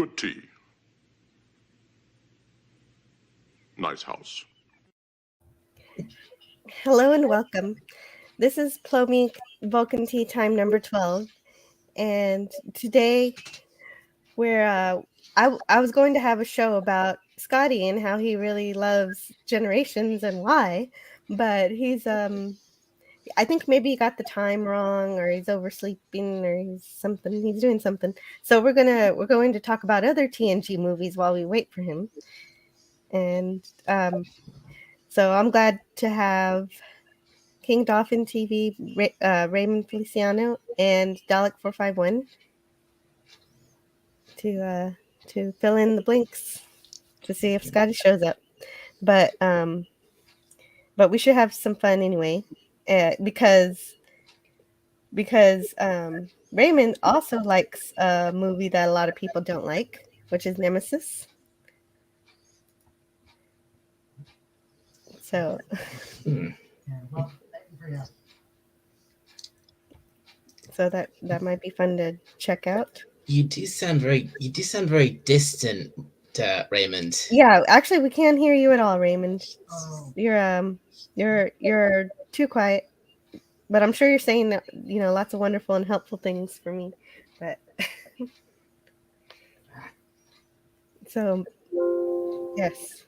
Good tea. Nice house. Hello and welcome. This is Plomeek Vulcan Tea Time number 12. And today I was going to have a show about Scotty and how he really loves Generations and why, but he's I think maybe he got the time wrong, or he's oversleeping, or he's doing something. So we're going to talk about other TNG movies while we wait for him. And so I'm glad to have King Dolphin TV, Raymond Feliciano, and Dalek451 to fill in the blinks to see if Scotty shows up. But we should have some fun anyway, because Raymond also likes a movie that a lot of people don't like, which is Nemesis. So. So that might be fun to check out. You do sound very distant, Raymond. Yeah, actually, we can't hear you at all, Raymond. You're too quiet. But I'm sure you're saying lots of wonderful and helpful things for me. But so yes.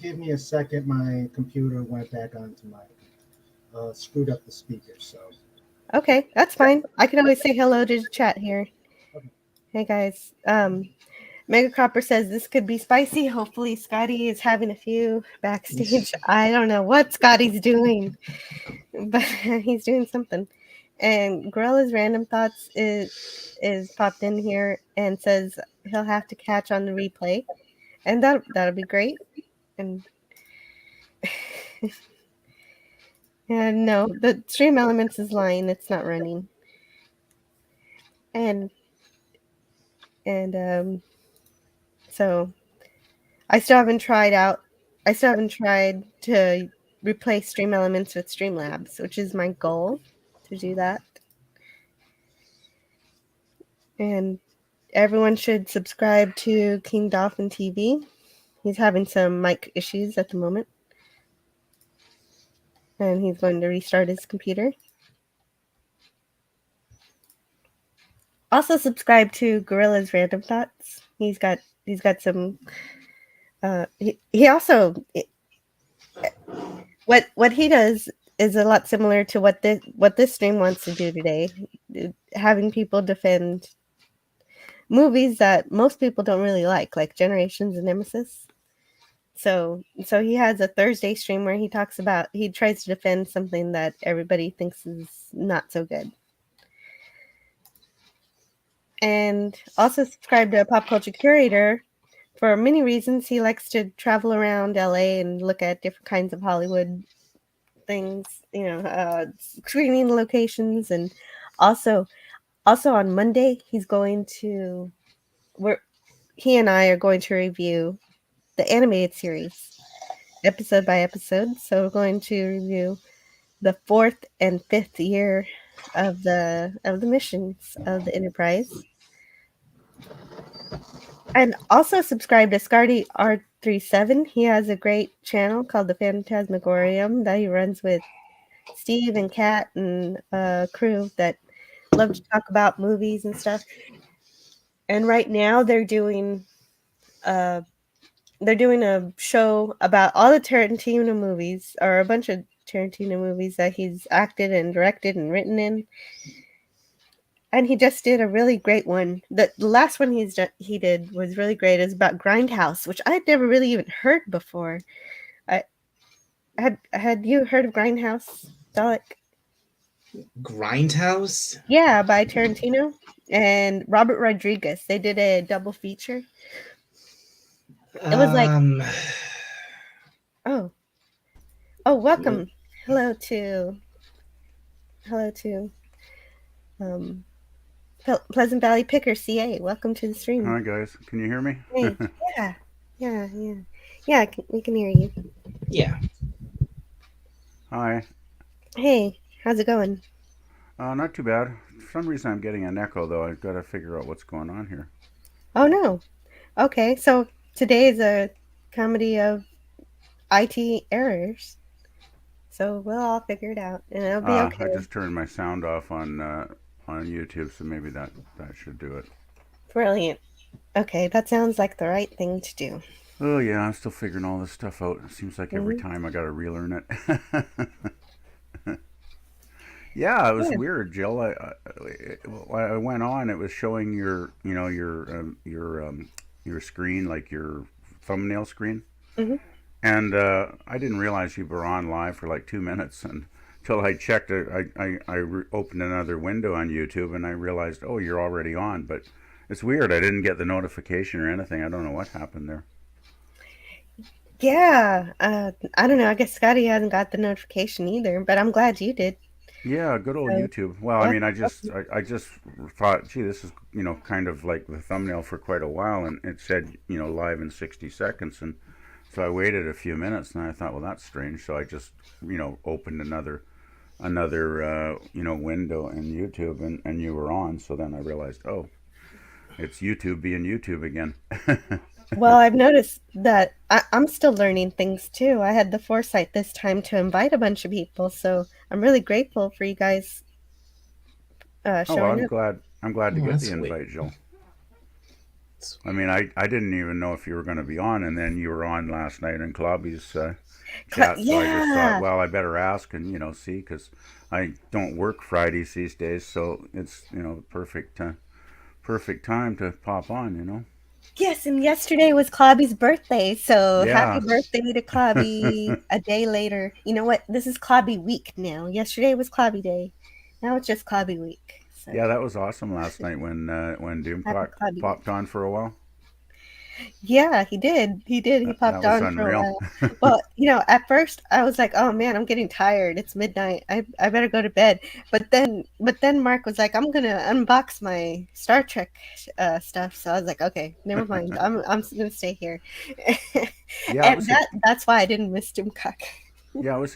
Give me a second. My computer went back onto my screwed up the speaker. So. Okay, that's fine. I can always say hello to the chat here. Okay. Hey guys. Mega Cropper says this could be spicy. Hopefully Scotty is having a few backstage. I don't know what Scotty's doing, but he's doing something. And Gorilla's Random Thoughts is popped in here and says he'll have to catch on the replay, and that'll be great. And and no, the Stream Elements is lying. It's not running. And so I still haven't tried to replace Stream Elements with Streamlabs, which is my goal to do that. And everyone should subscribe to King Dolphin TV. He's having some mic issues at the moment. And he's going to restart his computer. Also subscribe to Gorilla's Random Thoughts. He's got some he also what he does is a lot similar to what this stream wants to do today, having people defend movies that most people don't really like Generations and Nemesis. So he has a Thursday stream where he tries to defend something that everybody thinks is not so good. And also subscribe to Pop Culture Curator. For many reasons, he likes to travel around LA and look at different kinds of Hollywood things, screening locations. And also on Monday, he and I are going to review the animated series episode by episode. So we're going to review the 4th and 5th year of the missions of the Enterprise. And also subscribe to ScottyR37's. He has a great channel called The Phantasmagorium that he runs with Steve and Kat and crew that love to talk about movies and stuff. And right now they're doing a show about all the Tarantino movies, or a bunch of Tarantino movies that he's acted and directed and written in. And he just did a really great one. The last one he did was really great. It's about Grindhouse, which I had never really even heard before. Had you heard of Grindhouse, Dalek? Grindhouse? Yeah, by Tarantino and Robert Rodriguez. They did a double feature. It was like Oh, welcome. Hello to Pleasant Valley Picker CA. Welcome to the stream. Hi guys, can you hear me? Hey. Yeah, we can hear you. Yeah. Hi. Hey, how's it going? Not too bad. For some reason, I'm getting an echo, though. I've got to figure out what's going on here. Oh no. Okay, so today is a comedy of IT errors. So we'll all figure it out, and it'll be I okay. just turned my sound off on YouTube, so maybe that should do it. Brilliant. Okay, that sounds like the right thing to do. Oh yeah, I'm still figuring all this stuff out. It seems like every time I got to relearn it. Yeah, it was weird, Jill. I went on. It was showing your your screen, like your thumbnail screen, Mhm. and I didn't realize you were on live for like 2 minutes until I checked it. I opened another window on YouTube and I realized, oh, you're already on. But it's weird. I didn't get the notification or anything. I don't know what happened there. Yeah, I don't know. I guess Scotty hasn't got the notification either, but I'm glad you did. Yeah, good old So, YouTube. Well, I mean, I that's just thought, gee, this is kind of like the thumbnail for quite a while, and it said live in 60 seconds, and so I waited a few minutes, and I thought, well, that's strange. So I just opened another window in YouTube, and you were on. So then I realized, oh, it's YouTube being YouTube again. Well, I've noticed that I'm still learning things too. I had the foresight this time to invite a bunch of people, so I'm really grateful for you guys Oh, well, showing I'm up. glad to Oh, get that's the sweet. invite, Jill. I mean, I didn't even know if you were going to be on, and then you were on last night in Clobby's chat. So I just thought, Yeah, well, I better ask and see, because I don't work Fridays these days, so it's perfect time to pop on. yes, and yesterday was Clobby's birthday, so happy Yeah. birthday to Clobby a day later. You know what? This is Clobby week now. Yesterday was Clobby day. Now it's just Clobby week. So Yeah, that was awesome last night when happy Doomcock Clobby popped week. on for a while. Yeah, he did. He did. He That popped was on for a unreal. while. Well, at first I was like, "Oh man, I'm getting tired. It's midnight. I better go to bed." But then Mark was like, "I'm gonna unbox my Star Trek stuff." So I was like, "Okay, never mind. I'm just gonna stay here." Yeah, it And was a that's why I didn't miss Jim Cook. yeah, it was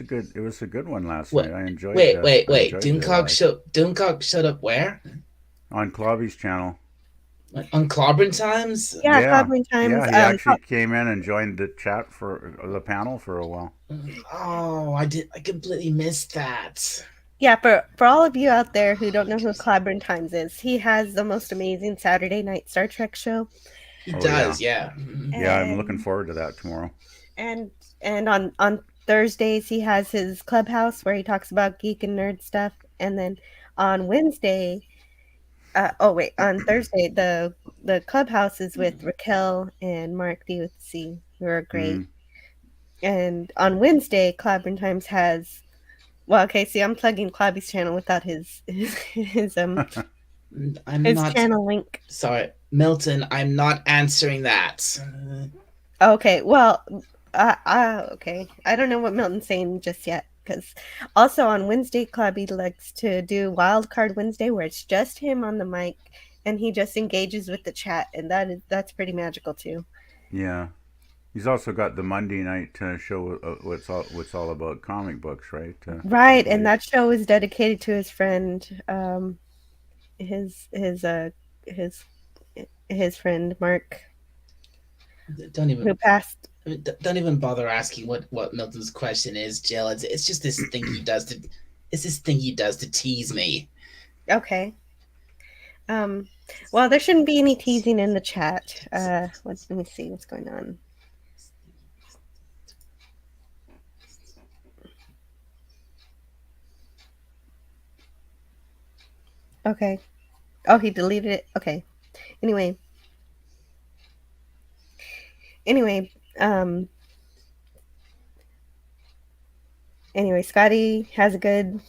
a good one last Wait, night. I enjoyed wait. the live Doomcock showed up where? on Clobby's channel. On Clobbering Times? Yeah, Yeah, clobbering times. yeah, he actually came in and joined the chat for the panel for a while. Oh, I completely missed that. Yeah, for all of you out there who don't know who Clobbering Times is, he has the most amazing Saturday night Star Trek show. He Oh does, yeah, yeah. yeah. I'm looking And forward to that tomorrow. and and on Thursdays he has his clubhouse where he talks about geek and nerd stuff, and then on Wednesday, on Thursday the clubhouse is with Raquel and Mark DUC, who are great. Mm. And on Wednesday, Clobbering Times has well, okay, see, I'm plugging Clobby's channel without I'm his not channel link. sorry, Milton. I'm not answering that. Okay, well, okay. I don't know what Milton's saying just yet, because also on Wednesday, Clobby likes to do Wild Card Wednesday, where it's just him on the mic, and he just engages with the chat, and that's pretty magical too. Yeah, he's also got the Monday night show. What's all about comic books, right? I Right, and believe. that show is dedicated to his friend, his friend Mark, Don't who even passed. don't even bother asking what Milton's question is, Jill. It's just this thing he does to tease me. Okay. Well, there shouldn't be any teasing in the chat. Let me see what's going on. Okay. Oh, he deleted it. Okay. Anyway, um, Scotty has a good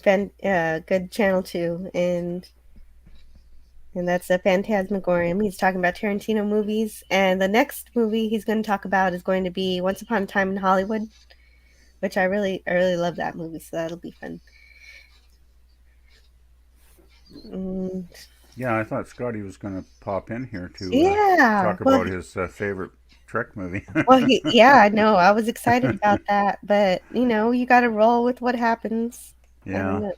channel too, and that's a Phantasmagorium. He's talking about Tarantino movies, and the next movie he's going to talk about is going to be Once Upon a Time in Hollywood, which I really love that movie, so that'll be fun. Yeah, I thought Scotty was going to pop in here to talk Well, about his favorite Trek movie. well, I know. I was excited about that, but you got to roll with what happens. I don't Yeah, know.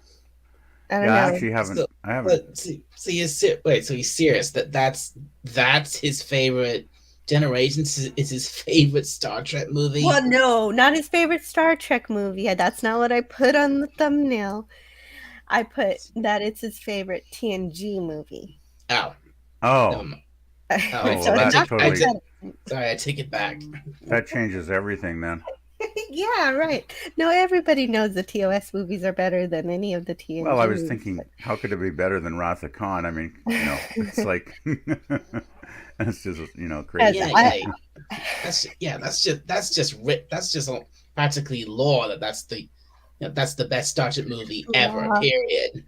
I don't Yeah, I know. actually haven't. So, I haven't. but so wait, so he's serious that's his favorite Generations is his favorite Star Trek movie? Well, no, not his favorite Star Trek movie. Yeah, that's not what I put on the thumbnail. I put that it's his favorite TNG movie. Oh, Oh, never mind. Oh, So well, it's that's not totally- pathetic. Sorry, I take it back. that changes everything then. Yeah, right. No, everybody knows the TOS movies are better than any of the TNG Well, I was movies, thinking, but- how could it be better than Wrath of Khan? I mean, it's like, it's just, crazy. Yes, That's just practically law that's the best Star Trek movie ever. Law. Period.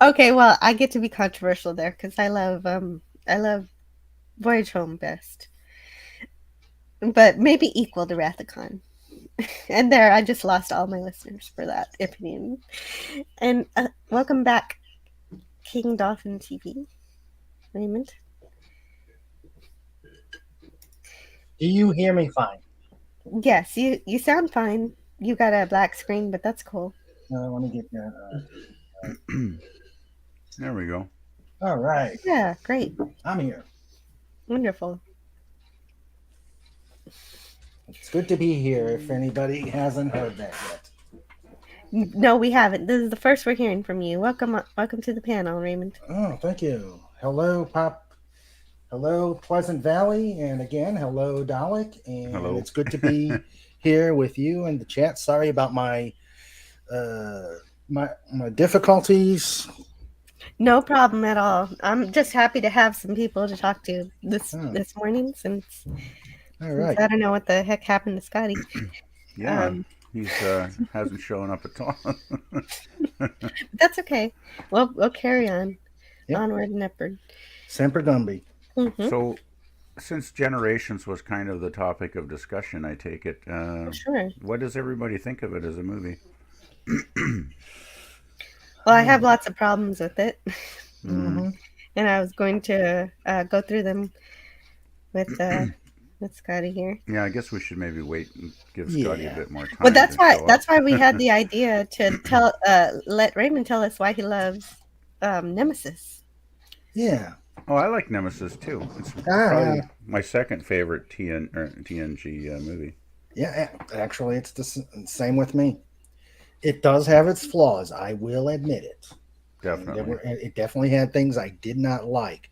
Okay, well, I get to be controversial there because I love Voyage Home best, but maybe equal to Wrath of Khan. And there, I just lost all my listeners for that opinion. And welcome back, King Dolphin TV, Raymond. Do you hear me fine? Yes, you sound fine. You got a black screen, but that's cool. Let me get that. There we go. All right, Yeah, great, I'm here. wonderful. It's good to be here. If anybody hasn't heard that yet. No, we haven't. This is the first we're hearing from you. Welcome to the panel, Raymond. Oh, thank you. Hello, Pop. Hello, Pleasant Valley, and again, hello, Dalek. And Hello. It's good to be here with you in the chat. Sorry about my my difficulties. No problem at all. I'm just happy to have some people to talk to this morning since All right. I don't know what the heck happened to Scotty. Yeah, he's hasn't shown up at all. That's okay. We'll carry on. Yep. Onward and upward. Semper Gumby. Mhm. So, since Generations was kind of the topic of discussion, I take it. Sure. What does everybody think of it as a movie? Well, I have lots of problems with it, Mm-hmm. and I was going to go through them with Scotty here. Yeah, I guess we should maybe wait and give Scotty Yeah. a bit more time. Well, that's to why show up. we had the idea to let Raymond tell us why he loves Nemesis. Yeah. Oh, I like Nemesis too. It's Ah, probably my second favorite TNG movie. Yeah, actually, it's the same with me. It does have its flaws. I will admit it. Definitely. It definitely had things I did not like.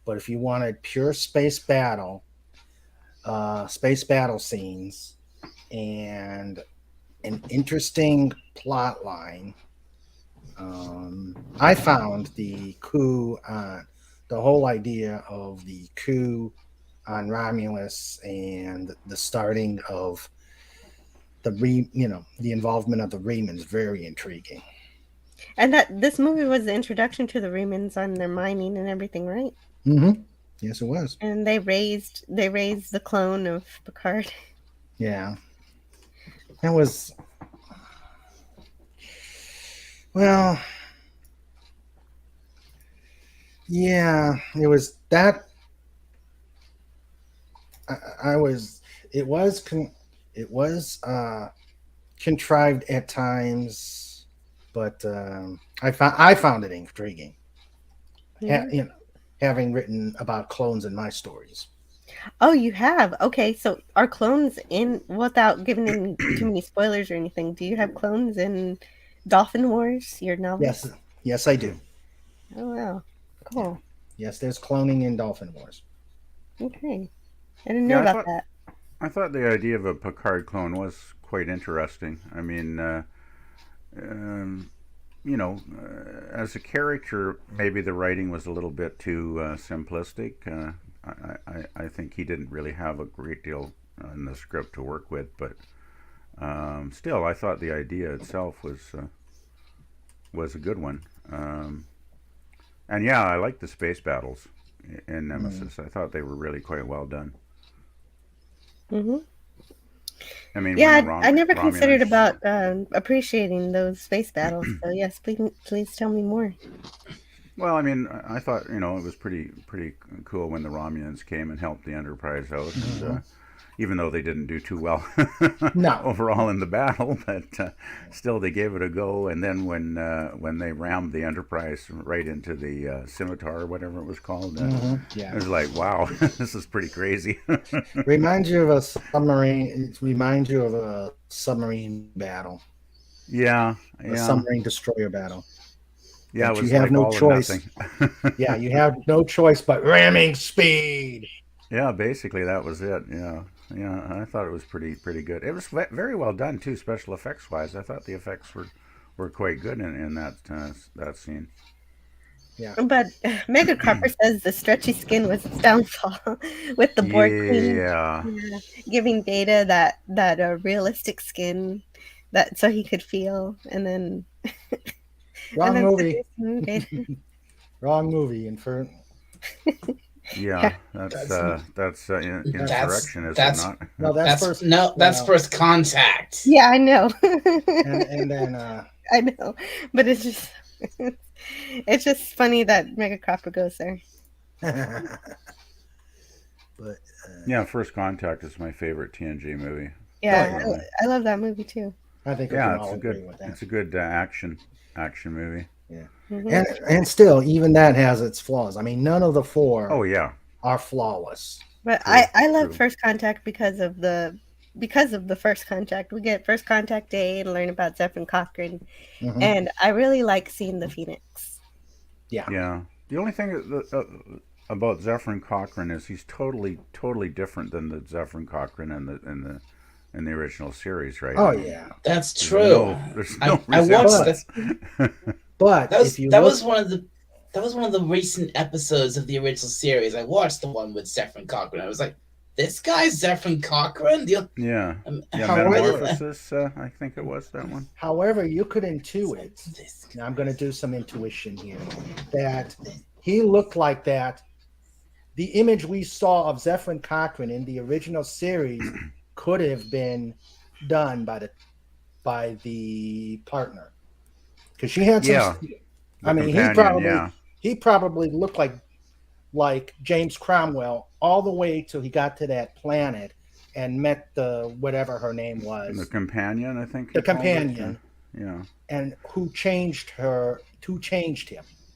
But if you wanted pure space battle scenes, and an interesting plot line, I found the coup on the whole idea of the coup on Romulus and the starting of the involvement of the Remans very intriguing. And that this movie was the introduction to the Remans on their mining and everything, right? Mm-hmm. Yes, it was. And they raised the clone of Picard. Yeah. It was, well, yeah, it was that. It was contrived at times, but I found it intriguing. Mhm. Having written about clones in my stories. Oh, you have? Okay, so are clones in, without giving any too many spoilers or anything, do you have clones in Dolphin Wars, your novel? Yes, I do. Oh, wow. Cool. Yes, there's cloning in Dolphin Wars. Okay. I didn't know about that. I thought the idea of a Picard clone was quite interesting. I mean, as a character, maybe the writing was a little bit too simplistic. I think he didn't really have a great deal in the script to work with, but still, I thought the idea itself was a good one. And yeah, I like the space battles in Nemesis. I thought they were really quite well done. Mm-hmm. I mean, Yeah, when the I never considered Romulans- about appreciating those space battles. So yes, please tell me more. Well, I mean, I thought it was pretty cool when the Romulans came and helped the Enterprise out. And, even though they didn't do too well No. overall in the battle, but still they gave it a go. And then when they rammed the Enterprise right into the scimitar or whatever it was called, Yeah. it was like, wow, this is pretty crazy. Reminds you of a submarine. It reminds you of a submarine battle, Yeah, a submarine destroyer battle. yeah. But It was you have like no all or choice. nothing. Yeah, you have no choice but ramming speed. Yeah, basically that was it. Yeah, yeah. I thought it was pretty good. It was very well done too, special effects wise. I thought the effects were quite good in that scene. Yeah. But Mega Cropper says the stretchy skin was its downfall, with the Borg Queen Yeah. giving Data that realistic skin that so he could feel, and then Wrong movie. seducing Data. Wrong movie. Yeah, that's insurrection, is it that's- not? No, that's first. That's First Contact. Yeah, I know. And then I know, but it's just funny that Mega Cropper goes there. but Yeah, First Contact is my favorite TNG movie. Yeah, Definitely. I love that movie too. I think we Yeah, can it's all a agree good with that. it's a good action movie. Mhm. And still, even that has its flaws. I mean, none of the four Oh yeah, are flawless. But True, I love true. First Contact because of the First Contact. We get First Contact Day to learn about Zephyr Cochrane, Mhm. and I really like seeing the Phoenix. yeah. The only thing about Zephyr Cochrane is he's totally different than the Zephyr Cochrane in the original series, right? Oh I mean, yeah, That's there's true. There's I no watched resemblance. but That was if you that look, was one of the recent episodes of the original series. I watched the one with Zephyr Cochrane. I was like, this guy's Zephyr Cochrane? Yeah, However- Metamorphosis. I think it was that one. however, you could intuit. Now I'm going to do some intuition here. That he looked like that. The image we saw of Zephyr Cochrane in the original series could have been done by the partner, because she had some. Yeah. I mean, he probably looked like James Cromwell all the way till he got to that planet and met the whatever her name was, The companion, I think. the you called it. companion, Yeah, and who changed him.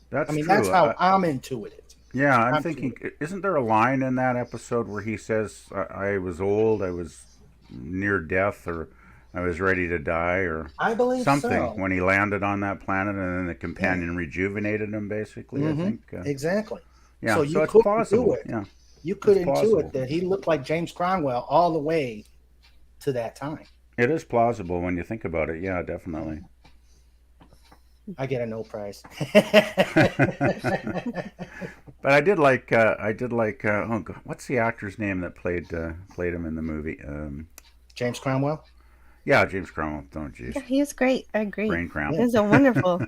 that's I mean, true. that's how I'm intuited. Yeah, I'm I'm thinking, isn't there a line in that episode where he says, I was old, I was near death, or I was ready to die, or I believe something, so. when he landed on that planet and then the companion rejuvenated him, basically, Mhm. I think. Exactly. Yeah, So so, you it's could plausible. do it. Yeah, You could It's intuit plausible. that he looked like James Cromwell all the way to that time. it is plausible when you think about it. Yeah, definitely. I get a no prize. But I did like oh God, what's the actor's name that played him in the movie? James Cromwell. Yeah, James Cromwell. Oh, jeez, Yeah, he was great. I agree. brain cramp. He was a wonderful.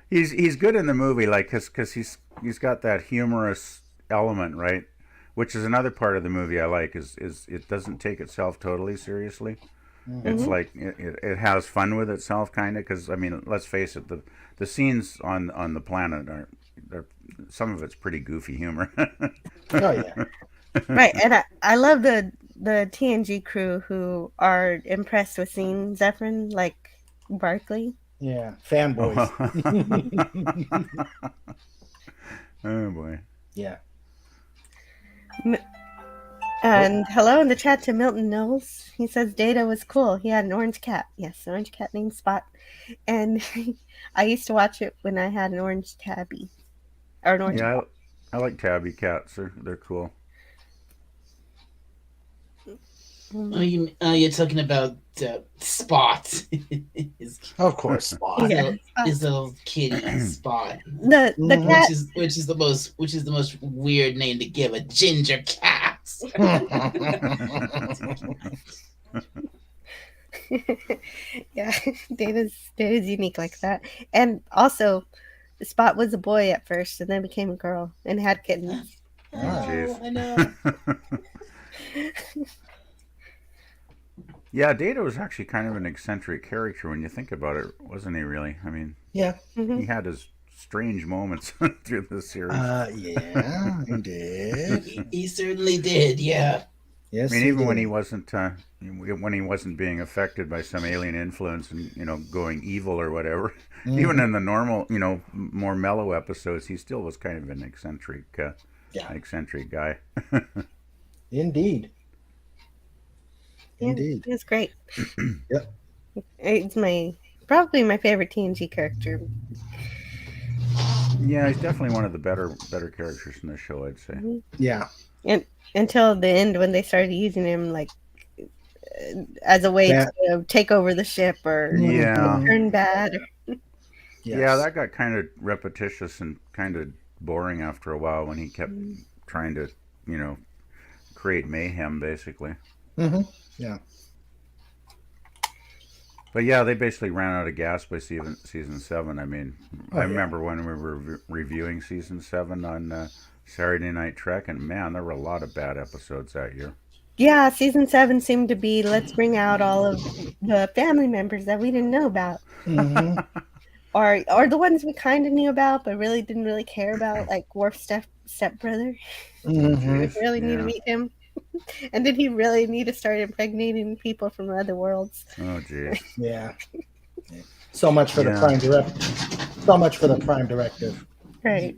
He's good in the movie, like because he's got that humorous element, right? Which is another part of the movie I like is it doesn't take itself totally seriously. It's like it has fun with itself, kind of. Because I mean, let's face it, the scenes on the planet they're some of it's pretty goofy humor. Oh yeah. Right, and I love the TNG crew who are impressed with seeing Zephyr, like Barkley. Yeah. Fanboys. Oh boy. Yeah. And hello in the chat to Milton Knowles. He says Data was cool. He had an orange cat. Yes, an orange cat named Spot. And I used to watch it when I had an orange tabby. Or an orange Yeah, I like tabby cats. They're cool. You're talking about Spot. Of course. Spot. Yeah. His little kitty Spot. The cat. Which is the most weird name to give a ginger cat. Yeah, Data's unique like that. And also, Spot was a boy at first and then became a girl and had kittens. jeez. I know. Yeah, Data was actually kind of an eccentric character when you think about it, wasn't he? Really? I mean, Yeah. he had his strange moments through the series. Yeah, he did. He certainly did. Yeah. Yes, I mean, even did. when he wasn't being affected by some alien influence and going evil or whatever, Mhm. even in the normal, more mellow episodes, he still was kind of an eccentric guy. Indeed. Yeah, Indeed. he was great. Yep. It's probably my favorite TNG character. Yeah, he's definitely one of the better characters in the show, I'd say. Yeah. And until the end when they started using him like as a way That- to take over the ship or Yeah. turn bad. Yeah, that got kind of repetitious and kind of boring after a while when he kept trying to, create mayhem, basically. Mm-hmm. Yeah. But yeah, they basically ran out of gas by season 7. I mean, I yeah. remember when we were reviewing season 7 on Saturday Night Trek, and man, there were a lot of bad episodes that year. Yeah, season 7 seemed to be let's bring out all of the family members that we didn't know about. Mm-hmm. Or the ones we kind of knew about but really didn't really care about, like Worf's stepbrother. Mm-hmm. Did we really need to meet him? And did he really need to start impregnating people from other worlds? Oh, geez. Yeah. So much for the prime directive. So much for the prime directive. Right.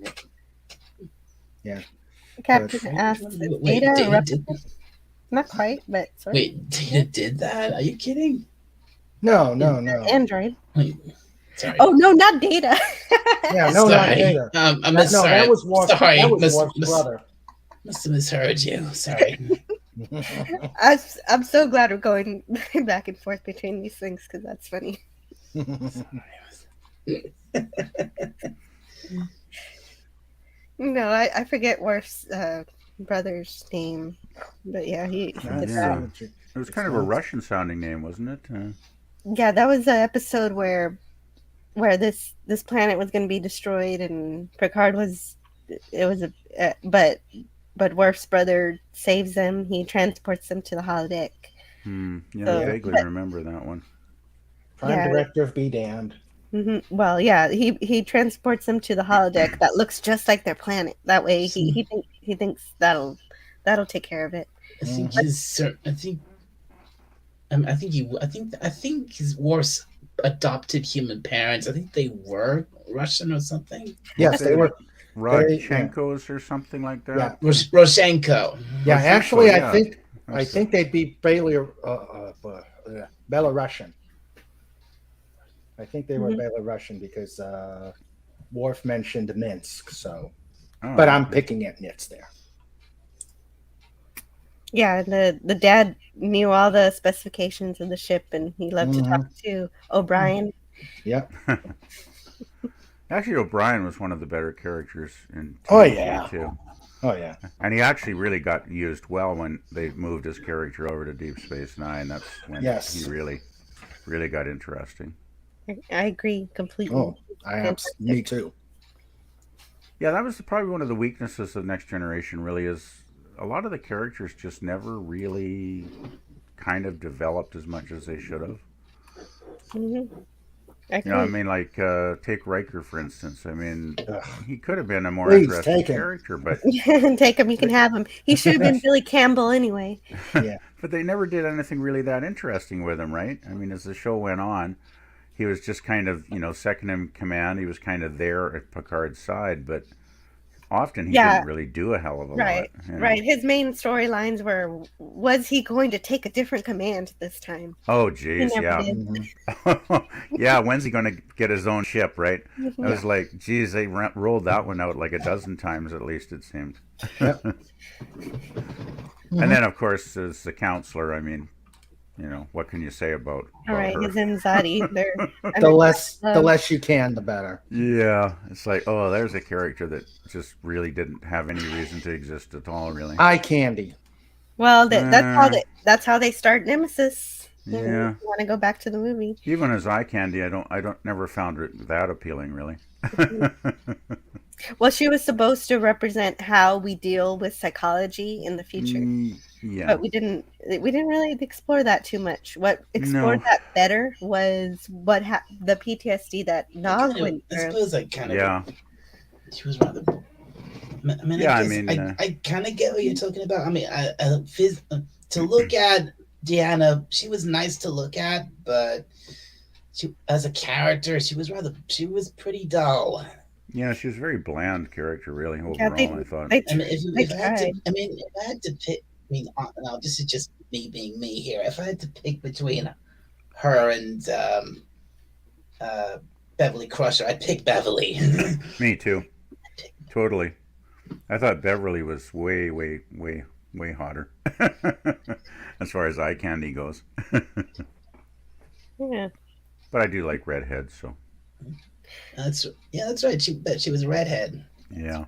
Yeah. Captain asks, Wait, Data not quite, but sort of. Wait, Data did that? Are you kidding? No. Android. Wait, sorry. Oh no, not Data. Yeah, no, not Data. Sorry. That was Worf's Sorry, brother. Must have misheard you. Sorry. I'm so glad we're going back and forth between these things because that's funny. No, I forget Worf's brother's name, but yeah, he did that. It was kind of a Russian sounding name, wasn't it? Yeah, that was the episode where this planet was going to be destroyed, and Picard was. It was but Worf's brother saves them. He transports them to the holodeck. Yeah, I vaguely remember that one. Prime directive be damned. Mm-hmm. Well, yeah, he transports them to the holodeck that looks just like their planet. That way, he thinks that'll take care of it. I think his Worf's adopted human parents. I think they were Russian or something. Yes, they were. Rodchenkos or something like that. Yeah, Roshenko. Yeah, actually, I think they'd be Belarusian. I think they were Belarusian because Worf mentioned Minsk. So, but I'm picking at nits there. Yeah, the dad knew all the specifications of the ship, and he loved to talk to O'Brien. Yep. Actually, O'Brien was one of the better characters in TNG too. Oh yeah. And he actually really got used well when they moved his character over to Deep Space Nine. That's when he really got interesting. I agree completely. Oh, me too. Yeah, that was probably one of the weaknesses of Next Generation. Really, is a lot of the characters just never really kind of developed as much as they should have. Mm-hmm. I mean, like take Riker for instance. I mean, he could have been a more interesting character, but take him. You can have him. He should have been Billy Campbell anyway. Yeah, but they never did anything really that interesting with him, right? I mean, as the show went on, he was just kind of second in command. He was kind of there at Picard's side, but often he didn't really do a hell of a lot. Right. His main storylines were, was he going to take a different command this time? Oh, geez, yeah. Yeah, when's he going to get his own ship, right? I was like, geez, they rolled that one out like a dozen times at least, it seemed. Yep. And then, of course, as the counselor, I mean, what can you say about All right, her? his anxiety. The less you can, the better. Yeah, it's like, oh, there's a character that just really didn't have any reason to exist at all, really. Eye candy. Well, that's how they start Nemesis. Yeah. You want to go back to the movie? Even as eye candy, I never found it that appealing, really. Well, she was supposed to represent how we deal with psychology in the future. Yeah. But we didn't really explore that too much. What explored that better was the PTSD that Nog went through. I suppose I kind of she was rather. I mean, I kind of get what you're talking about. I mean, to look at, Deanna, she was nice to look at, but she, as a character, she was pretty dull. Yeah, she was a very bland character, really, Yeah, overall, I thought. I mean, they if I had to, tried. if I had to pick, I mean, no, this is just me being me here. If I had to pick between her and Beverly Crusher, I'd pick Beverly. Me too. Totally. I thought Beverly was way, way, way, way hotter as far as eye candy goes. Yeah. But I do like redheads, so That's right. She was a redhead. yeah.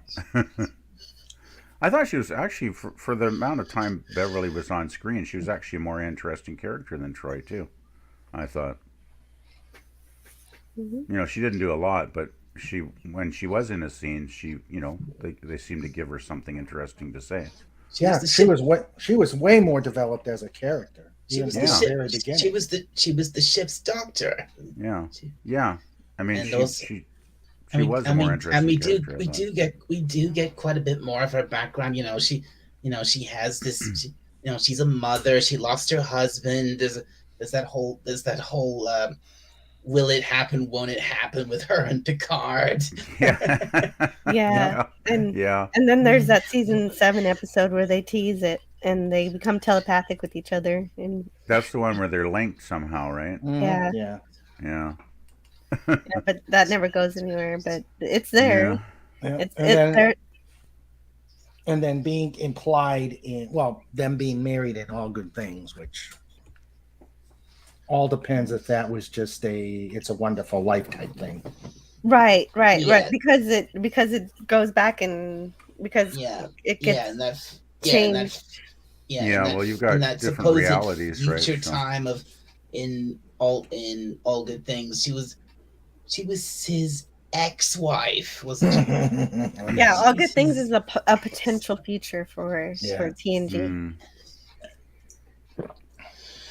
I thought she was actually, for the amount of time Beverly was on screen, she was actually a more interesting character than Troy too. I thought. Mhm. You know, she didn't do a lot, but when she was in a scene, they seemed to give her something interesting to say. She was way more developed as a character. She was even the from the very ship. beginning. She was the ship's doctor. Yeah, yeah. I mean, And she those- she was a more interesting and we character. we do get quite a bit more of her background. She has this. She's a mother. She lost her husband. There's that whole will it happen, won't it happen with her and Picard. Yeah. Yeah. And Yeah. and then there's that season 7 episode where they tease it and they become telepathic with each other. And That's the one where they're linked somehow, right? Yeah. Yeah. Yeah. yeah, but that never goes anywhere. But it's there. Yeah. It's and, then, there. and then being implied in, them being married in All Good Things, which all depends if that was just It's a Wonderful Life type thing. Right. Yeah. Because it goes back and because it gets and that's changed. Well, you've got that different supposed realities, right? future So- time of in all good things. She was his ex-wife, wasn't she? Yeah, All Good Things is a potential future for TNG. Mm.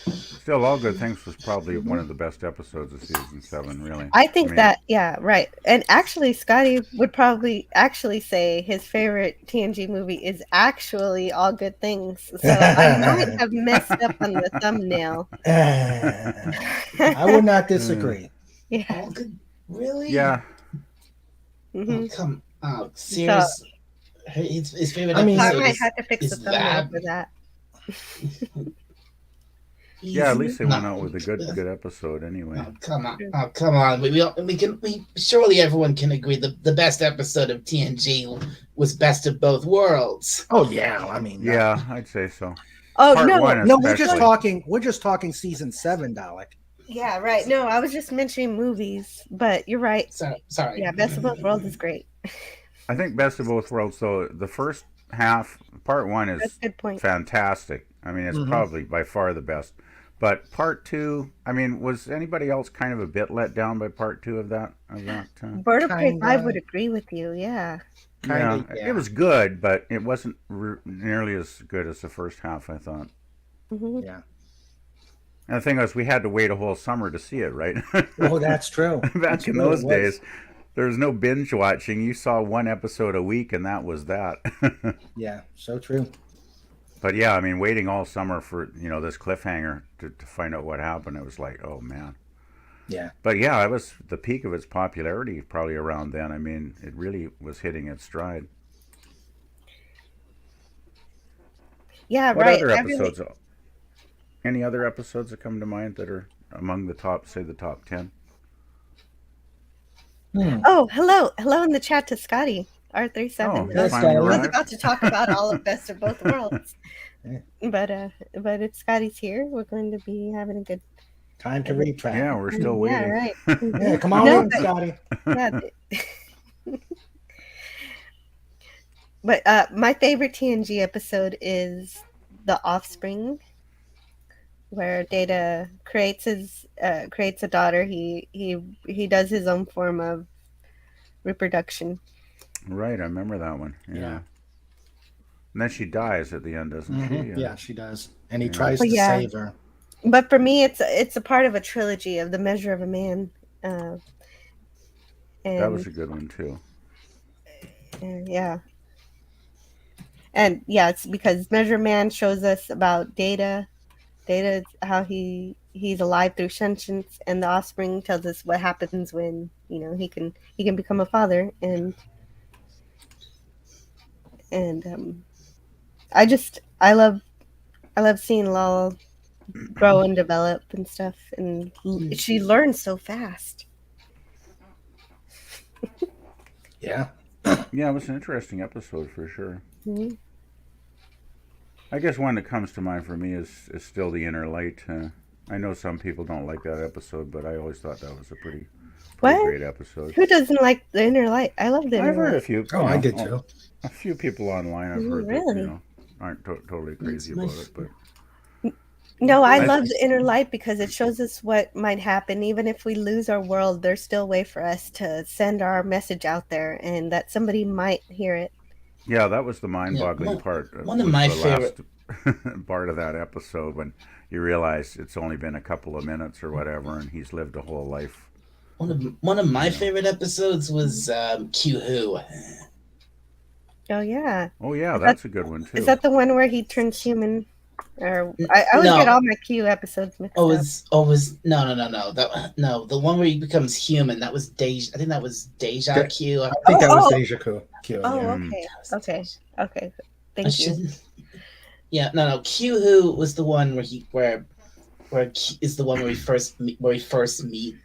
Still, All Good Things was probably one of the best episodes of season 7, really. I think right. And actually, Scotty would probably actually say his favorite TNG movie is actually All Good Things. So I might have messed up on the thumbnail. I would not disagree. Yeah. All good, really? Yeah. Mm-hmm. Come out, serious. His favorite I mean, I episode might have to fix is the thumbnail for that. Yeah, at least they went out with a good episode anyway. Oh, come on. We surely everyone can agree the best episode of TNG was Best of Both Worlds. Oh yeah, I mean, Yeah, I'd say so. Oh Part one no, we're especially. just talking season 7, Dalek. Yeah, right. No, I was just mentioning movies, but you're right. Sorry. Yeah, Best of Both Worlds is great. I think Best of Both Worlds, though, the first half, part 1 That's is a good point. fantastic. I mean, it's probably by far the best. But part 2, I mean, was anybody else kind of a bit let down by part 2 of that? Bird of Prey Kinda. 5 would agree with you, yeah. Kinda, Yeah, yeah. it was good, but it wasn't nearly as good as the first half, I thought. Mm-hmm. Yeah. And the thing was, we had to wait a whole summer to see it, right? Oh, that's true. Back That's in true, those it was. days, there was no binge watching. You saw one episode a week, and that was that. Yeah, so true. But yeah, I mean, waiting all summer for this cliffhanger to find out what happened, it was like, oh man. Yeah. But yeah, it was the peak of its popularity probably around then. I mean, it really was hitting its stride. Yeah, What right. other episodes? Any other episodes that come to mind that are among the top, say the top 10? Oh, hello in the chat to Scotty R37. Oh, I it's was finally arrived. about to talk about all of Best of Both Worlds, but it's Scotty's here. We're going to be having a good. Time to retract. Yeah, we're still waiting. Yeah, right. Yeah, come on No, in, but- Scotty. Yeah. But my favorite TNG episode is the Offspring, where Data creates a daughter. He does his own form of reproduction. Right, I remember that one. Yeah. And then she dies at the end, doesn't Mhm. she? Yeah, she does. And he Yeah. tries But to yeah. save her. But for me, it's a part of a trilogy of The Measure of a Man. And That was a good one too. yeah. And yeah, it's because Measure Man shows us about Data. Data, how he's alive through sentience, and the Offspring tells us what happens when he can become a father, and I love seeing Lal grow and develop and stuff, and she learns so fast. Yeah. Yeah, it was an interesting episode for sure. Mm-hmm. I guess one that comes to mind for me is still The Inner Light. I know some people don't like that episode, but I always thought that was a pretty great episode. Who doesn't like The Inner Light? I love The Inner Light. I've heard a few. Oh, I did too. A few people online I've heard really? that aren't totally crazy about it, but. No, I love The Inner Light because it shows us what might happen. Even if we lose our world, there's still a way for us to send our message out there and that somebody might hear it. Yeah, that was the mind-boggling part. One of my favorite part of that episode when you realize it's only been a couple of minutes or whatever, and he's lived a whole life. One of my favorite episodes was Q Who. Oh yeah. Oh yeah, that's a good one too. Is that the one where he turns human? Or I always get all my Q episodes mixed up. No. The one where he becomes human. That was Deja. I think that was Deja Q. I think that was Deja Q. Oh, yeah. Okay. Thank you. Yeah, no. Q Who was the one where is the one where we first meet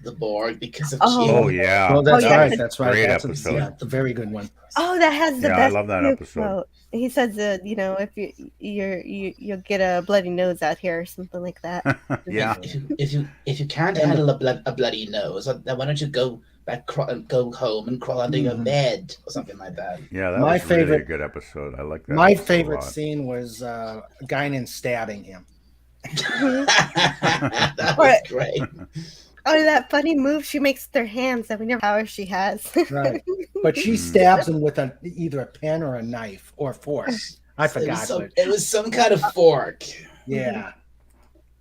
the Borg because of Q. Oh yeah. Well, that's yeah. right. That's right. Great That's episode. a very good one. Oh, that has the best. I love that Q episode. quote. He says that if you'll get a bloody nose out here or something like that. Yeah. If you can't handle a bloody nose, then why don't you go go home and crawl under your bed or something like that. Yeah, that was really a good episode. I like that. My favorite scene was Guinan stabbing him. That was great. Oh, that funny move she makes with her hands that we never power she has. Right. But she stabs him with either a pen or a knife or a fork. I forgot. It was some kind of fork. Yeah.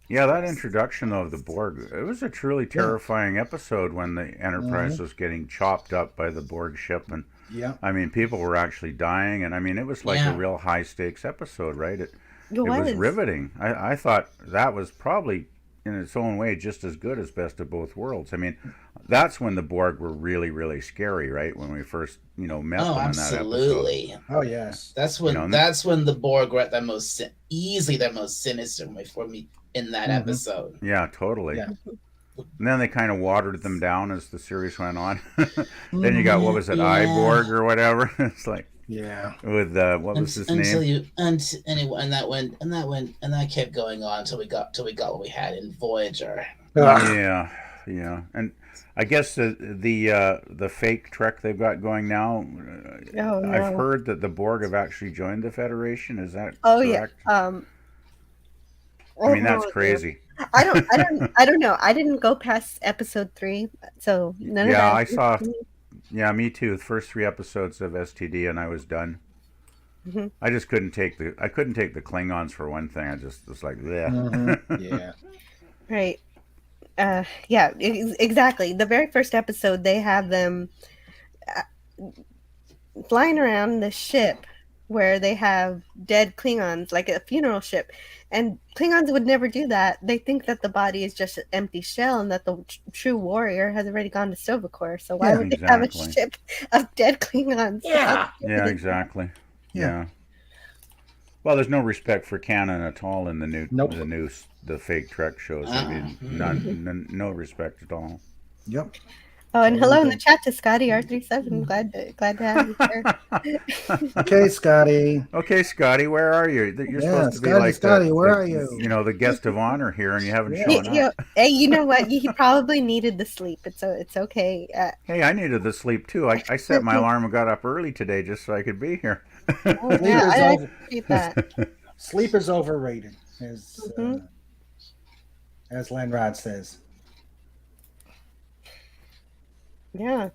Yeah, that introduction of the Borg, it was a truly terrifying episode when the Enterprise was getting chopped up by the Borg ship. And I mean, people were actually dying. And I mean, it was like a real high stakes episode, right? It was riveting. I thought that was probably, in its own way, just as good as Best of Both Worlds. I mean, that's when the Borg were really, really scary, right? When we first, met them in that episode. Oh, yes. That's when the Borg were at their most sinister for me in that episode. Yeah, totally. Yeah. And then they kind of watered them down as the series went on. Then you got, what was it, Iborg or whatever? It's like, with what was his name? And that kept going on until we got what we had in Voyager. Yeah. And I guess the fake Trek they've got going now. I've heard that the Borg have actually joined the Federation. Is that correct? Yeah. I mean, that's crazy. I don't know. I didn't go past episode 3, so none of that. Yeah, I saw. Yeah, me too. The first 3 episodes of STD, and I was done. Mm-hmm. I just couldn't take the Klingons for one thing. I just was like, yeah. Right. Yeah. Exactly. The very first episode, they have them flying around the ship where they have dead Klingons, like a funeral ship. And Klingons would never do that. They think that the body is just an empty shell and that the true warrior has already gone to Sovacor. So why would they have a ship of dead Klingons? Yeah, exactly. Yeah. Well, there's no respect for canon at all in the fake Trek shows. I mean, no respect at all. Yep. Oh, and hello in the chat to ScottyR37's. Glad to have you here. Okay, Scotty. Okay, Scotty, where are you? You're supposed to be like Scotty, where are you? The guest of honor here, and you haven't shown up. Hey, you know what? He probably needed the sleep. It's okay. Hey, I needed the sleep too. I set my alarm and got up early today just so I could be here. Oh, yeah, I appreciate that. Sleep is overrated, as Lenrod says. Yeah.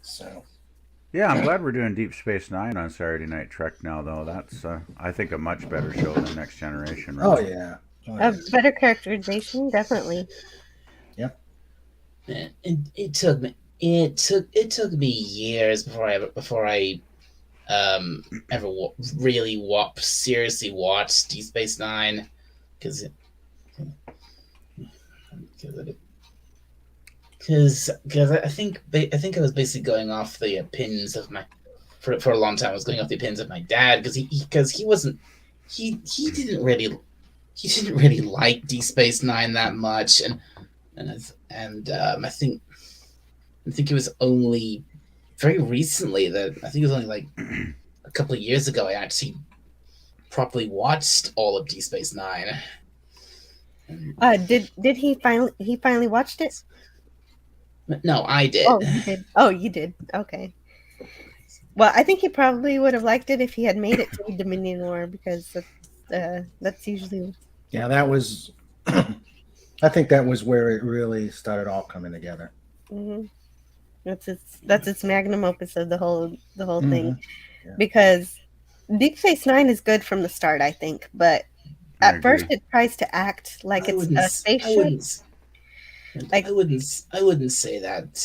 So. Yeah, I'm glad we're doing Deep Space Nine on Saturday Night Trek now, though. That's, I think, a much better show than Next Generation. Right? Oh, yeah. A better characterization, definitely. Yep. And it took It took me years before I ever really seriously watched Deep Space Nine, because I think I was basically going off the opinions of my for a long time. I was going off the opinions of my dad because he didn't really like Deep Space Nine that much, and I think it was only very recently that I think it was only like a couple of years ago I actually properly watched all of Deep Space Nine. Did he finally watched it? No, I did. Oh, you did. Oh, you did. Okay. Well, I think he probably would have liked it if he had made it to the Dominion War, because that's usually. Yeah, that was. I think that was where it really started all coming together. Mm-hmm. That's its magnum opus of the whole thing, Yeah. because Deep Space Nine is good from the start, I think, but at first it tries to act like it's a spaceship. I wouldn't say that.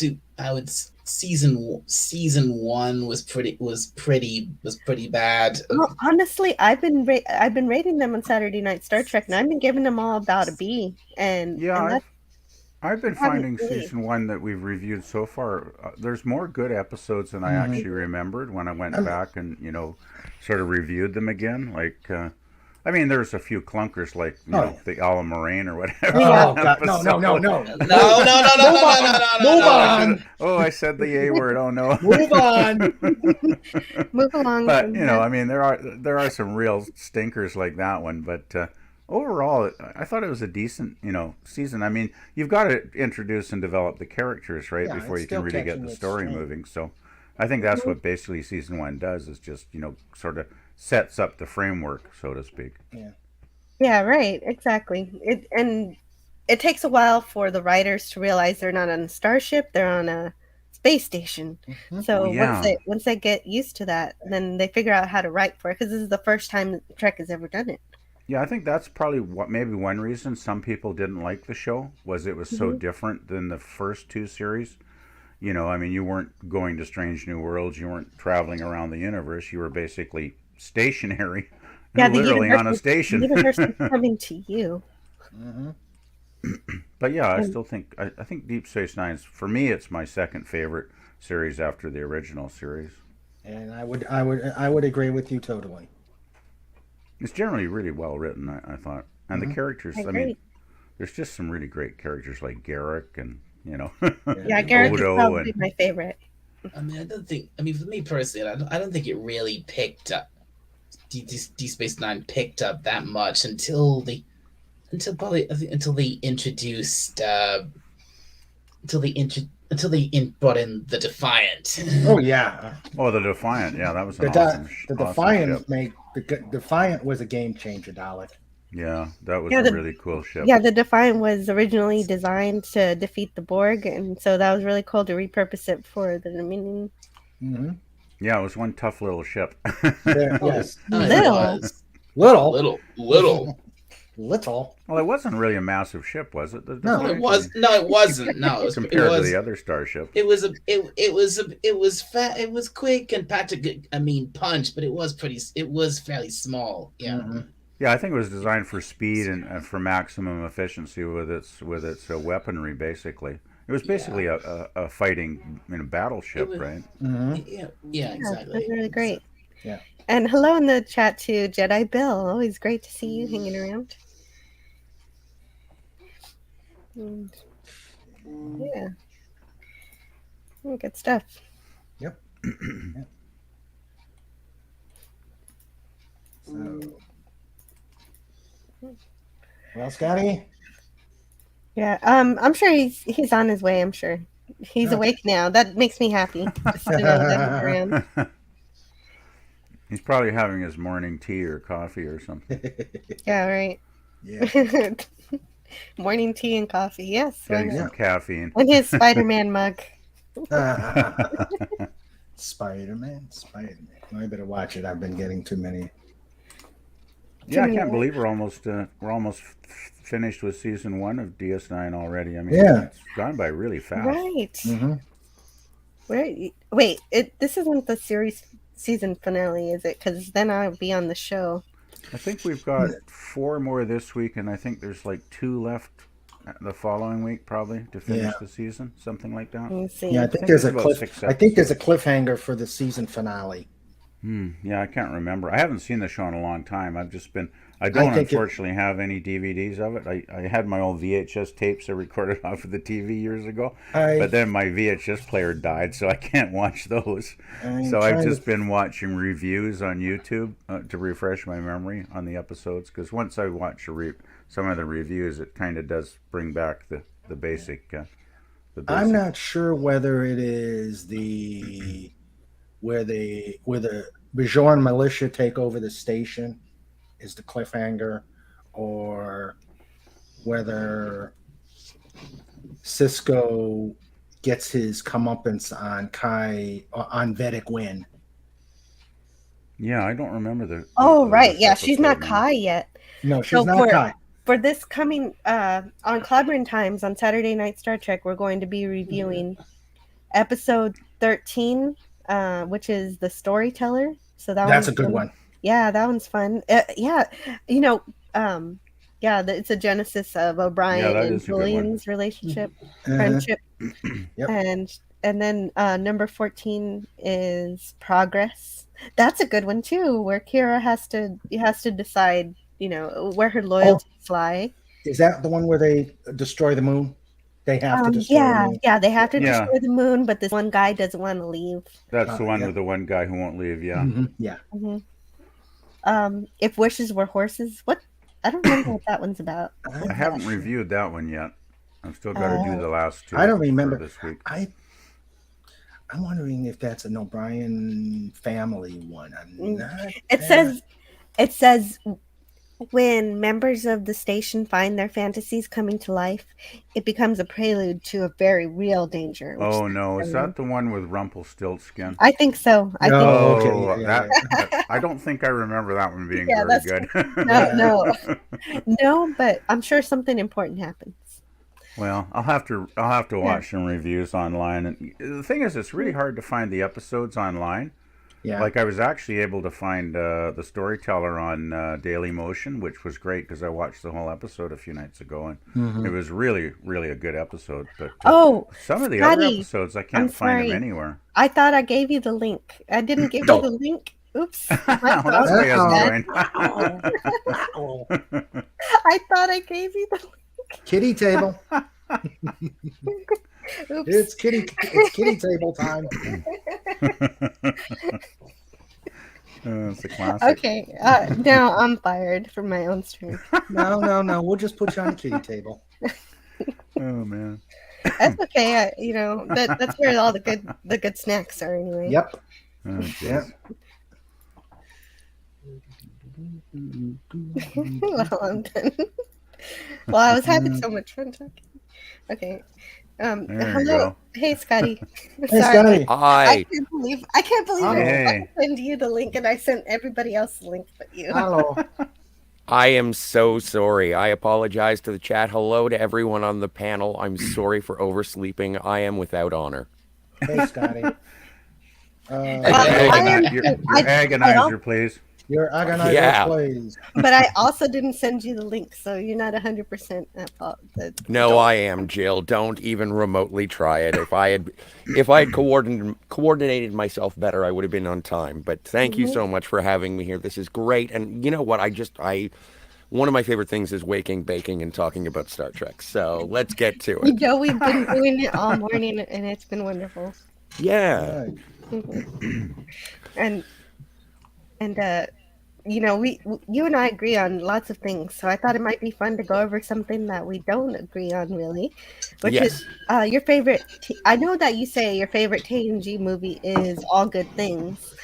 Season one was pretty bad. Well, honestly, I've been rating them on Saturday Night Star Trek, and I've been giving them all about a B. And yeah, I've been finding really. season one that we've reviewed so far. There's more good episodes than I actually remembered when I went back and sort of reviewed them again. Like, I mean, there's a few clunkers like the Alan Moraine or whatever. Oh God, no. Move on. Oh, I said the A word. Oh no. Move on. Move along. But I mean, there are some real stinkers like that one. But overall, I thought it was a decent season. I mean, you've got to introduce and develop the characters before you can really get the story moving. So I think that's what basically season one does, is just sort of sets up the framework, so to speak. Yeah, right, exactly. It takes a while for the writers to realize they're not on a starship, they're on a space station. So once they get used to that, then they figure out how to write for it, because this is the first time Trek has ever done it. Yeah, I think that's probably maybe one reason some people didn't like the show, was it was so different than the first two series. I mean, you weren't going to strange new worlds, you weren't traveling around the universe, you were basically stationary, literally on a station. The universe is coming to you. But yeah, I still think I think Deep Space Nine, for me, it's my second favorite series after the original series. And I would agree with you totally. It's generally really well written, I thought, and the characters. I mean, there's just some really great characters like Garrick and Garrick is probably my favorite. I mean, for me personally, I don't think it really picked up. Deep Space Nine picked up that much until they introduced brought in the Defiant. Oh yeah. Oh, the Defiant. Yeah, that was an awesome. The Defiant the Defiant was a game changer, Dalek. Yeah, that was a really cool ship. Yeah, the Defiant was originally designed to defeat the Borg, and so that was really cool to repurpose it for the Dominion. Yeah, it was one tough little ship. Yes. Little. Well, it wasn't really a massive ship, was it? No, it was. No, it wasn't. No, it was compared to the other starship. It was fat. It was quick and packed a good. Punch, but it was fairly small. Yeah. Yeah, I think it was designed for speed and for maximum efficiency with its weaponry. Basically, it was basically a fighting battleship, right? Yeah, exactly. That's really great. Yeah. And hello in the chat to Jedi Bill. Always great to see you hanging around. Yeah. Good stuff. Yep. So, well, Scotty. Yeah. I'm sure he's on his way. I'm sure he's awake now. That makes me happy. Just to know that he's around. He's probably having his morning tea or coffee or something. Yeah. Right. Yeah. Morning tea and coffee. Yes. Getting some caffeine. And his Spider-Man mug. Spider-Man. I better watch it. I've been getting too many. Yeah, I can't believe we're almost finished with season 1 of DS9 already. I mean, it's gone by really fast. Right. Wait, this isn't the series season finale, is it? Because then I'll be on the show. I think we've got 4 more this week, and I think there's like 2 left the following week, probably, to finish the season, something like that. Let me see. Yeah, I think there's a about cliff. 6 I think there's a cliffhanger for the season finale. Yeah, I can't remember. I haven't seen the show in a long time. I don't unfortunately have any DVDs of it. I had my old VHS tapes I recorded off of the TV years ago, but then my VHS player died, so I can't watch those. So I've just been watching reviews on YouTube to refresh my memory on the episodes, because once I watch some of the reviews, it kind of does bring back the basic. I'm not sure whether it is where the Bajoran militia take over the station is the cliffhanger, or whether Cisco gets his comeuppance on Vedic Win. Yeah, I don't remember the. Oh, right. Yeah, she's not Kai yet. No, she's not Kai. For this coming on Clobbering Times on Saturday Night Star Trek, we're going to be reviewing episode 13, which is the Storyteller. So that's a good one. Yeah, that one's fun. It's a genesis of O'Brien and Julian's relationship, friendship. Yep. And then number 14 is Progress. That's a good one too, where Kira has to decide, where her loyalties lie. Is that the one where they destroy the moon? They have to destroy the moon. Yeah, they have to destroy the moon, but this one guy doesn't want to leave. That's the one with the one guy who won't leave, yeah. Mm-hmm. Yeah. Mm-hmm. If Wishes Were Horses, what? I don't remember what that one's about. I haven't reviewed that one yet. I've still got to do the last 2. I don't remember this week. I'm wondering if that's an O'Brien family one. It says when members of the station find their fantasies coming to life, it becomes a prelude to a very real danger. Oh no, is that the one with Rumpelstiltskin? I think so. I don't think I remember that one being very good. No, but I'm sure something important happens. Well, I'll have to watch some reviews online. And the thing is, it's really hard to find the episodes online. Yeah. Like I was actually able to find the Storyteller on Daily Motion, which was great because I watched the whole episode a few nights ago, and it was really, really a good episode. But some of the other episodes I can't find them anywhere. I thought I gave you the link. I didn't give you the link. Oops. That's why he hasn't joined. I thought I gave you the link. Kitty table. Oops. It's kitty table time. It's a classic. Okay, now I'm fired from my own stream. No. We'll just put you on the kitty table. Oh man, that's okay. That's where all the good snacks are anyway. Yep. Oh, yep. Well, I'm done. Well, I was having so much fun talking. Okay. Hello. Hey, Scotty. Hey, Scotty. Hi. I can't believe I sent you the link and I sent everybody else the link but you. Hello. I am so sorry. I apologize to the chat. Hello to everyone on the panel. I'm sorry for oversleeping. I am without honor. Hey, Scotty. Your agonizer, please. Your agonizer, please. But I also didn't send you the link, so you're not 100% at fault. No, I am, Jill. Don't even remotely try it. If I had coordinated myself better, I would have been on time. But thank you so much for having me here. This is great. And you know what? One of my favorite things is waking, baking, and talking about Star Trek. So let's get to it. We've been doing it all morning, and it's been wonderful. Yeah. And you and I agree on lots of things, so I thought it might be fun to go over something that we don't agree on, really, which is your favorite. I know that you say your favorite TNG movie is All Good Things,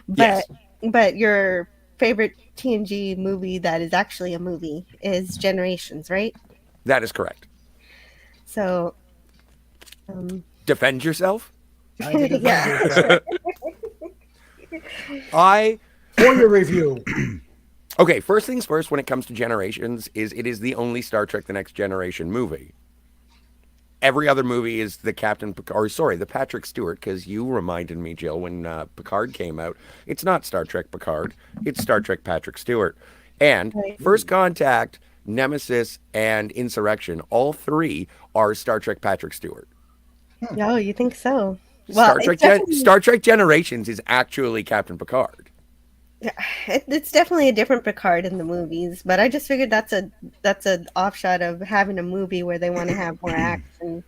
but your favorite TNG movie that is actually a movie is Generations, right? That is correct. So, defend yourself. Yeah. For your review. Okay, first things first, when it comes to Generations, it is the only Star Trek The Next Generation movie. every other movie is the Captain Picard, or sorry, the Patrick Stewart, because you reminded me, Jill, when Picard came out, it's not Star Trek Picard, it's Star Trek Patrick Stewart. And Right. First Contact, Nemesis, and Insurrection, all three are Star Trek Patrick Stewart. No, you think so? Well, Star Trek Generations is actually Captain Picard. it's definitely a different Picard in the movies, but I just figured that's an offshot of having a movie where they want to have more action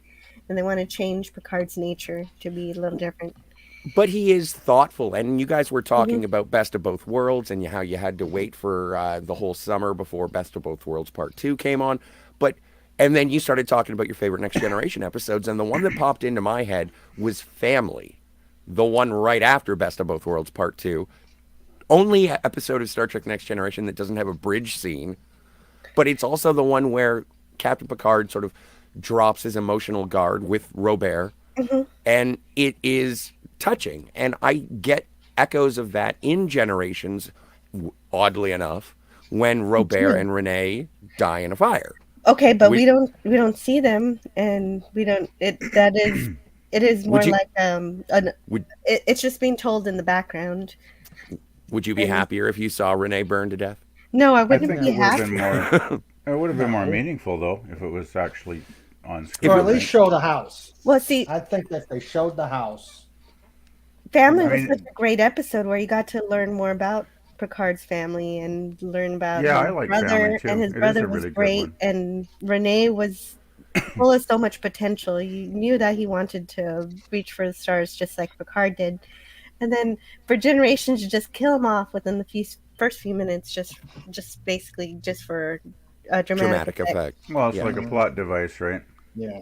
and they want to change Picard's nature to be a little different. But he is thoughtful, and you guys were talking about Best of Both Worlds and how you had to wait for the whole summer before Best of Both Worlds Part 2 came on. And then you started talking about your favorite Next Generation episodes, and the one that popped into my head was Family, the one right after Best of Both Worlds Part 2. Only episode of Star Trek Next Generation that doesn't have a bridge scene, but it's also the one where Captain Picard sort of drops his emotional guard with Robert, and it is touching. And I get echoes of that in Generations, oddly enough, when Robert and Renee die in a fire. Okay, but we don't see them, and we don't. It is more like it's just being told in the background. Would you be happier if you saw Renee burn to death? No, I I wouldn't think be it would have happy. been more. It would have been more meaningful though if it was actually on screen. Or at least show the house. Well, see, I think that they showed the house. Family I was mean- such a great episode where you got to learn more about Picard's family and learn about Yeah, his I like brother, Family, too. and his It is brother a was really good great, one. and Renee was full of so much potential. You knew that he wanted to reach for the stars just like Picard did. And then for Generations, you just kill him off within the first few minutes, just basically just for a dramatic effect. effect. Well, it's Yeah. like a plot device, right? Yeah.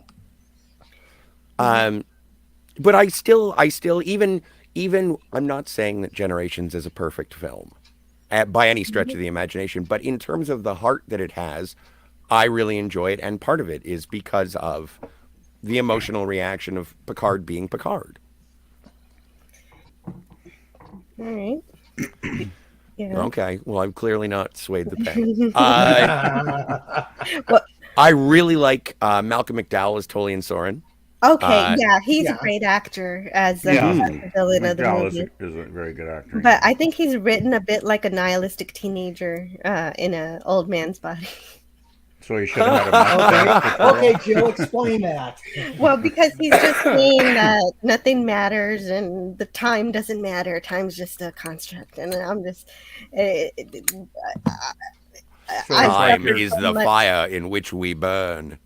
But I still even I'm not saying that Generations is a perfect film by any stretch of the imagination, but in terms of the heart that it has, I really enjoy it, and part of it is because of the emotional reaction of Picard being Picard. All right. Yeah. Okay, well, I've clearly not swayed the pen. Well, I really like Malcolm McDowell as Tolian Soren. okay, yeah, he's a yeah. great actor as the Yeah. villain of the McDowell movie. is a very good actor. But I think he's written a bit like a nihilistic teenager in an old man's body. So he should have had a mustache. Okay, Jill, explain that. Well, because he's just saying that nothing matters and the time doesn't matter. Time's just a construct, and I'm just. Time is the fire in which we burn.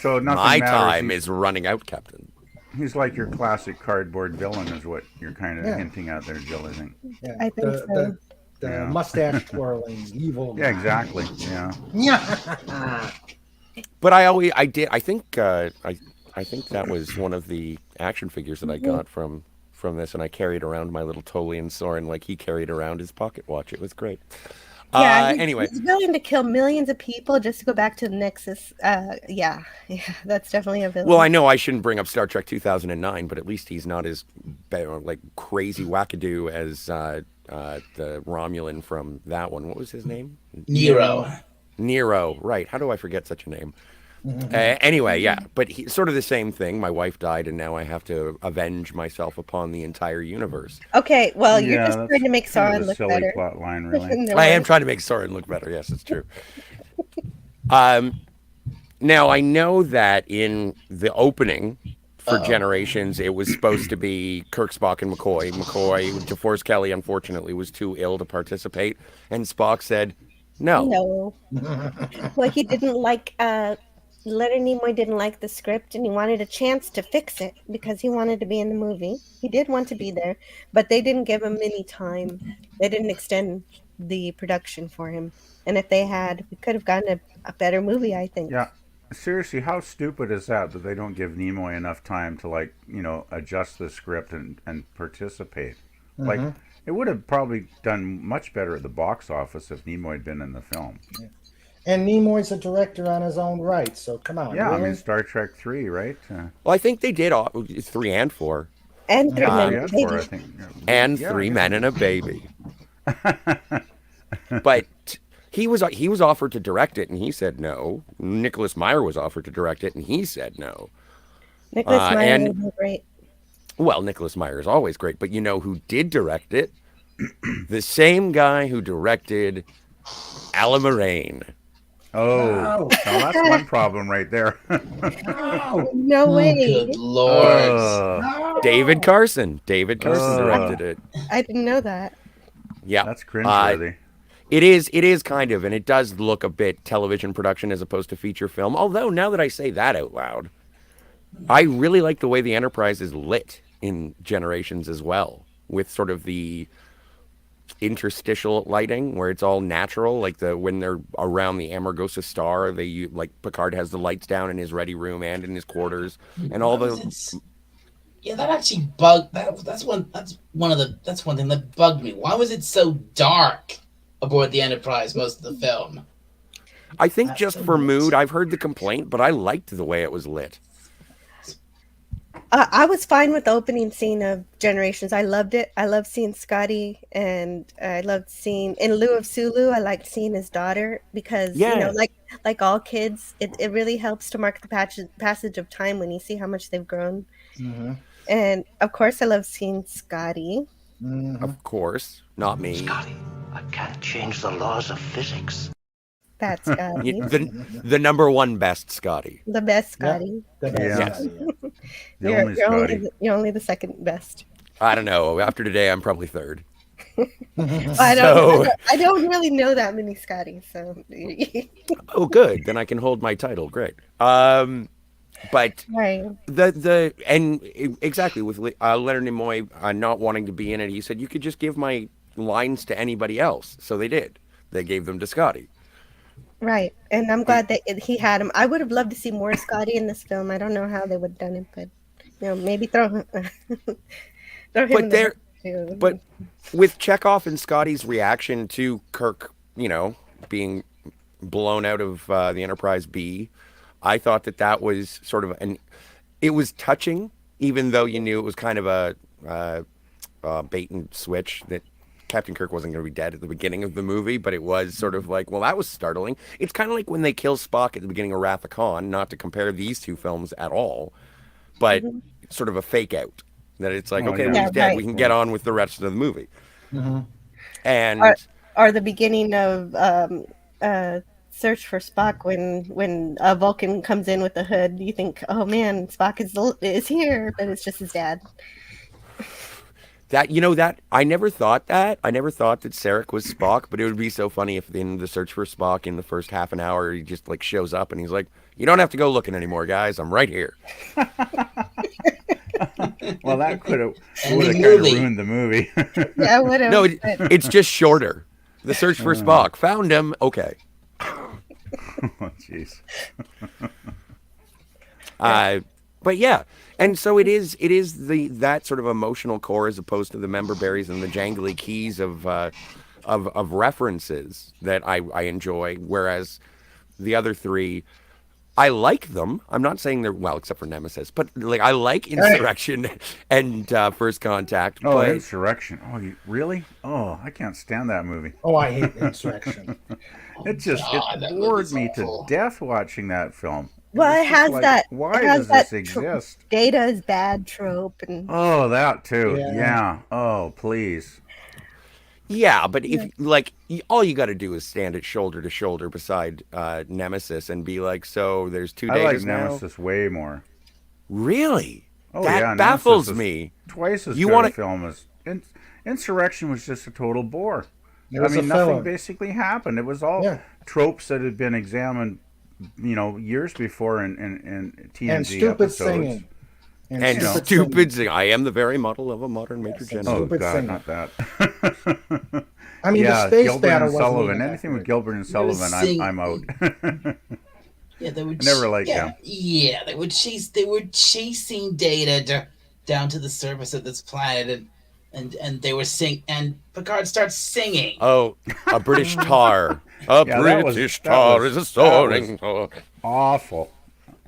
So nothing My matters. time is running out, Captain. He's like your classic cardboard villain, is what you're kind of Yeah. hinting at there, Jill. I think. Yeah, I think so. The Yeah. mustache twirling evil. Yeah, exactly. Yeah. Yeah. But I think that was one of the action figures that I got from this, and I carried around my little Tolian Soren like he carried around his pocket watch. It was great. Yeah, Anyway, he's willing to kill millions of people just to go back to the Nexus. Yeah, that's definitely a villain. well, I know I shouldn't bring up Star Trek 2009, but at least he's not as like crazy wackadoo as the Romulan from that one. What was his name? Nero, right. How do I forget such a name? Anyway, yeah, but sort of the same thing. My wife died, and now I have to avenge myself upon the entire univerce. Okay, well, you're Yeah, just that's trying to make kind of Sauron a look silly better. plot line, really. No I am way. trying to make Soren look better. Yes, it's true. Now, I know that in the opening for Generations, it was supposed to be Kirk, Spock, and McCoy. DeForest Kelly, unfortunately, was too ill to participate, and Spock said, no. No. Well, he didn't like. Leonard Nimoy didn't like the script, and he wanted a chance to fix it because he wanted to be in the movie. He did want to be there, but they didn't give him any time. They didn't extend the production for him. And if they had, we could have gotten a better movie, I think. Yeah. Seriously, how stupid is that they don't give Nimoy enough time to adjust the script and participate? Like it would have probably done much better at the box office if Nimoy had been in the film. And Nimoy's a director on his own right, so come on. Yeah, I really? mean Star Trek 3, right? Well, I think they did 3 and 4. And Three Men yeah, and a 4, I Baby. think. Yeah. And Yeah, 3 I Men and a Baby. But he was offered to direct it, and he said no. Nicholas Meyer was offered to direct it, and he said no. Nicholas Meyer and would be great. well, Nicholas Meyer is always great, but you know who did direct it? The same guy who directed Alan Moraine. Oh, well, that's one problem right there. No. No way. Good lord. Oh, David Carson. David Carson Oh. directed it. I didn't know that. Yeah. that's cringeworthy. It is kind of, and it does look a bit television production as opposed to feature film. Although, now that I say that out loud, I really like the way the Enterprise is lit in Generations as well, with sort of the interstitial lighting where it's all natural, like when they're around the Amargosa star, like Picard has the lights down in his ready room and in his quarters, and all the Yeah, that actually bugged. That's one thing that bugged me. Why was it so dark aboard the Enterprise most of the film? I think just for mood, I've heard the complaint, but I liked the way it was lit. I was fine with the opening scene of Generations. I loved it. I loved seeing Scotty, and I loved seeing, in lieu of Sulu, I liked seeing his daughter because, you know, like all kids, it really helps to mark the passage of time when you see how much they've grown. Mm-hmm. And of course, I love seeing Scotty. Mm-hmm. Of course, not me. Scotty, I can't change the laws of physics. That's Scotty. The number one best Scotty. The best Scotty. The best Yes. Scotty, The only Scotty. You're only the second best. I don't know. After today, I'm probably third. I don't really know that many Scotties, so Oh, good. Then I can hold my title. Great. But right. Exactly with Leonard Nimoy not wanting to be in it, he said you could just give my lines to anybody else. So they did. They gave them to Scotty. Right, and I'm glad that he had him. I would have loved to see more Scotty in this film. I don't know how they would have done it, but maybe throw him. But with Chekhov and Scotty's reaction to Kirk, being blown out of the Enterprise B, I thought that was sort of it was touching, even though you knew it was kind of a bait and switch that Captain Kirk wasn't going to be dead at the beginning of the movie, but it was sort of like, well, that was startling. It's kind of like when they kill Spock at the beginning of Wrath of Khan, not to compare these two films at all, but sort of a fake out. That it's like, he's dead. Right. We can get on with the rest of the movie. Mm-hmm. And or the beginning of Search for Spock when a Vulcan comes in with the hood, you think, oh man, Spock is here, but it's just his dad. That I never thought that. I never thought that Sarek was Spock, but it would be so funny if in the Search for Spock in the first half an hour he just like shows up and he's like, "You don't have to go looking anymore, guys. I'm right here." Well, that would have kind of ruined the movie. Yeah, would have. No, it's just shorter. The Search for Spock found him. Okay. Oh, jeez. But yeah, and so it is that sort of emotional core as opposed to the member berries and the jangly keys of references that I enjoy. Whereas the other three, I like them. I'm not saying they're except for Nemesis, but like I like Insurrection and First Contact. Oh, but... Insurrection! Oh, really? Oh, I can't stand that movie. Oh, I hate Insurrection. It bored me to death watching that film. Well, it has that. Why does this exist? Data is bad trope, and that too. Yeah. Oh, please. Yeah, but if all you got to do is stand it shoulder to shoulder beside Nemesis and be like, so there's two days now. I like Nemesis way more. Really? Oh, that baffles me. Twice as good a film as Insurrection was just a total bore. Nothing basically happened. It was all tropes that had been examined, years before in TNG and stupid episodes. Singing. And stupid singing. I am the very model of a modern Major General. Oh, God, singing. not that. I mean, the space Gilbert battle and Sullivan. Anything with Gilbert and Sullivan, I'm out. Yeah, they would. Never liked them. Yeah, they were chasing Data down to the surface of this planet, and they were and Picard starts singing. Oh, a British tar. British tar is a soaring. Awful.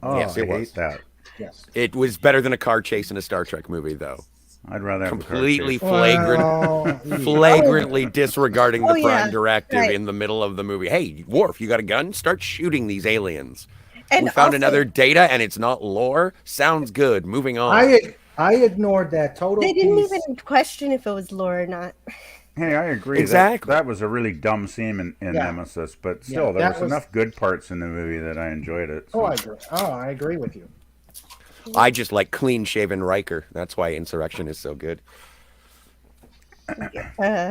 Oh, yes, it was. That. Yes. It was better than a car chase in a Star Trek movie, though. I'd rather have completely a car chase. flagrantly disregarding the Prime Directive in the middle of the movie. Hey, Worf, you got a gun? Start shooting these aliens. And we found also, another data, and it's not lore. Sounds good. Moving on. I ignored that total they didn't piece. even question if it was lore or not. Hey, I agree. Exactly. That was a really dumb scene in Yeah. Nemesis, but still, there was enough good parts in the movie that I enjoyed it. So. I agree with you. I just like clean-shaven Riker. That's why Insurrection is so good. Uh,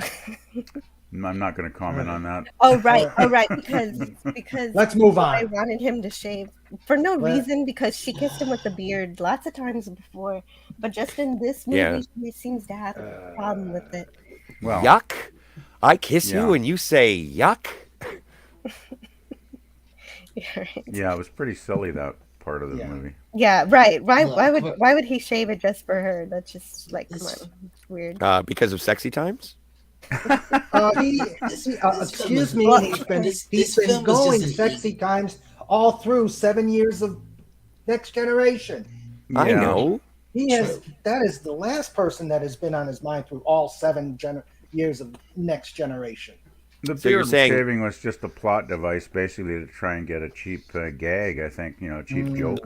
I'm not going to comment on that. oh right, because Let's move on. I wanted him to shave for no reason because she kissed him with the beard lots of times before, but just in this movie, he seems to have a problem with it. Well, yuck! I kiss you and you say yuck. Yeah, it was pretty silly, that part of the movie. Yeah, right. Why would he shave it just for her? That's just like, come on, it's weird. Because of sexy times. Excuse me. He's been going sexy times all through 7 years of Next Generation. Yeah. I know. He has. That is the last person that has been on his mind through all 7 years of Next Generation. The So you're beard saying- shaving was just a plot device, basically, to try and get a cheap gag. I think, cheap joke.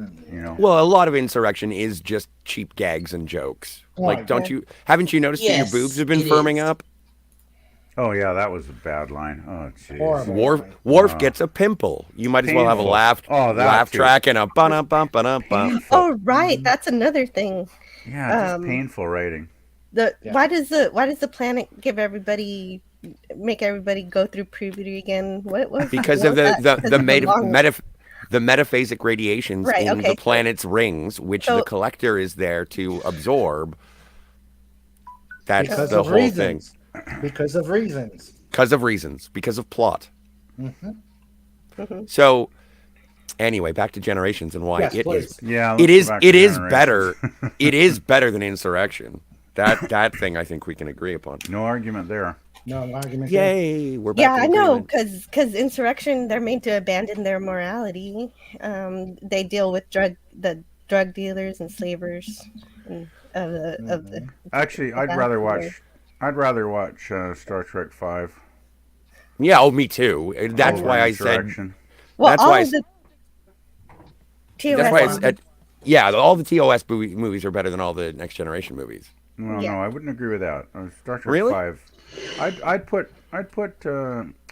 Well, a lot of Insurrection is just cheap gags and jokes. Like, haven't you noticed that your boobs have been firming up? Oh yeah, that was a bad line. Oh jeez. Worf gets a pimple. You might as well have a laugh track and a ba-dum-bum-ba-dum-bum. Oh right, that's another thing. Yeah, just painful writing. Why does the planet make everybody go through puberty again? Because of the metaphasic radiations in the planet's rings, which the collector is there to absorb. That's the whole thing. Because of reasons. Because of plot. Mm-hmm. So, anyway, back to Generations and why it is. Yeah, it is better. It is better than Insurrection. That thing I think we can agree upon. No argument there. No argument. Yay, we're back. Yeah, to I know, agreement. because Insurrection, they're made to abandon their morality. They deal with the drug dealers and slavers. Actually, I'd rather watch Star Trek 5. Yeah, me too. That's why I said. Well, that's all why of the TOS that's why I said. Yeah, all the TOS movies are better than all the Next Generation movies. Well, no, I wouldn't agree with that. Star Trek Really? 5. I'd put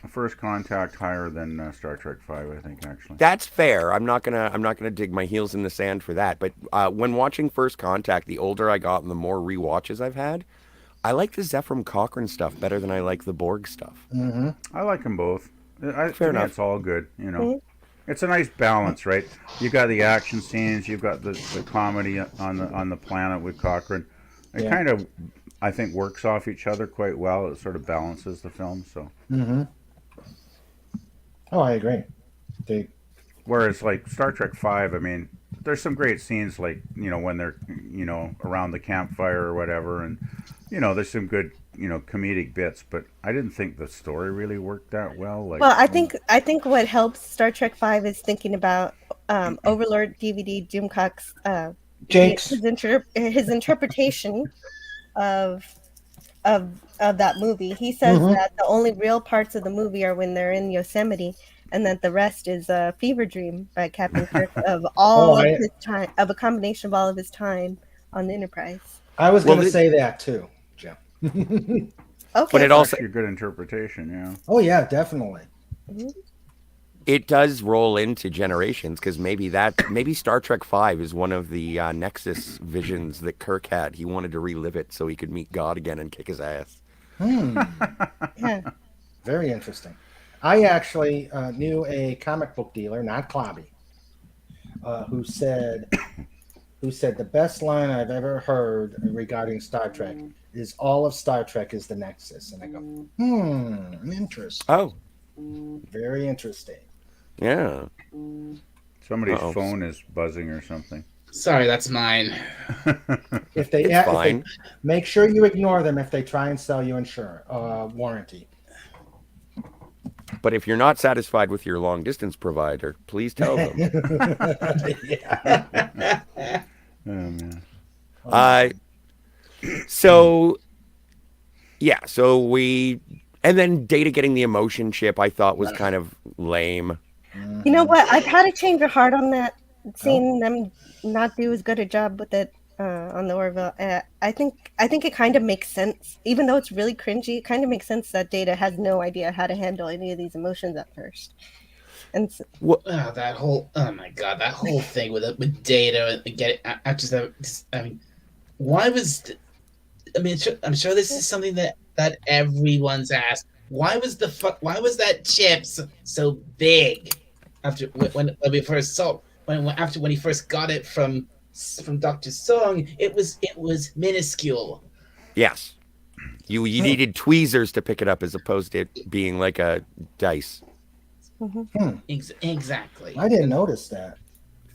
First Contact higher than Star Trek 5. I think actually. That's fair. I'm not gonna dig my heels in the sand for that. But when watching First Contact, the older I got and the more rewatches I've had, I like the Zephram Cochrane stuff better than I like the Borg stuff. Mm-hmm. I like them both. Fair enough. It's all good, Mm-hmm. It's a nice balance, right? You got the action scenes, you've got the comedy on the planet with Cochrane. It kind of, I think, works off each other quite well. It sort of balances the film. So. Mm-hmm. Oh, I agree. Whereas, like Star Trek 5, I mean, there's some great scenes, like when they're around the campfire or whatever, and there's some good comedic bits, but I didn't think the story really worked that well. Well, I think what helps Star Trek 5 is thinking about Overlord DVD Jim Cox his interpretation of that movie. He says that the only real parts of the movie are when they're in Yosemite, and that the rest is a fever dream by Captain Kirk of his time, of a combination of all of his time on the Enterprise. I was going to say that too, Jim. Okay, but it also a good interpretation, yeah. Oh yeah, definitely. It does roll into Generations because maybe Star Trek 5 is one of the Nexus visions that Kirk had. He wanted to relive it so he could meet God again and kick his ass. Yeah. Very interesting. I actually knew a comic book dealer, not Clobby, who said the best line I've ever heard regarding Star Trek is all of Star Trek is the Nexus. And I go, interesting. Oh. Very interesting. Yeah. Somebody's phone is buzzing or something. Sorry, that's mine. If they make sure you ignore them if they try and sell you warranty. But if you're not satisfied with your long distance provider, please tell them. Yeah. Oh man. So and then Data getting the emotion chip I thought was kind of lame. You know what? I've had a change of heart on that, seeing them not do as good a job with it on the Orville. I think it kind of makes sense, even though it's really cringy. It kind of makes sense that Data has no idea how to handle any of these emotions at first. And that whole that whole thing with Data and get it. Why was? I'm sure this is something that everyone's asked. Why was that chip so big? After when we first saw when he first got it from Dr. Song, it was minuscule. Yes. You needed tweezers to pick it up as opposed to it being like a dice. Exactly. I didn't notice that.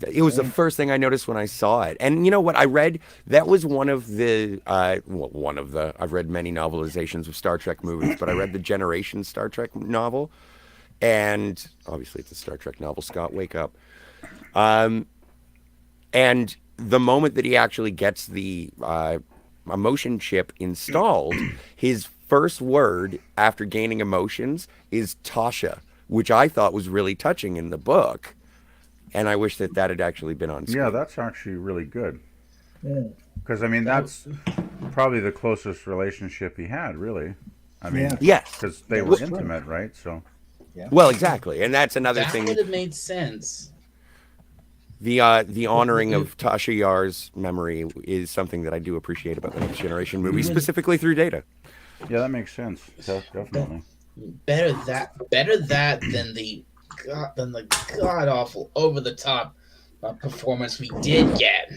It was the first thing I noticed when I saw it. And you know what? I read that was one of the I've read many novelizations of Star Trek movies, but I read the Generation Star Trek novel. And obviously it's a Star Trek novel. Scott, wake up. And the moment that he actually gets the emotion chip installed, his first word after gaining emotions is Tasha, which I thought was really touching in the book. And I wish that had actually been on screen. Yeah, that's actually really good. Because, that's probably the closest relationship he had, really. Yes. Because they were intimate, right? So. Yeah. Well, exactly. And that's another thing. That would have made sense. The honoring of Tasha Yar's memory is something that I do appreciate about the Next Generation movie, specifically through Data. Yeah, that makes sense. Definitely. Better that than the god awful over the top performance we did get.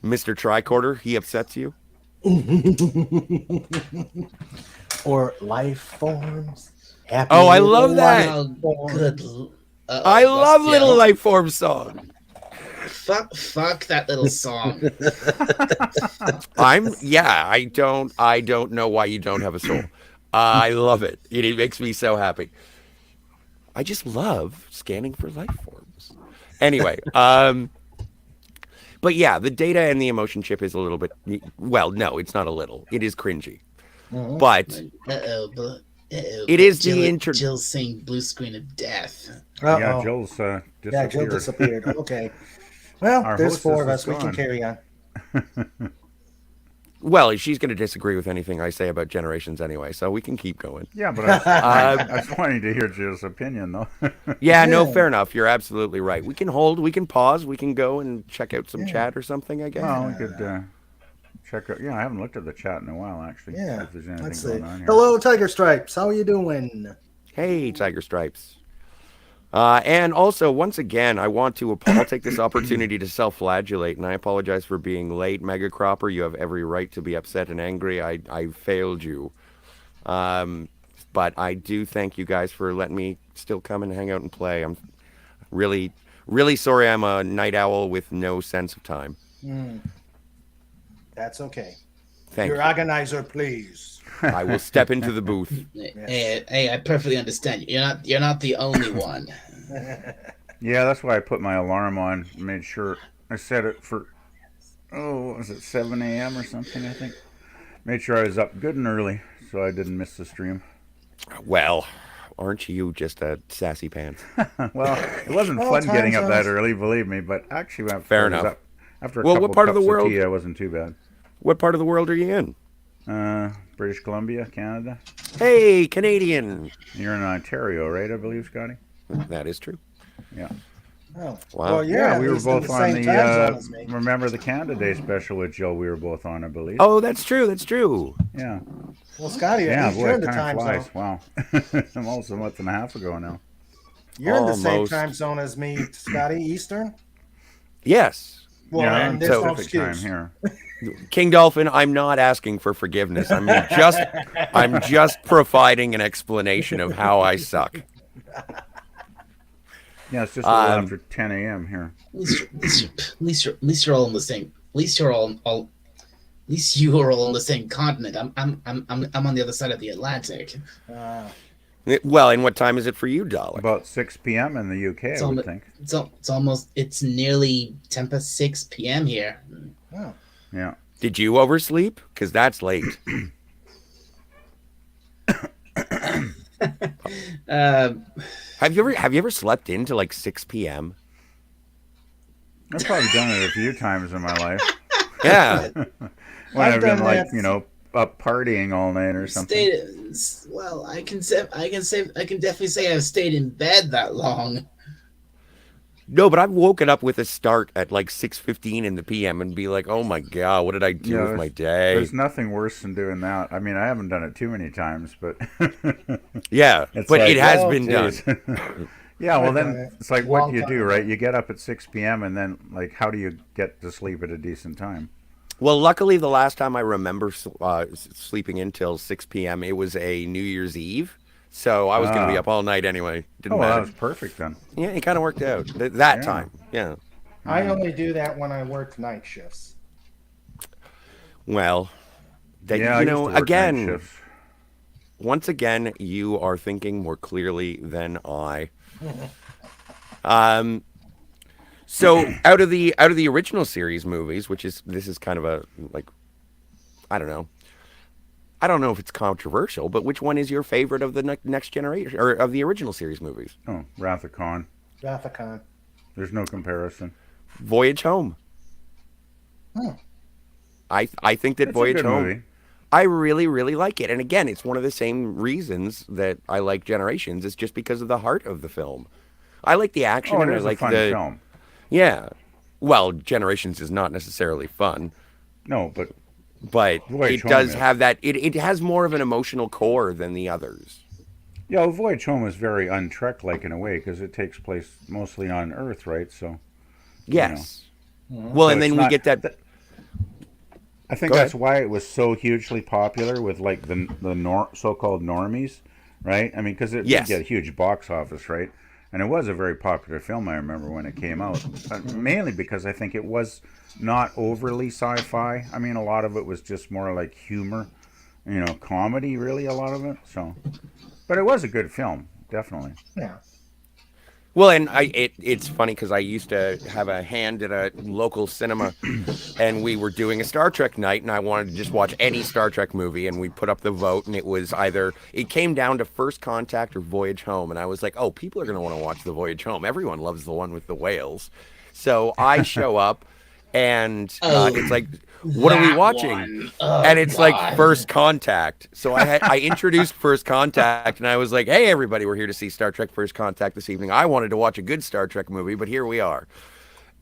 Mr. Tricorder, he upsets you? Or life forms. Happy I love that. I love Little Life Form song. Fuck that little song. I don't know why you don't have a soul. I love it. It makes me so happy. I just love scanning for life forms. Anyway, but yeah, the Data and the emotion chip is a little bit, well, no, it's not a little. It is cringy. But it is Jill's saying blue screen of death. Yeah, Jill's disappeared. Yeah, Jill disappeared. Okay. Well, there's four of us. We can carry on. Well, she's going to disagree with anything I say about Generations anyway, so we can keep going. Yeah, but I was wanting to hear Jill's opinion, though. Yeah, no, fair enough. You're absolutely right. We can hold, we can pause, we can go and check out some chat or something, I guess. Well, we could check out. Yeah, I haven't looked at the chat in a while, actually. Yeah, if there's anything let's see. going on here. Hello, Tiger Stripes. How are you doing? Hey, Tiger Stripes. And also, once again, I'll take this opportunity to self-flagellate, and I apologize for being late. Mega Cropper, you have every right to be upset and angry. I failed you. But I do thank you guys for letting me still come and hang out and play. I'm really, really sorry I'm a night owl with no sense of time. That's okay. Thank Your you. organizer, please. I will step into the booth. Hey, I perfectly understand. You're not the only one. Yeah, that's why I put my alarm on. Made sure I set it for, was it 7 a.m. or something, I think? Made sure I was up good and early so I didn't miss the stream. Well, aren't you just a sassy pants? Well, it wasn't fun getting up that early, believe me, but actually fair enough. After a couple what part cups of the world? Tea, it wasn't too bad. What part of the world are you in? British Columbia, Canada. Hey, Canadian. You're in Ontario, right? I believe, Scotty. That is true. Yeah. Oh, wow. Well, Yeah, we were both on the remember the Canada Day special with Joe? We were both on, I believe. Oh, that's true. That's true. Yeah. Well, Scotty, Yeah, boy, you're in the time time flies. zone. Wow. I'm almost a month and a half ago now. You're in the same Almost. time zone as me, Scotty, Eastern. Yes. Well, yeah, and I'm there's no Pacific time excuse. here. King Dolphin, I'm not asking for forgiveness. I'm just providing an explanation of how I suck. Yeah, it's just a little after 10 a.m. here. At least you're all in the same. At least you are all on the same continent. I'm on the other side of the Atlantic. Well, and what time is it for you, Dalek? About 6 p.m. in the UK, I would think. It's nearly 10:06 p.m. here. Oh. Yeah. Did you oversleep? Because that's late. Have you ever slept in till like 6 p.m.? I've probably done it a few times in my life. Yeah. When I've been done like, that. up partying all night or something. I can definitely say I've stayed in bed that long. No, but I've woken up with a start at like 6:15 in the p.m. and be like, oh my God, what did I do with my day? There's nothing worse than doing that. I mean, I haven't done it too many times, but yeah, it's but like, it has well, been geez. done. Yeah, well I've done then it. it's like, what Long do you do, time right? ago. You get up at 6 p.m. and then like, how do you get to sleep at a decent time? Well, luckily, the last time I remember sleeping until 6 p.m., it was a New Year's Eve. So I was going to be up all night anyway. Didn't Well, that matter. was perfect then. Yeah, it kind of worked out that Yeah. time. Yeah. I only do that when I work night shifts. Well, that, Yeah, I used to work night again, shifts. once again, you are thinking more clearly than I. So out of the original series movies, this is kind of a like, I don't know. I don't know if it's controversial, but which one is your favorite of the next generation or of the original series movies? Oh, Wrath of Khan. Rathacon. There's no comparison. Voyage Home. I think that It's a Voyage good Home. movie. I really, really like it. And again, it's one of the same reasons that I like Generations. It's just because of the heart of the film. I like the action Oh, and it I is like a fun the film. yeah. Well, Generations is not necessarily fun, No, but but Voyage it Home does is. have that. It has more of an emotional core than the others. yeah, well, Voyage Home is very untrek-like in a way because it takes place mostly on Earth, right? So Yes. Well, So and then it's we not- get that. I think Go that's ahead. why it was so hugely popular with like the so-called normies, right? I mean, because it Yes. did get a huge box office, right? And it was a very popular film. I remember when it came out, mainly because I think it was not overly sci-fi. I mean, a lot of it was just more like humor, comedy, really, a lot of it. So, but it was a good film, definitely. Yeah. Well, and it's funny because I used to have a hand at a local cinema, and we were doing a Star Trek night, and I wanted to just watch any Star Trek movie, and we put up the vote, and it came down to First Contact or Voyage Home, and I was like, oh, people are going to want to watch the Voyage Home. Everyone loves the one with the whales. So I show up, and it's like, what are we That watching? one. Oh, And it's God. like First Contact. So I introduced First Contact, and I was like, hey, everybody, we're here to see Star Trek First Contact this evening. I wanted to watch a good Star Trek movie, but here we are.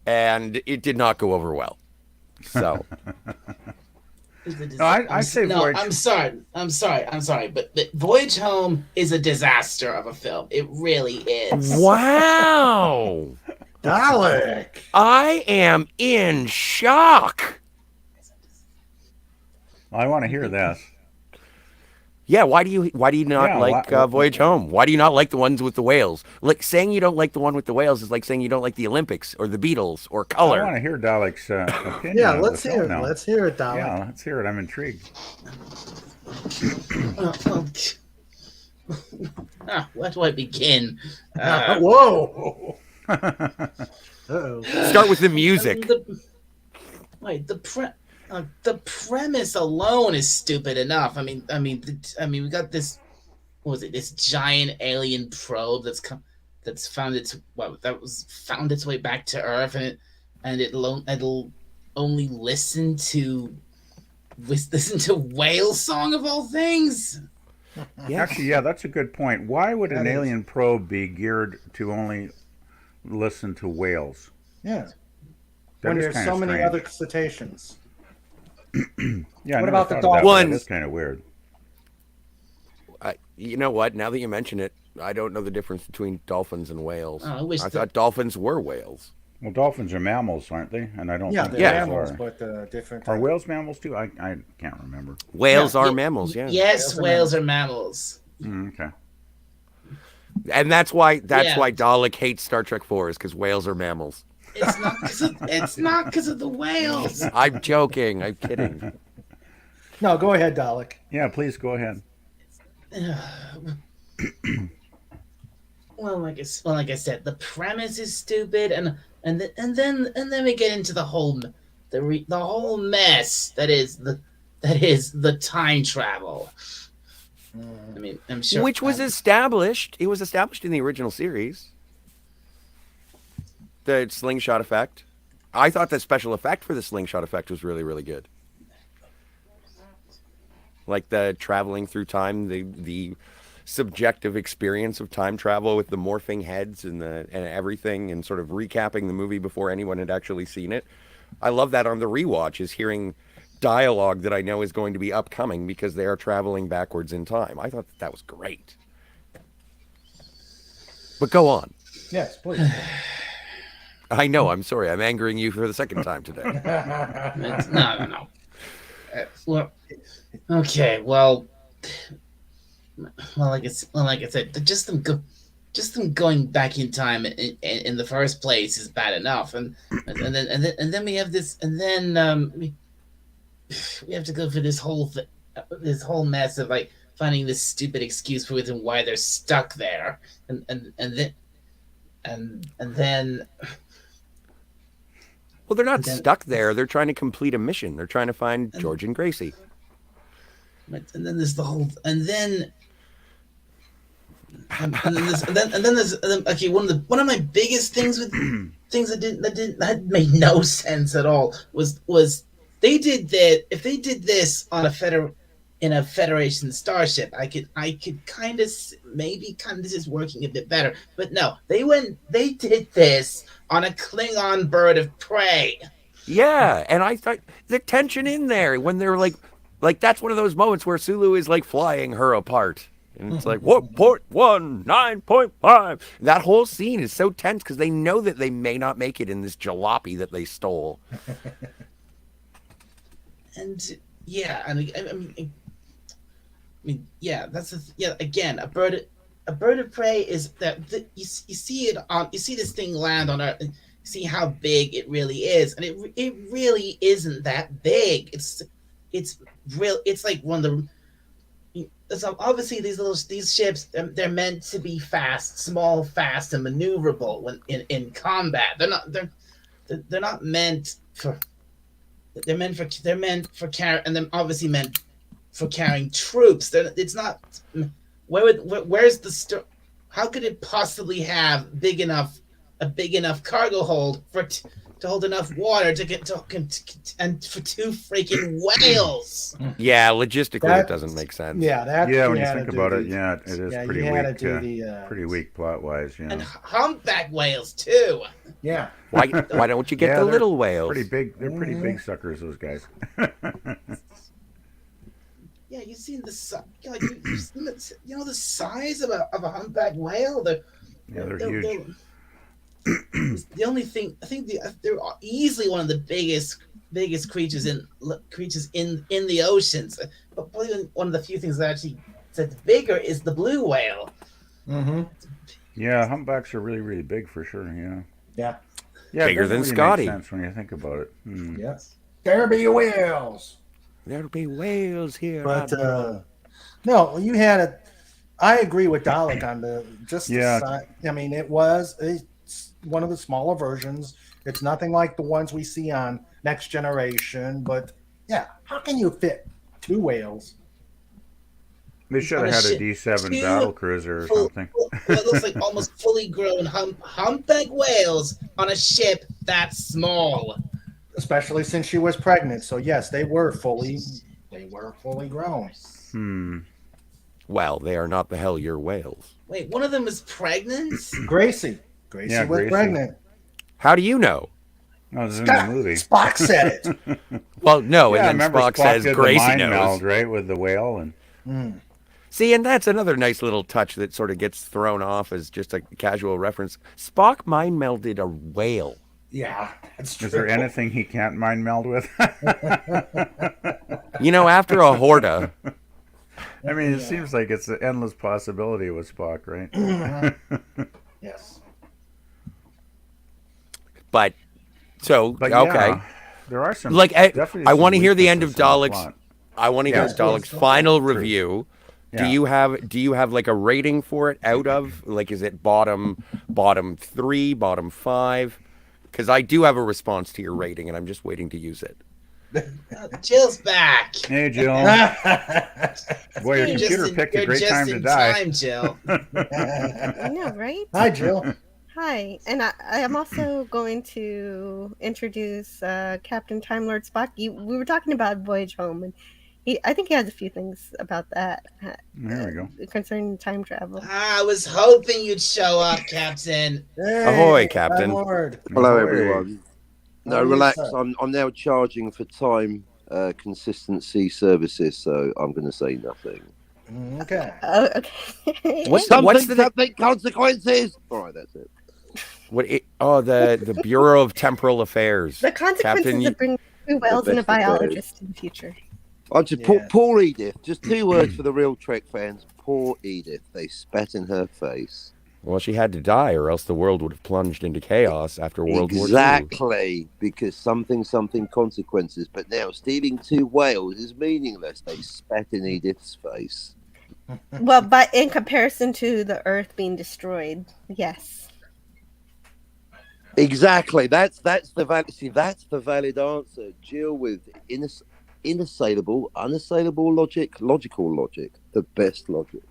And it did not go over well. So, No, I say no, Voyage. I'm sorry, but Voyage Home is a disaster of a film. It really is. wow. Dalek. I am in shock. I want to hear this. Yeah, why do you not Yeah, like Voyage Home? Why do you not like the ones with the whales? Like saying you don't like the one with the whales is like saying you don't like the Olympics or the Beatles or I want Color. to hear Dalek's opinion. Yeah, of let's the hear film it. now. Let's hear it, Dalek. Yeah, let's hear it. I'm intrigued. Where do I begin? Whoa. Uh-oh. Start with the music. The premise alone is stupid enough. I mean, we got this. What was it? This giant alien probe that's found its way back to Earth, and it'll only listen to whale song of all things. Actually, yeah, that's a good point. Why would an That is. alien probe be geared to only listen to whales? Yeah. That When is there's kinda so many strange. other cetaceans. Yeah, I What never about the thought of that, but dolphins? That is kind of weird. You know what? Now that you mention it, I don't know the difference between dolphins and whales. Oh, I wish I thought dolphins were whales. Well, dolphins are mammals, aren't they? And I don't Yeah, think they're Yeah. whales mammals, are. but different. Are whales mammals too? I can't remember. Whales are Yeah, mammals, yeah. Yes, whales are mammals. Okay. And that's why Yeah. Dalek hates Star Trek 4 is because whales are mammals. It's not because of the whales. I'm joking. I'm kidding. No, go ahead, Dalek. Yeah, please go ahead. Well, like I said, the premise is stupid, and then we get into the whole mess that is the time travel. I mean, I'm sure. Which was established. It was established in the original series. The slingshot effect. I thought the special effect for the slingshot effect was really, really good. Like the traveling through time, the subjective experience of time travel with the morphing heads and everything, and sort of recapping the movie before anyone had actually seen it. I love that on the rewatch, is hearing dialogue that I know is going to be upcoming because they are traveling backwards in time. I thought that was great. But go on. Yes, please. I know, I'm sorry. I'm angering you for the second time today. No. Well, okay. Well, like I said, just them going back in time in the first place is bad enough, and then we have this, and then we have to go through this whole mess of like finding this stupid excuse for reason why they're stuck there, and then. Well, they're not stuck there. They're trying to complete a mission. They're trying to find George and Gracie. And then there's the whole, and then there's okay. One of my biggest things with things that made no sense at all was they did that. If they did this on in a Federation starship, I could kind of this is working a bit better. But no, they did this on a Klingon bird of prey. Yeah, and I thought the tension in there when they're like that's one of those moments where Sulu is like flying her apart. And it's like, what, port 1, 9.5. That whole scene is so tense because they know that they may not make it in this jalopy that they stole. And yeah, and I mean, yeah, again, a bird of prey is that you see it on, you see this thing land on Earth, and you see how big it really is, and it really isn't that big. It's real. It's like one of the. So obviously these ships, they're meant to be small, fast, and maneuverable when in combat. They're not meant for. They're meant for carry, and they're obviously meant for carrying troops. It's not. Where's the how could it possibly have a big enough cargo hold to hold enough water to get and for 2 freaking whales? Yeah, logistically it doesn't make sense. Yeah, when you think about it, it is pretty weak. Pretty weak plot wise, And humpback whales too. Yeah. Why don't you get the little whales? Pretty big. They're pretty big suckers, those guys. Yeah, you've seen the the size of a humpback whale. They're huge. The only thing I think they're easily one of the biggest creatures in the oceans. But probably one of the few things that's bigger is the blue whale. Mm-hmm. Yeah, humpbacks are really, really big for sure. Yeah. Bigger than Scotty. Makes sense when you think about it. Yes. There be whales. There'll be whales here. But no, you had it. I agree with Dalek on the I mean, it's one of the smaller versions. It's nothing like the ones we see on Next Generation. But yeah, how can you fit 2 whales? They should have had a D7 battle cruiser or something. It looks like almost fully grown humpback whales on a ship that small. Especially since she was pregnant. So yes, they were fully grown. Well, they are not the Hellier whales. Wait, one of them is pregnant? Gracie was pregnant. How do you know? No, it was in the movie. Spock said it. Well, no, and then Spock says Gracie knows. Meld, right, with the whale and. See, and that's another nice little touch that sort of gets thrown off as just a casual reference. Spock mind melded a whale. Yeah, that's true. Is there anything he can't mind meld with? After a Horta. I mean, it seems like it's an endless possibility with Spock, right? Yes. But okay. Yeah, there are some. I want to hear the end of Dalek's. I want to hear Dalek's final review. Yeah. Do you have like a rating for it out of, like, is it bottom 3, bottom 5? Because I do have a response to your rating, and I'm just waiting to use it. Jill's back. Hey, Jill. Boy, your computer picked a great time to die. Time, Jill. I know, right? Hi, Jill. Hi, and I am also going to introduce Captain Time Lord Spock. We were talking about Voyage Home, and I think he has a few things about that. There we go. Concerning time travel. I was hoping you'd show up, Captain. Hey, Ahoy, Captain. Time Lord. Hello, Ahoy. everyone. No, How are you, relax. sir? I'm now charging for time consistency services, so I'm going to say nothing. Okay. Oh, okay. What's Something, the something, consequences. All right, that's it. the Bureau of Temporal Affairs? The consequences Captain, of bringing 2 whales and a best of biologist in the future. I just Yeah. poor Edith. Just 2 words for the real Trek fans. Poor Edith. They spat in her face. Well, she had to die, or else the world would have plunged into chaos after World War II. Exactly, because something consequences. But now stealing 2 whales is meaningless. They spat in Edith's face. Well, but in comparison to the Earth being destroyed, yes. Exactly. That's the valid. See, that's the valid answer. Jill with unassailable logic, the best logic.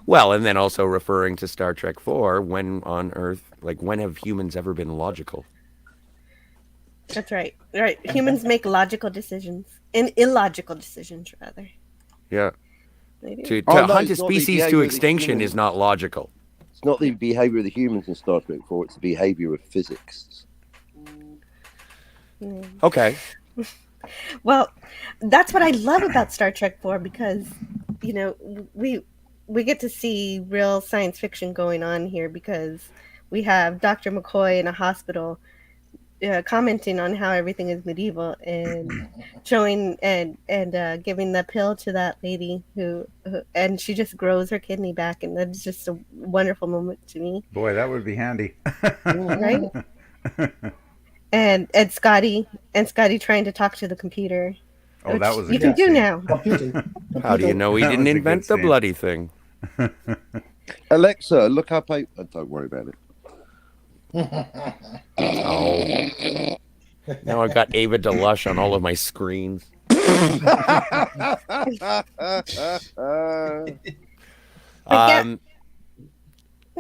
Well, and then also referring to Star Trek IV, when on Earth, when have humans ever been logical? That's right. Right. Humans make logical decisions. And illogical decisions, rather. Yeah. They do. To Oh, no, hunt a it's not the species behavior to of the extinction human. is not logical. It's not the behavior of the humans in Star Trek 4, it's the behavior of physics. Yeah. Okay. Well, that's what I love about Star Trek 4 because, we get to see real science fiction going on here because we have Dr. McCoy in a hospital commenting on how everything is medieval and showing and giving the pill to that lady who and she just grows her kidney back, and that's just a wonderful moment to me. Boy, that would be handy. Right? and Scotty trying to talk to the computer. Oh, that was a you good can do scene. now. How do you know he That didn't was a good invent the scene. bloody thing? Alexa, look up a... don't worry about it. Oh. Now I've got Ava Delush on all of my screens.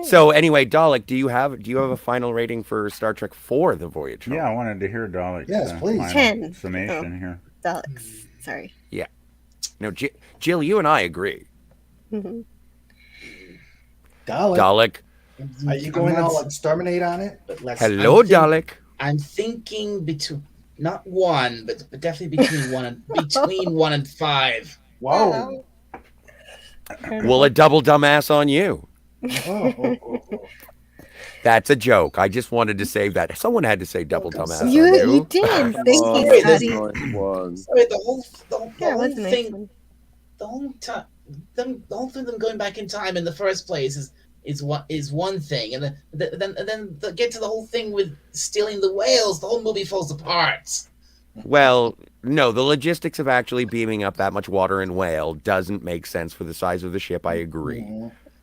So anyway, Dalek, do you have a final rating for Star Trek IV: The Voyage Home? Yeah, I wanted to hear Dalek's Yes, please. final 10. summation here. Daleks. Sorry. No, Jill, you and I agree. Mhm. Dalek. Are you going all exterminate on it? Hello, Dalek. I'm thinking between not 1, but definitely between 1 and 5. Whoa. Well, a double dumbass on you. That's a joke. I just wanted to say that. Someone had to say double dumbass on You you. did. Thank Oh, you, that's Scotty. a nice one. Sorry, the whole Yeah, it was a nice thing, one. the whole time, the whole thing, them going back in time in the first place is one thing, and then get to the whole thing with stealing the whales. The whole movie falls apart. Well, no, the logistics of actually beaming up that much water in whale doesn't make sense for the size of the ship. I agree.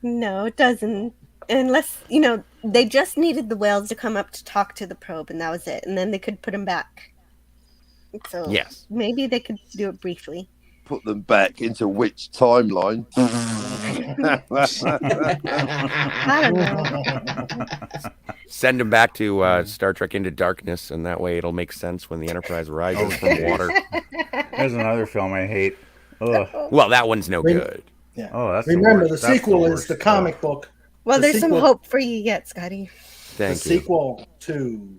No, it doesn't. Unless, they just needed the whales to come up to talk to the probe, and that was it. And then they could put them back. So Yes. maybe they could do it briefly. Put them back into which timeline? I don't know. Send them back to Star Trek Into Darkness, and that way it'll make sense when the Enterprise rises from water. There's another film I hate. Ugh. Well, that one's no good. Yeah. Oh, that's Remember, the the worst. That's sequel the is worst. the comic book. Well, The there's some sequel- hope for you yet, Scotty. Thank the you. sequel to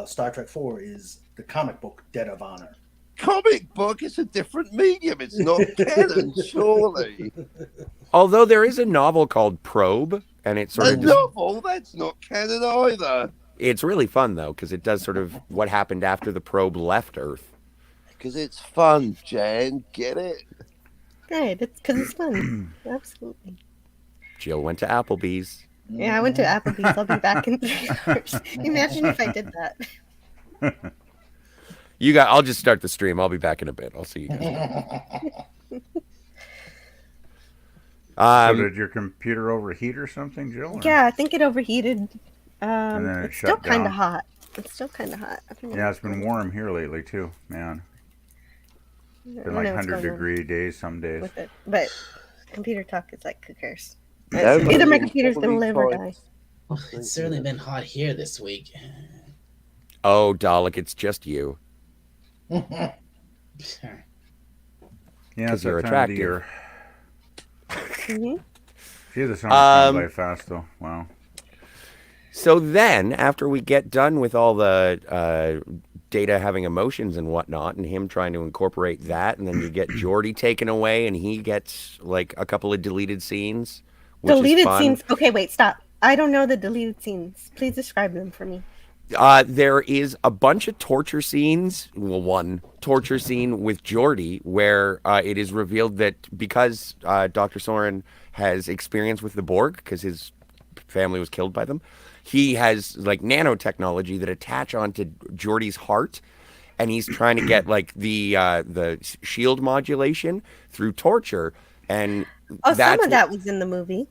Star Trek 4 is the comic book Debt of Honor. Comic book, it's a different medium. It's not canon, surely. Although there is a novel called Probe, and it's sort A of just, novel, that's not canon either. it's really fun though, because it does sort of what happened after the probe left Earth. Because it's fun, Jan. Get it? Right, it's because it's fun. Absolutely. Jill went to Applebee's. Yeah, I went to Applebee's. I'll be back in 3 hours. Imagine if I did that. I'll just start the stream. I'll be back in a bit. I'll see you guys. So did your computer overheat or something, Jill? or- Yeah, I think it overheated. And then it It's still shut kind of down. hot. It's still kind of hot. I don't know. Yeah, it's been warm here lately too, man. Been like 100-degree days some days. With it. But computer talk is like, who cares? No, Either my but computer's gonna live or die. It's certainly been hot here this week. Oh, Dalek, it's just you. Yeah, it's you're that time of the attractive. year. Mm-hmm. Gee, the summer's gone by fast, though. Wow. So then, after we get done with all the Data having emotions and whatnot, and him trying to incorporate that, and then you get Geordi taken away, and he gets like a couple of deleted scenes. Which is Deleted fun. scenes. Okay, wait, stop. I don't know the deleted scenes. Please describe them for me. There is a bunch of torture scenes. Well, one torture scene with Geordi where it is revealed that because Dr. Soren has experience with the Borg, because his family was killed by them, he has like nanotechnology that attach onto Geordi's heart, and he's trying to get like the shield modulation through torture. And some of that was in the movie.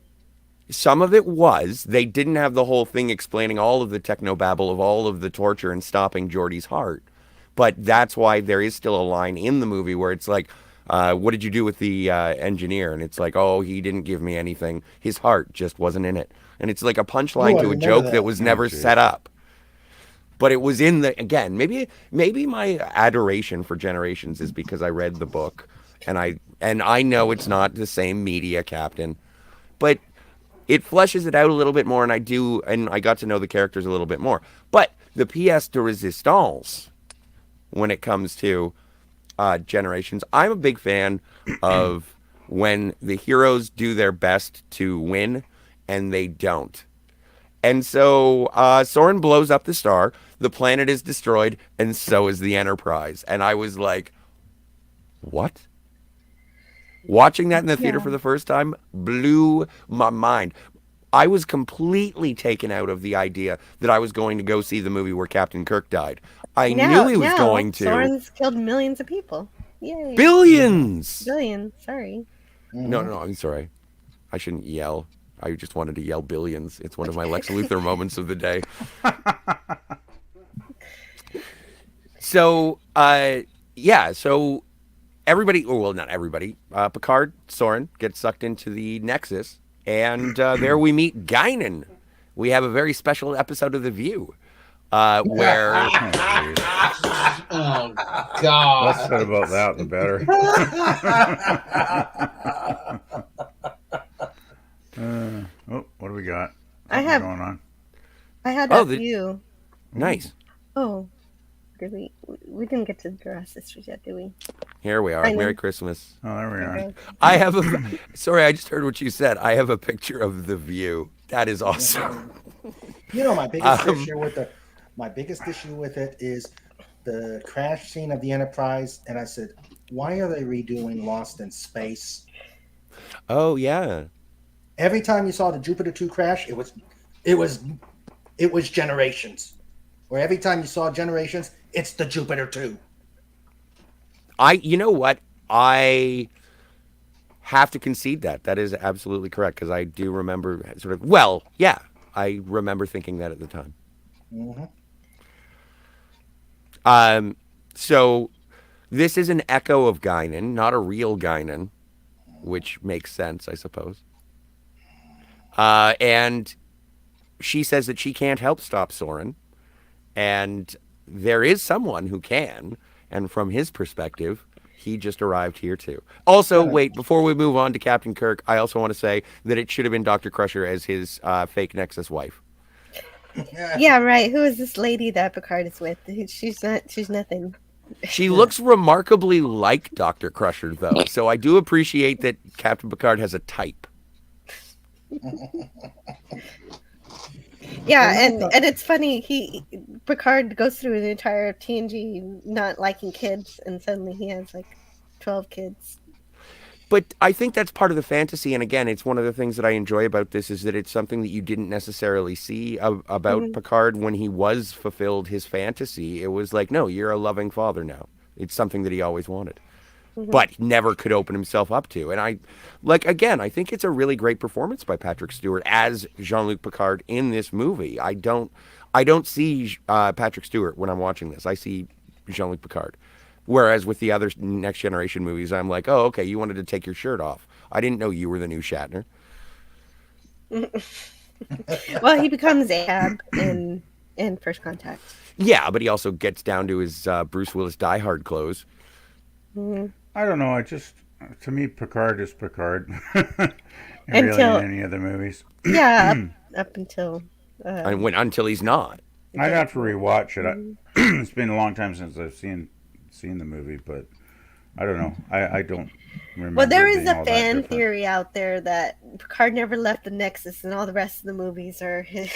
Some of it was. They didn't have the whole thing explaining all of the technobabble of all of the torture and stopping Geordi's heart. But that's why there is still a line in the movie where it's like, what did you do with the engineer? And it's like, oh, he didn't give me anything. His heart just wasn't in it. And it's like a punchline to a joke that was never set up. But it was in the, again, maybe my adoration for Generations is because I read the book and I know it's not the same media, Captain. But it fleshes it out a little bit more, and I got to know the characters a little bit more. But the pièce de résistance, when it comes to Generations, I'm a big fan of when the heroes do their best to win, and they don't. And so Soren blows up the star, the planet is destroyed, and so is the Enterprise. And I was like, what? Watching that in the theater for the first time blew my mind. I was completely taken out of the idea that I was going to go see the movie where Captain Kirk died. I knew he was going to. Soren's killed millions of people. Yay. Billions! Billions, sorry. No, I'm sorry. I shouldn't yell. I just wanted to yell billions. It's one of my Lex Luthor moments of the day. So, so everybody, well, not everybody, Picard, Soren, gets sucked into the Nexus, and there we meet Guinan. We have a very special episode of The View, where... Oh, God. Less said about that, the better. What do we got? Something going on? I had that view. Nice. Oh, did we didn't get to the Giraffe Sisters yet, did we? Here we are. Merry Christmas. Oh, there we are. I have sorry, I just heard what you said. I have a picture of The View. That is awesome. You know, my biggest issue with it is the crash scene of the Enterprise, and I said, why are they redoing Lost in Space? Oh yeah. Every time you saw the Jupiter 2 crash, it was Generations. Or every time you saw Generations, it's the Jupiter 2. You know what? I have to concede that. That is absolutely correct, because I do remember I remember thinking that at the time. Mm-hmm. So this is an echo of Guinan, not a real Guinan, which makes sense, I suppose. And she says that she can't help stop Soren, and there is someone who can, and from his perspective, he just arrived here too. Also, wait, before we move on to Captain Kirk, I also want to say that it should have been Dr. Crusher as his fake Nexus wife. Yeah, right. Who is this lady that Picard is with? She's nothing. She looks remarkably like Dr. Crusher, though, so I do appreciate that Captain Picard has a type. Yeah, and it's funny. Picard goes through the entire TNG not liking kids, and suddenly he has like 12 kids. But I think that's part of the fantasy, and again, it's one of the things that I enjoy about this is that it's something that you didn't necessarily see about Picard when he was fulfilled his fantasy. It was like, no, you're a loving father now. It's something that he always wanted, but never could open himself up to. And I think it's a really great performance by Patrick Stewart as Jean-Luc Picard in this movie. I don't see Patrick Stewart when I'm watching this. I see Jean-Luc Picard, Whereas with the other Next Generation movies, I'm like, oh, okay, you wanted to take your shirt off. I didn't know you were the new Shatner. Well, he becomes Ahab in First Contact. Yeah, but he also gets down to his Bruce Willis Die Hard clothes. Mm-hmm. I don't know. To me, Picard is Picard. And really in any of the movies. Yeah, up until... until he's not. I'd have to rewatch it. It's been a long time since I've seen the movie, but I don't know. I don't remember. Well, there is a fan theory out there that Picard never left the Nexus, and all the rest of the movies are his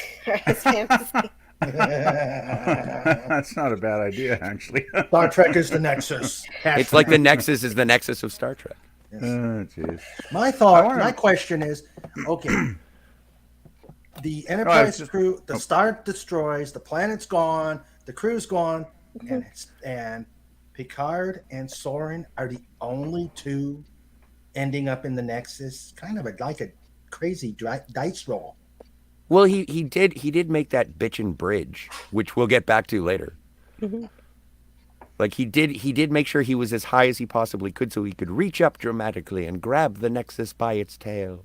fantasy. That's not a bad idea, actually. Star Trek is the Nexus. It's like the Nexus is the Nexus of Star Trek. Yes. Jeez. My question is, okay, the Enterprise crew, the star destroys, the planet's gone, the crew's gone, and Picard and Soren are the only two ending up in the Nexus. Kind of like a crazy dice roll. Well, he did make that bitchin' bridge, which we'll get back to later. Mm-hmm. Like he did make sure he was as high as he possibly could so he could reach up dramatically and grab the Nexus by its tail.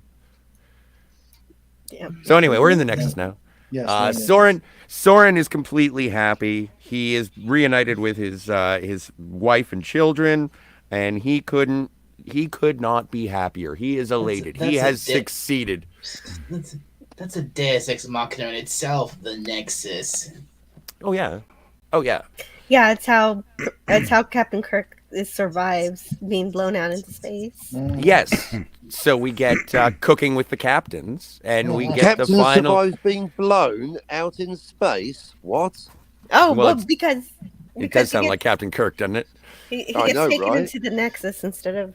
Yeah. So anyway, we're in the Nexus now. Yes. Soren is completely happy. He is reunited with his wife and children, and he could not be happier. He is elated. He has succeeded. That's a Deus Ex Machina in itself, the Nexus. Oh yeah. Yeah, it's how Captain Kirk survives being blown out into space. Yes. So we get cooking with the captains, and we get Captain the final. survives being blown out in space. What? Oh, Well, because it does sound like Captain Kirk, doesn't it? he I gets know, taken right? into the Nexus instead of.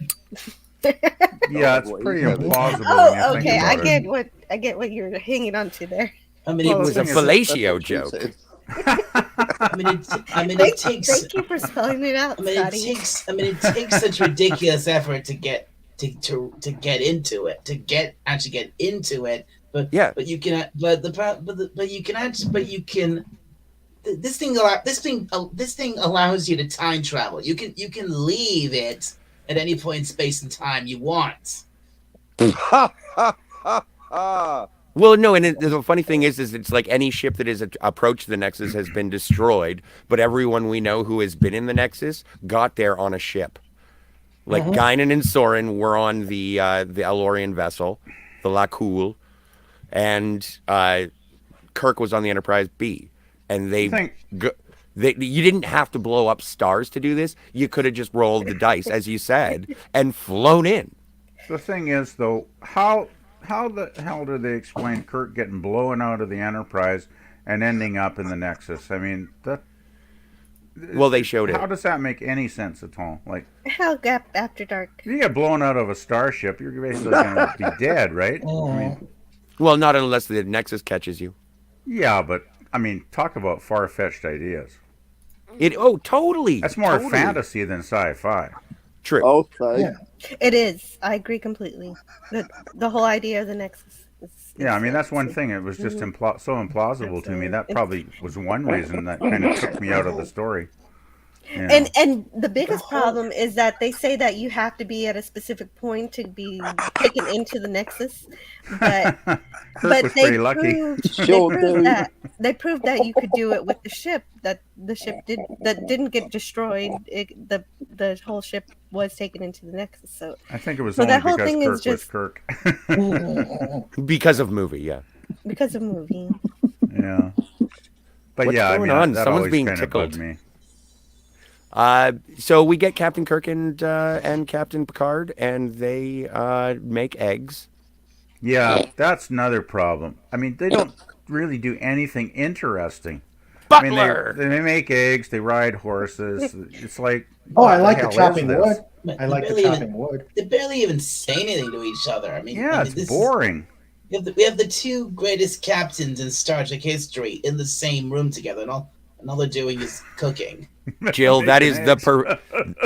Yeah, it's boy, pretty you know. implausible. Oh, when you okay. think about I get what you're hanging on to there. I mean, It was a fellatio That's what she joke. said. it takes. Thank you for spelling it out, Scotty. It takes such ridiculous effort to get get into it, actually get into it. But Yeah. but you can this thing allows you to time travel. You can leave it at any point in space and time you want. Ha ha ha ha! Well, no, and the funny thing is it's like any ship that has approached the Nexus has been destroyed, but everyone we know who has been in the Nexus got there on a ship. Like Guinan and Soren were on the Elorian vessel, the Lacoul, and Kirk was on the Enterprise B, and you didn't have to blow up stars to do this. You could have just rolled the dice, as you said, and flown in. The thing is, though, how the hell do they explain Kirk getting blown out of the Enterprise and ending up in the Nexus? I mean, Well, they showed it. How does that make any sense at all? Like, Hell Gap After Dark. if you get blown out of a starship, you're basically going to be dead, right? I mean, Well, not unless the Nexus catches you. yeah, but I mean, talk about far-fetched ideas. Totally. That's more totally. fantasy than sci-fi. True. Okay. Yeah. It is. I agree completely. The whole idea of the Nexus. Yeah, I mean, that's one thing. It was just so implausible to me. That probably was one reason that kind of took me out of the story. You know. And the biggest problem is that they say that you have to be at a specific point to be taken into the Nexus, but was pretty lucky. They proved that you could do it with the ship. That the ship didn't get destroyed. The whole ship was taken into the Nexus. So I think it was So only that whole because thing is Kirk was Kirk. Because of movie, yeah. because of movie. Yeah. But What's yeah, I going mean, on? that Someone's always being kind of bugged tickled. me. So we get Captain Kirk and Captain Picard, and they make eggs. Yeah, that's another problem. I mean, they don't really do anything interesting. Butler! I mean, they make eggs, they ride horses. It's like, I like the hell is chopping this? wood. I like the chopping wood. They barely even say anything to each other. I mean, Yeah, it's this boring. We have the two greatest captains in Star Trek history in the same room together, and all they're doing is cooking. Jill, that is Making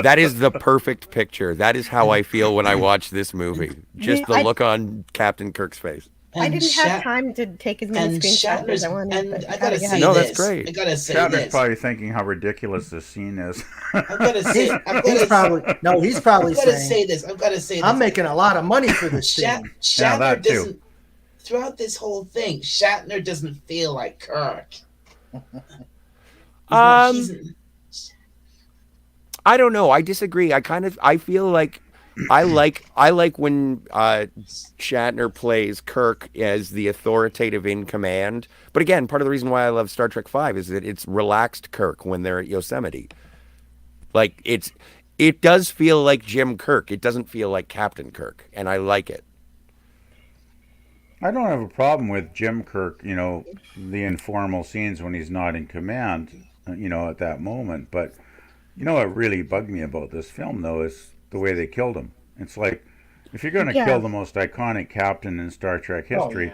that is the perfect picture. That is how I feel when I watch this movie. Just the look on Captain Kirk's face. I didn't have time to take as many screenshots as I wanted. And But I gotta say No, this. that's great. I gotta say Shatner's this. probably thinking how ridiculous this scene is. I've gotta say. He's probably this. I've gotta say this. I'm making a lot of money for this scene. Shatner doesn't. Throughout this whole thing, Shatner doesn't feel like Kirk. I don't know. I disagree. I feel like I like when Shatner plays Kirk as the authoritative in command. But again, part of the reason why I love Star Trek V is that it's relaxed Kirk when they're at Yosemite. Like it does feel like Jim Kirk. It doesn't feel like Captain Kirk, and I like it. I don't have a problem with Jim Kirk, the informal scenes when he's not in command, at that moment. But what really bugged me about this film, though, is the way they killed him. It's like, if you're going to kill the most iconic captain in Star Trek history,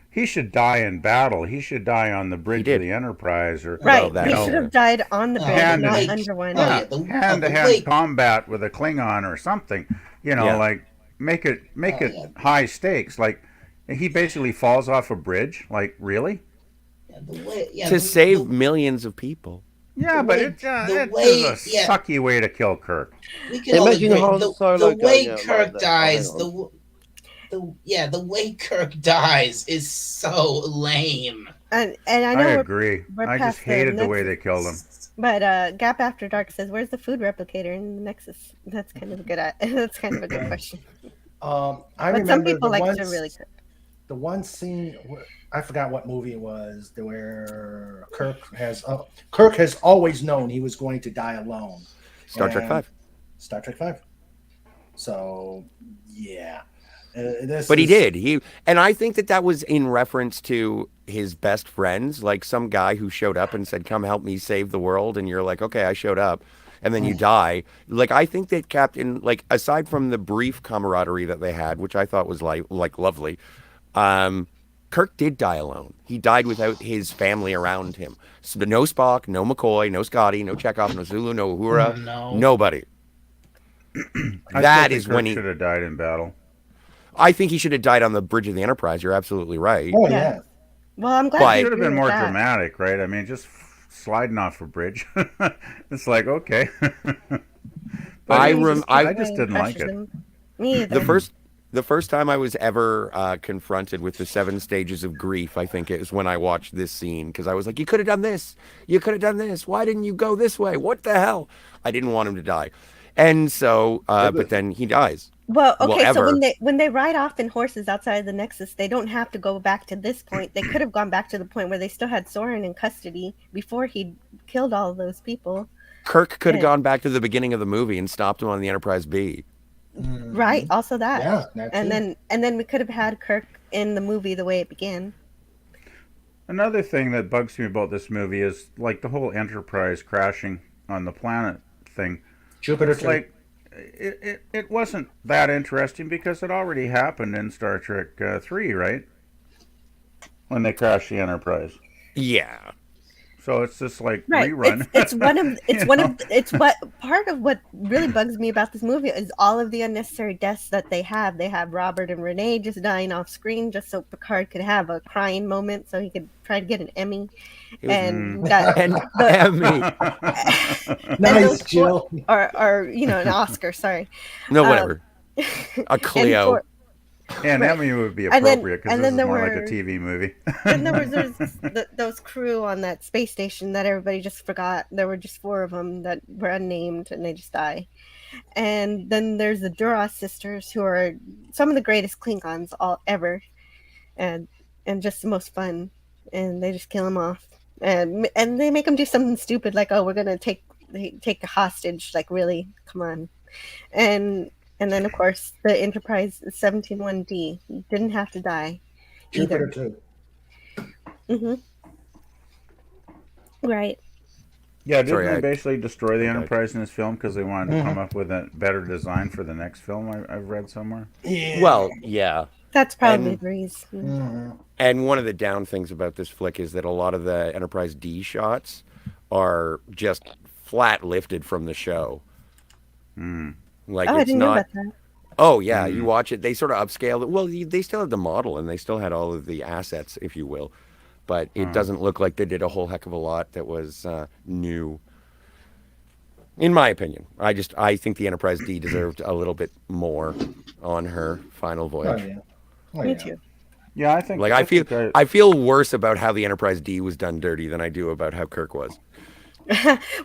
he should die in battle. He should die on the bridge of the Enterprise. He should have died on the bridge, not under one. Hand-to-hand combat with a Klingon or something. Like, make it high stakes. Like, he basically falls off a bridge. Like, really? To save millions of people. Yeah, but it's a sucky way to kill Kirk. We can all agree. The way Kirk dies, the way Kirk dies is so lame. And I know I agree. I just hated the way they killed him. But Gap After Dark says, "Where's the food replicator in the Nexus?" That's kind of a good. That's kind of a good question. But some people like to really cook. The one scene, I forgot what movie it was, where Kirk has always known he was going to die alone. Star Trek V. So, yeah. He did. And I think that was in reference to his best friends, like some guy who showed up and said, "Come help me save the world," and you're like, "Okay, I showed up." And then you die. Like, I think that Captain, like, aside from the brief camaraderie that they had, which I thought was like lovely, Kirk did die alone. He died without his family around him. So no Spock, no McCoy, no Scotty, no Chekhov, no Zulu, no Uhura, nobody. That is when he should have died in battle. I think he should have died on the bridge of the Enterprise. You're absolutely right. Oh yeah. Well, I'm glad. It should have been more dramatic, right? I mean, just sliding off a bridge. It's like, okay. I just didn't like it. Me either. The first time I was ever confronted with the 7 stages of grief, I think, is when I watched this scene, because I was like, "You could have done this. You could have done this. Why didn't you go this way? What the hell?" I didn't want him to die, and so, but then he dies. Well, okay, so when they ride off in horses outside the Nexus, they don't have to go back to this point. They could have gone back to the point where they still had Soren in custody before he killed all of those people. Kirk could have gone back to the beginning of the movie and stopped him on the Enterprise B. Right, also that. Yeah, and then we could have had Kirk in the movie the way it began. Another thing that bugs me about this movie is like the whole Enterprise crashing on the planet thing. Jupiter. It's like it wasn't that interesting because it already happened in Star Trek 3, right? When they crashed the Enterprise. Yeah. So it's just like rerun. It's what part of what really bugs me about this movie is all of the unnecessary deaths that they have. They have Robert and Renee just dying off screen just so Picard could have a crying moment so he could try to get an Emmy. Emmy. Nice, Jill. Or an Oscar, sorry. No, whatever. A Cleo. And Emmy would be appropriate because this is more like a TV movie. And there was those crew on that space station that everybody just forgot. There were just 4 of them that were unnamed and they just die. And then there's the Duras sisters, who are some of the greatest Klingons ever, and just the most fun. And they just kill them off, and they make them do something stupid like, "Oh, we're gonna take a hostage." Like, really? Come on. And then, of course, the Enterprise 17-1D didn't have to die. Jupiter too. Mm-hmm. Right. Yeah, didn't they basically destroy the Enterprise in this film because they wanted to come up with a better design for the next film? I've read somewhere. Yeah. Well, yeah. That's probably the reason. And one of the down things about this flick is that a lot of the Enterprise D shots are just flat lifted from the show. Mm. Like, I didn't know about that. Oh yeah, you watch it. They sort of upscaled it. Well, they still had the model and they still had all of the assets, if you will, but it doesn't look like they did a whole heck of a lot that was new. In my opinion, I think the Enterprise D deserved a little bit more on her final Oh voyage. yeah. Oh, Me yeah. too. Yeah, I think. Like I feel worse about how the Enterprise D was done dirty than I do about how Kirk was.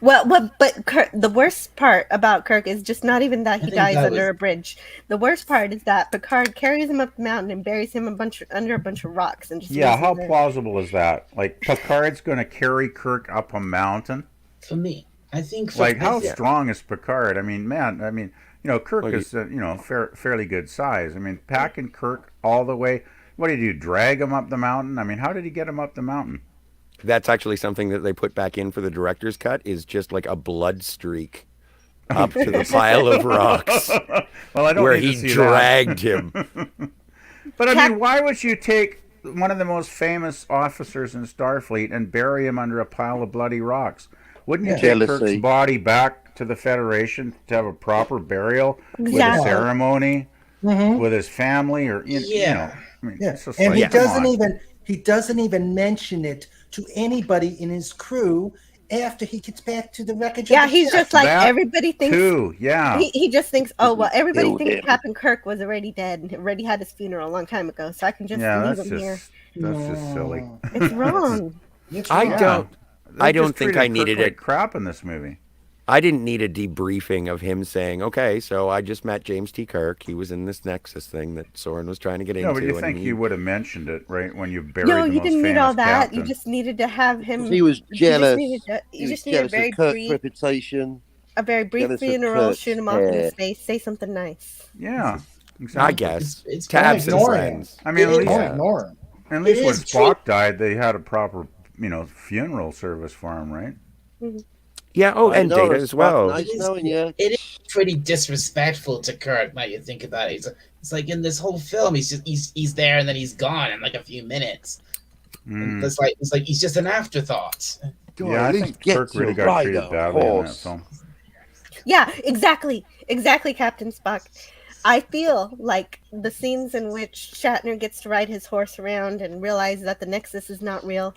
But Kirk, the worst part about Kirk is just not even that he think dies that under was- a bridge. The worst part is that Picard carries him up the mountain and buries him under a bunch of rocks and just Yeah, leaves him how there. plausible is that? Like Picard's going to carry Kirk up a mountain? For me, I think. Like how Yeah. strong is Picard? I mean, man. I mean, Kirk Well, is fairly good size. I mean, packing Kirk all the way. What did you do? Drag him up the mountain? I mean, how did he get him up the mountain? That's actually something that they put back in for the director's cut is just like a blood streak up to the pile of rocks Well, I don't where need he to see dragged him. But I mean, why would you take one of the most famous officers in Starfleet and bury him under a pile of bloody rocks? Wouldn't you take Jealousy. Kirk's body back to the Federation to have a proper burial with a Exactly. ceremony Mhm. with his family, or Yeah. I mean, Yeah, it's just and like, he come doesn't on. even mention it to anybody in his crew after he gets back to the wreckage. Yeah, of the he's ship. just like That everybody thinks. Too, yeah. He just thinks, oh well, everybody Killed thinks him. Captain Kirk was already dead and already had his funeral a long time ago, so I can just Yeah, leave that's him here. just silly. No. It's wrong. It's I wrong. don't. They I don't just think treated I Kirk needed like it. crap in this movie. I didn't need a debriefing of him saying, "Okay, so I just met James T. Kirk. He was in this Nexus thing that Soren was trying to get into." No, but you and think he- you would have mentioned it, right, when you buried No, the you most didn't need famous all that. captain. You just needed to have him. He was jealous. You He was just needed a jealous very of Kirk's brief, reputation. brief jealous of funeral. Kirk's Shoot him off in hair. his face. Say something nice. Yeah, I exactly. guess It's tabs and ignore him. friends. I mean, at It least, is- Don't ignore him. at least it when is Spock died, they had a proper, funeral service for him, right? Yeah. Oh, I and know, Data it's as well. Nice knowing you. It is pretty disrespectful to Kirk. Now you think about it, it's like in this whole film, he's there and then he's gone in like a few minutes. Mm. It's like he's just an afterthought. Yeah, I at least think get Kirk really to got ride treated a badly in that horse. film. Yeah, exactly, Captain Spock. I feel like the scenes in which Shatner gets to ride his horse around and realize that the Nexus is not real,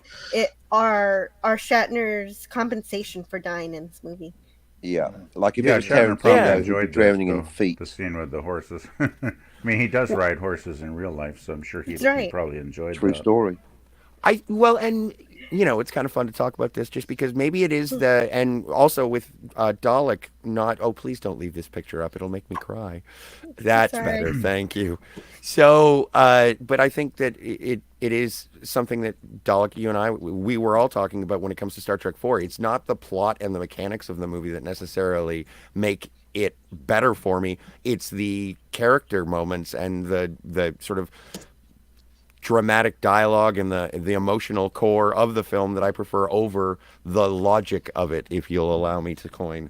are Shatner's compensation for dying in this movie. Yeah, like if Yeah, it was Shatner probably Tarantino, he'd be enjoyed drowning the, in feet. the scene with the horses. I mean, he does ride horses in real life, so I'm sure he That's right. probably enjoyed True that. story. And it's kind of fun to talk about this just because maybe it is and also with Dalek not, oh, please don't leave this picture up. It'll make me cry. That's Sorry. better. Thank you. So, but I think that it is something that Dalek, you and I, we were all talking about when it comes to Star Trek 4. It's not the plot and the mechanics of the movie that necessarily make it better for me. It's the character moments and the sort of dramatic dialogue and the emotional core of the film that I prefer over the logic of it, if you'll allow me to coin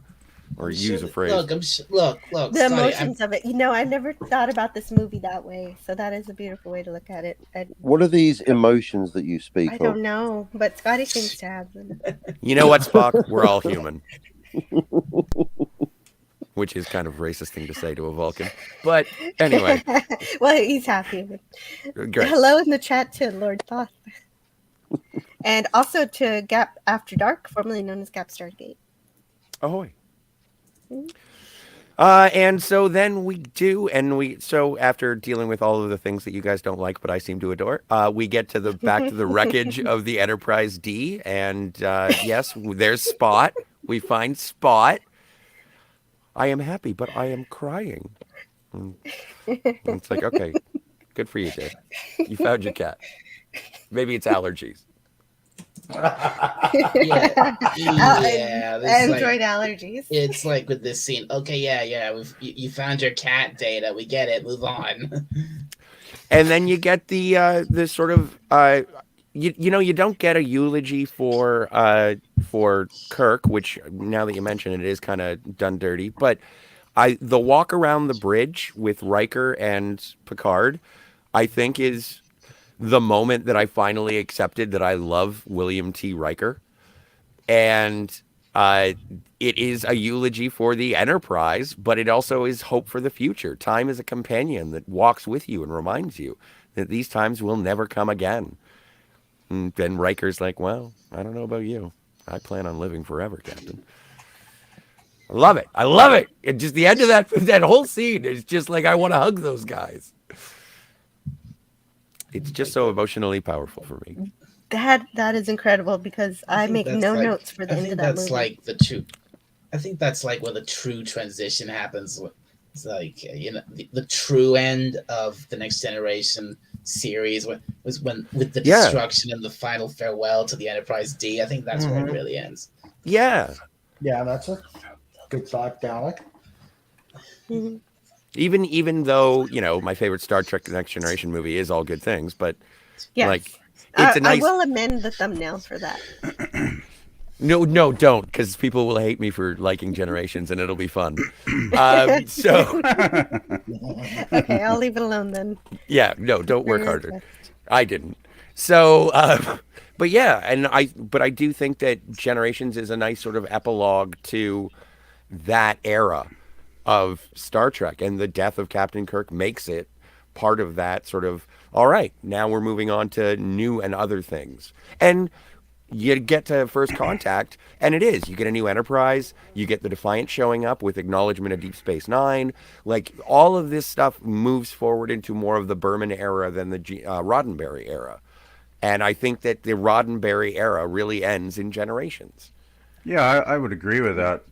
or use a phrase. Look, look, The Scotty, emotions of it. I never thought about this movie that way, so that is a beautiful way to look at it. What are these emotions that you speak I of? don't know, but Scotty seems to have them. You know what, Spock? We're all human. Which is kind of racist thing to say to a Vulcan. But anyway, Well, he's happy. great. Hello in the chat to Lord Thoth. And also to Gap After Dark, formerly known as Gap Stargate. Ahoy. And so then so after dealing with all of the things that you guys don't like, but I seem to adore, we get to back to the wreckage of the Enterprise D. And yes, there's Spot. We find Spot. I am happy, but I am crying. And it's like, okay, good for you, Dave. You found your cat. Maybe it's allergies. yeah, this Android allergies. It's like with this scene. Okay, you found your cat, Data. We get it. Move on. And then you get the sort of you don't get a eulogy for Kirk, which now that you mention it is kind of done dirty. But the walk around the bridge with Riker and Picard, I think is the moment that I finally accepted that I love William T. Riker. And it is a eulogy for the Enterprise, but it also is hope for the future. Time is a companion that walks with you and reminds you that these times will never come again. And then Riker's like, well, I don't know about you. I plan on living forever, Captain. I love it. I love it. And just the end of that whole scene is just like, I want to hug those guys. It's just so emotionally powerful for me. That is incredible because I make no notes for the end of that movie. That's like the true. I think that's like where the true transition happens. It's like the true end of the Next Generation series was when with the destruction and the final farewell to the Enterprise D. I think that's where it really ends. Yeah. Yeah, that's a good thought, Dalek. Mm-hmm. Even though, my favorite Star Trek The Next Generation movie is All Good Things, but it's a nice... I will amend the thumbnail for that. No, don't, because people will hate me for liking Generations, and it'll be fun. So... Okay, I'll leave it alone then. Yeah, no, don't work harder. I didn't. So, but yeah, but I do think that Generations is a nice sort of epilogue to that era of Star Trek, and the death of Captain Kirk makes it part of that sort of, all right, now we're moving on to new and other things. And you get to First Contact, and you get a new Enterprise, you get the Defiant showing up with acknowledgement of Deep Space Nine. Like, all of this stuff moves forward into more of the Berman era than the Roddenberry era. And I think that the Roddenberry era really ends in Generations. Yeah, I would agree with that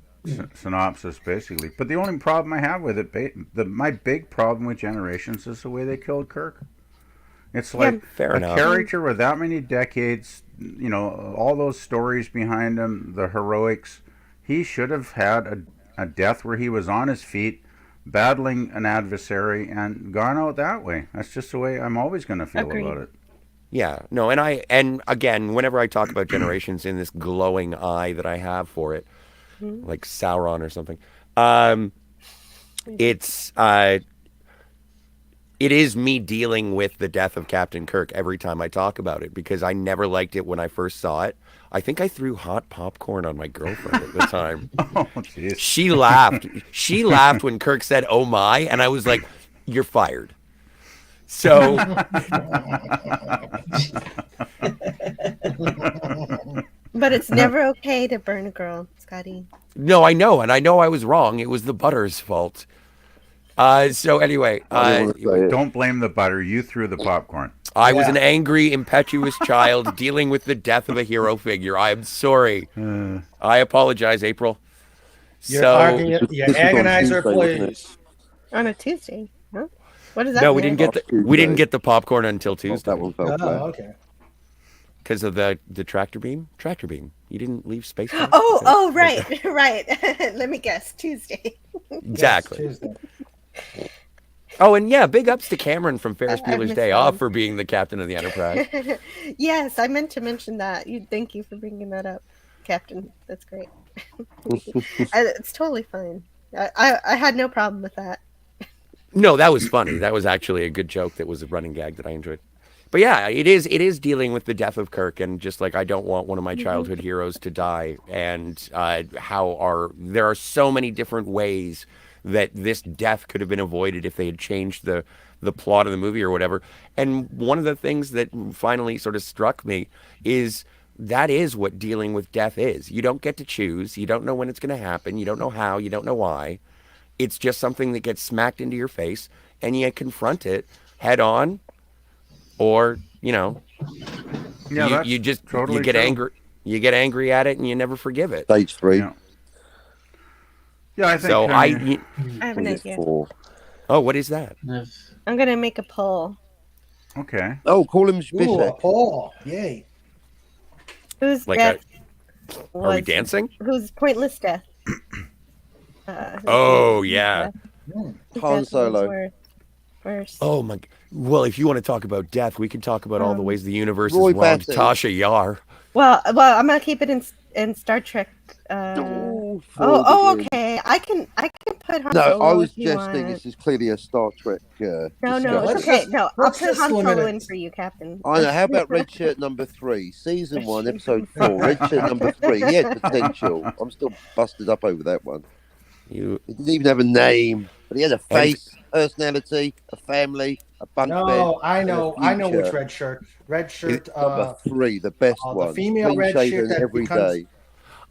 synopsis, basically. But the only problem I have with it, my big problem with Generations is the way they killed Kirk. It's like a character with that many decades, all those stories behind him, the heroics. He should have had a death where he was on his feet, battling an adversary, and gone out that way. That's just the way I'm always going to feel about it. Yeah, no, and again, whenever I talk about Generations in this glowing eye that I have for it, like Sauron or something, it is me dealing with the death of Captain Kirk every time I talk about it, because I never liked it when I first saw it. I think I threw hot popcorn on my girlfriend at the time. Oh, jeez. She laughed. She laughed when Kirk said, "Oh my," and I was like, "You're fired." So, but it's never okay to burn a girl, Scotty. No, I know, and I know I was wrong. It was the butter's fault. So anyway, don't blame the butter. You threw the popcorn. I was an angry, impetuous child dealing with the death of a hero figure. I am sorry. I apologize, April. Your agonizer, please. On a Tuesday, huh? What is that? No, we didn't get the popcorn until Tuesday. Okay. Because of the tractor beam. Tractor beam. You didn't leave space. Oh, right. Let me guess. Tuesday. Exactly. Yes, Tuesday. Oh, and yeah, big ups to Cameron from Ferris Bueller's Day Off for being the captain of the Enterprise. Yes, I meant to mention that. Thank you for bringing that up, Captain. That's great. It's totally fine. I had no problem with that. No, that was funny. That was actually a good joke. That was a running gag that I enjoyed. But yeah, it is dealing with the death of Kirk, and just like I don't want one of my childhood heroes to die, and there are so many different ways that this death could have been avoided if they had changed the plot of the movie or whatever. And one of the things that finally sort of struck me is that is what dealing with death is. You don't get to choose. You don't know when it's going to happen. You don't know how. You don't know why. It's just something that gets smacked into your face, and you confront it head on, or you get angry. You get angry at it, and you never forgive it. Stage 3. Yeah, I think so. I have an idea. Oh, what is that? I'm gonna make a poll. Okay. Oh, call him Bishop. Ooh, a poll. Yay. Whose like death? Are we dancing? Whose pointless death? Yeah. Han Solo. First. Oh my. Well, if you want to talk about death, we can talk about all the ways the universe is wrong. Tasha Yar. Well, I'm gonna keep it in Star Trek. Okay. I can put Han No, Solo I was if you jesting. want. This is clearly a Star Trek. No, discussion. it's let's okay. just- No, I'll let's put just Han limit Solo it. in for you, Captain. I know. How about Red Shirt number 3, season 1, episode 4? Red Shirt number 3. He had potential. I'm still busted up over that one. He didn't even have a name, but he had a face, personality, a family, a bunk bed. No, I and a know future. which red shirt. Red shirt. Number 3, the best the one. female Clean red shirt shaven that every becomes- day.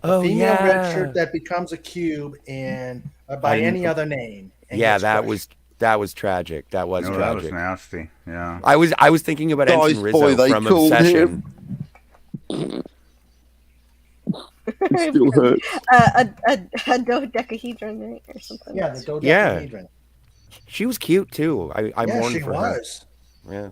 Oh, female yeah. red shirt that becomes a cube and by any other name. and Yeah, gets that crushed. was tragic. That was No, that tragic. was nasty. Yeah. I was thinking about Nice Ensign boy, Rizzo they from called Obsession. It still hurts. A dodecahedron, right? Or something. Yeah, the dodecahedron. She was cute too. I Yeah, mourned she for was. her. Yeah.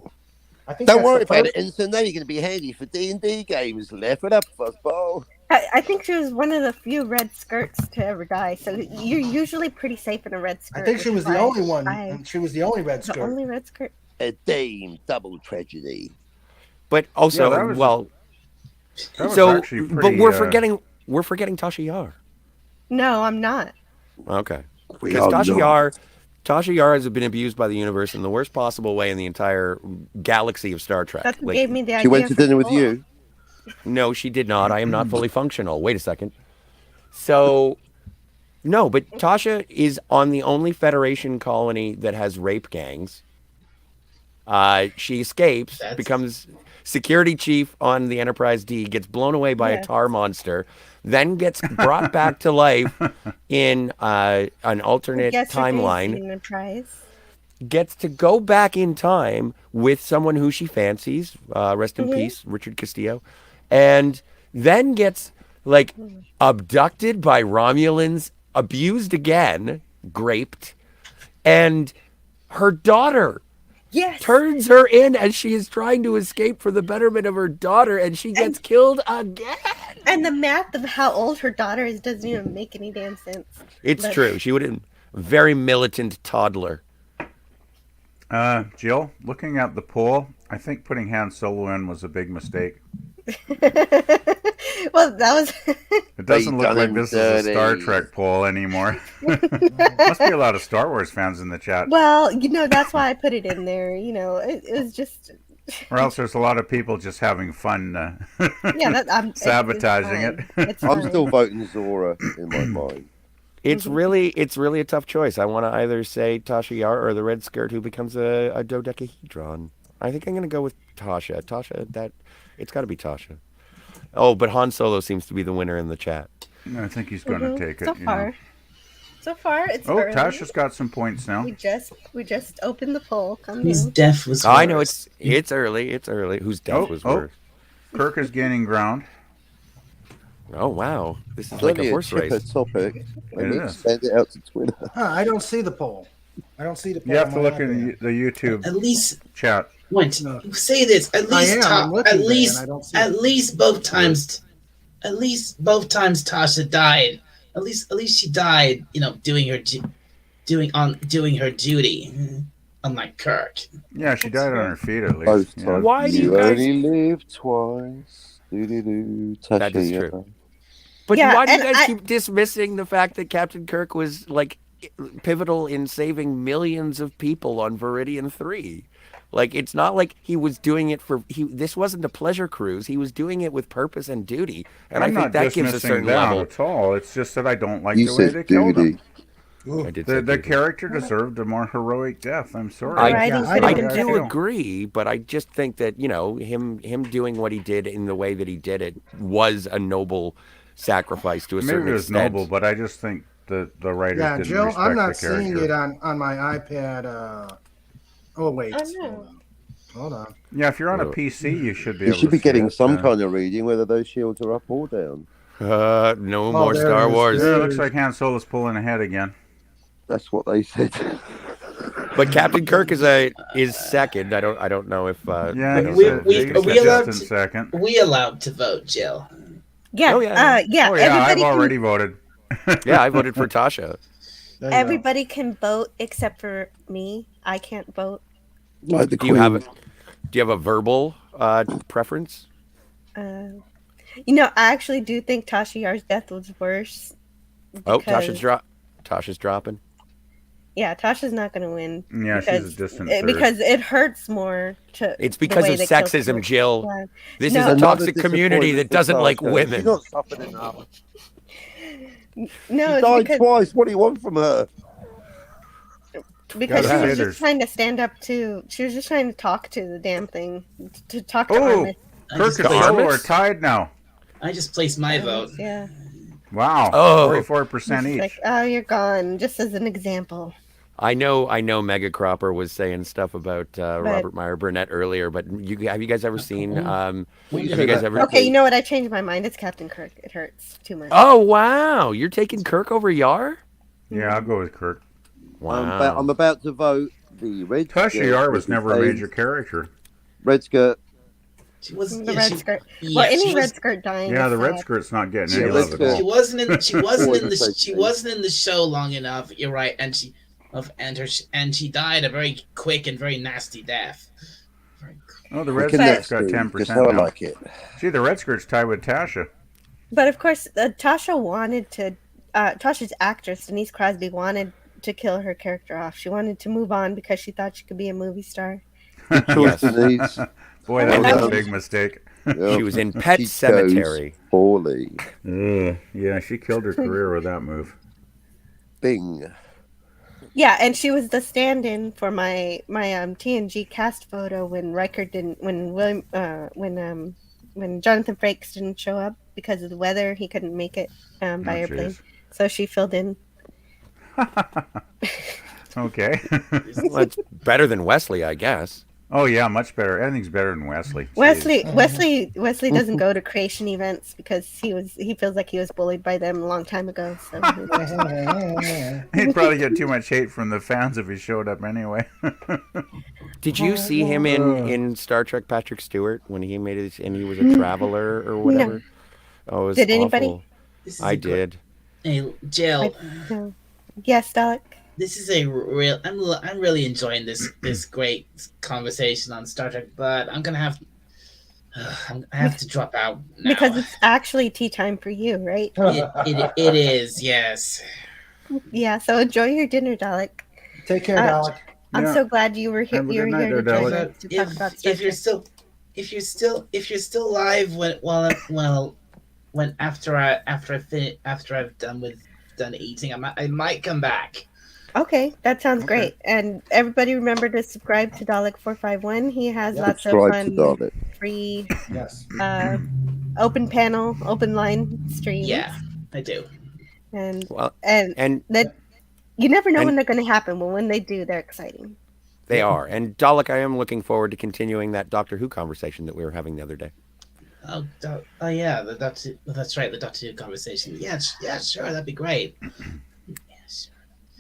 I think Don't that's worry the about first- it, Ensign. Now you're going to be handy for D&D games. Laugh it up, fuzzball. I think she was one of the few red skirts to ever die. So you're usually pretty safe in a red skirt. I think she which was is the why only one. And she was the only red The skirt. only red skirt. A dame, double tragedy. But also, Yeah, that was- well, That was so actually but pretty, we're forgetting Tasha Yar. No, I'm not. Okay. We Because are not. Tasha Yar has been abused by the universe in the worst possible way in the entire galaxy of Star Trek. That's what Like, gave me the idea. She went to for dinner with Solo. you. no, she did not. I am not fully functional. Wait a second. So, no, but Tasha is on the only Federation colony that has rape gangs. She escapes, That's- becomes security chief on the Enterprise D, gets blown away by a Yes. tar monster, then gets brought back to life in an alternate Gets her timeline, Disney prize. gets to go back in time with someone who she fancies, rest in Mhm. peace, Richard Castillo, and then gets like abducted by Romulans, abused again, raped, and her daughter Yes. turns her in as she is trying to escape for the betterment of her daughter, and she gets killed again. And the math of how old her daughter is doesn't even make any damn sense. It's But- true. She would have very militant toddler. Jill, looking at the poll, I think putting Han Solo in was a big mistake. Well, that was. It doesn't They look done like him this is a Star dirty. Trek poll anymore. Must be a lot of Star Wars fans in the chat. Well, that's why I put it in there. It was just. Or else there's a lot of people just having fun Yeah, sabotaging it's it. fine. It's I'm fine. still voting Zora in my mind. It's really a tough choice. I want to either say Tasha Yar or the Red Skirt who becomes a dodecahedron. I think I'm going to go with Tasha. It's got to be Tasha. Oh, but Han Solo seems to be the winner in the chat. I think he's going to take it. So you know. far. So far, it's Oh, early. Tasha's got some points now. We just opened the poll. Come Whose in. death was I know worse? it's early. It's early. Whose death was worse? Kirk is gaining ground. Oh wow, this is like Plenty a of horse chipper race. topic. Let It me is. expand it out to Twitter. I don't see the poll. I don't see the poll. You have to on my look in iPad. the YouTube At least chat. wait. No. Say this. At I least am, I'm looking at there least and I don't see at it. least both times. At least both times Tasha died. At least she died. Doing her doing her duty. Unlike Kirk. Yeah, she died on her feet at least. Both Yeah. times. Why do you you guys- only live twice? Do-do-do. That Tasha is Yar. true. But Yeah, why do you and guys keep dismissing the fact that Captain Kirk was like pivotal in saving millions of people on Viridian 3? Like it's not like he was doing it this wasn't a pleasure cruise. He was doing it with purpose and duty. And I'm I think not that gives a dismissing certain that level. at all. It's just that I don't like You the way they said killed duty. him. I did say The duty. character deserved a more heroic death. I'm sorry. I, Writing yeah, could I have been do different. agree, but I just think that him doing what he did in the way that he did it was a noble sacrifice to a Maybe certain it was extent. noble, but I just think the writers Yeah, didn't Jill, respect I'm the not seeing character. it on my iPad. Oh wait, Oh, no. hold on. Yeah, if you're on a Oh. PC, you should be You able should to be see getting it. some kind of reading, whether those shields are up or down. No more there Star it is. Wars. Yeah, it looks like Han Solo's pulling ahead again. That's what they said. But Captain Kirk is second. I don't know if Yeah, I don't he's know a, if he's he's are we a allowed distant to- second. We allowed to vote, Jill. Yeah. Oh, yeah. Yeah. Oh yeah, I've everybody already voted. Yeah, I voted for Tasha. There you Everybody can vote except for me. I can't vote. Like the Do you have Queen. do you have a verbal preference? I actually do think Tasha Yar's death was worse. Oh, because- Tasha's dropping. Yeah, Tasha's not going to win. Yeah, she's a distant third. Because it hurts more to. It's because of sexism, Jill. Yeah. This is a toxic community that doesn't like women. She's not suffered enough. No, she died twice. What do you want from her? Because she was just trying to stand up to. She was just trying to talk to the damn thing. To talk to Armis. Kirk and Solo are tied now. I just placed my vote. Yeah. Wow. 44% each. Like, oh, you're gone. Just as an example. I know Mega Cropper was saying stuff about Robert Meyer Burnett earlier, but have you guys ever seen Okay, you know what? I changed my mind. It's Captain Kirk. It hurts too much. Oh, wow. You're taking Kirk over Yar? Yeah, I'll go with Kirk. Wow. I'm about to vote the Red Skirt. Tasha Yar was never a major character. Redskirt. She wasn't the Redskirt. Well, any Redskirt dying. Yeah, the Redskirt's not getting any love at all. She wasn't in the show long enough. You're right, and she died a very quick and very nasty death. Oh, the Redskirt's got 10% now. I like it. See, the Redskirt's tied with Tasha. But of course, Tasha wanted to. Tasha's actress Denise Crosby wanted to kill her character off. She wanted to move on because she thought she could be a movie star. Yes. Denise. Boy, that was a big mistake. She was in Pet Sematary. Poorly. Yeah, she killed her career with that move. Bing. Yeah, and she was the stand-in for my TNG cast photo when Riker didn't, when Jonathan Frakes didn't show up because of the weather. He couldn't make it by airplane, so she filled in. Okay. Well, it's better than Wesley, I guess. Oh yeah, much better. Anything's better than Wesley. Wesley doesn't go to creation events because he feels like he was bullied by them a long time ago. So he'd probably get too much hate from the fans if he showed up anyway. Did you see him in Star Trek Patrick Stewart when he made it and he was a traveler or whatever? No. Oh, it was Did anybody? awful. I did. Hey, Jill. Yes, Dalek. This is a real. I'm really enjoying this great conversation on Star Trek, but I'm gonna have. I have to drop out now. Because it's actually tea time for you, right? It is, yes. Yeah. So enjoy your dinner, Dalek. Take care, Dalek. I'm so glad you were here. Have a You were good night here there, to join Dalek. us to talk about Star If you're Trek. still live when after I've done eating, I might come back. Okay, that sounds great. And everybody remember to subscribe to Dalek451. He has lots of Subscribe to fun, Dalek. free, Yes. open panel, open line streams. Yeah, I do. And Well, and that you never know when they're going to happen. Well, when they do, they're exciting. They are. And Dalek, I am looking forward to continuing that Doctor Who conversation that we were having the other day. Oh yeah, that's right, the Doctor Who conversation. Yeah, sure, that'd be great.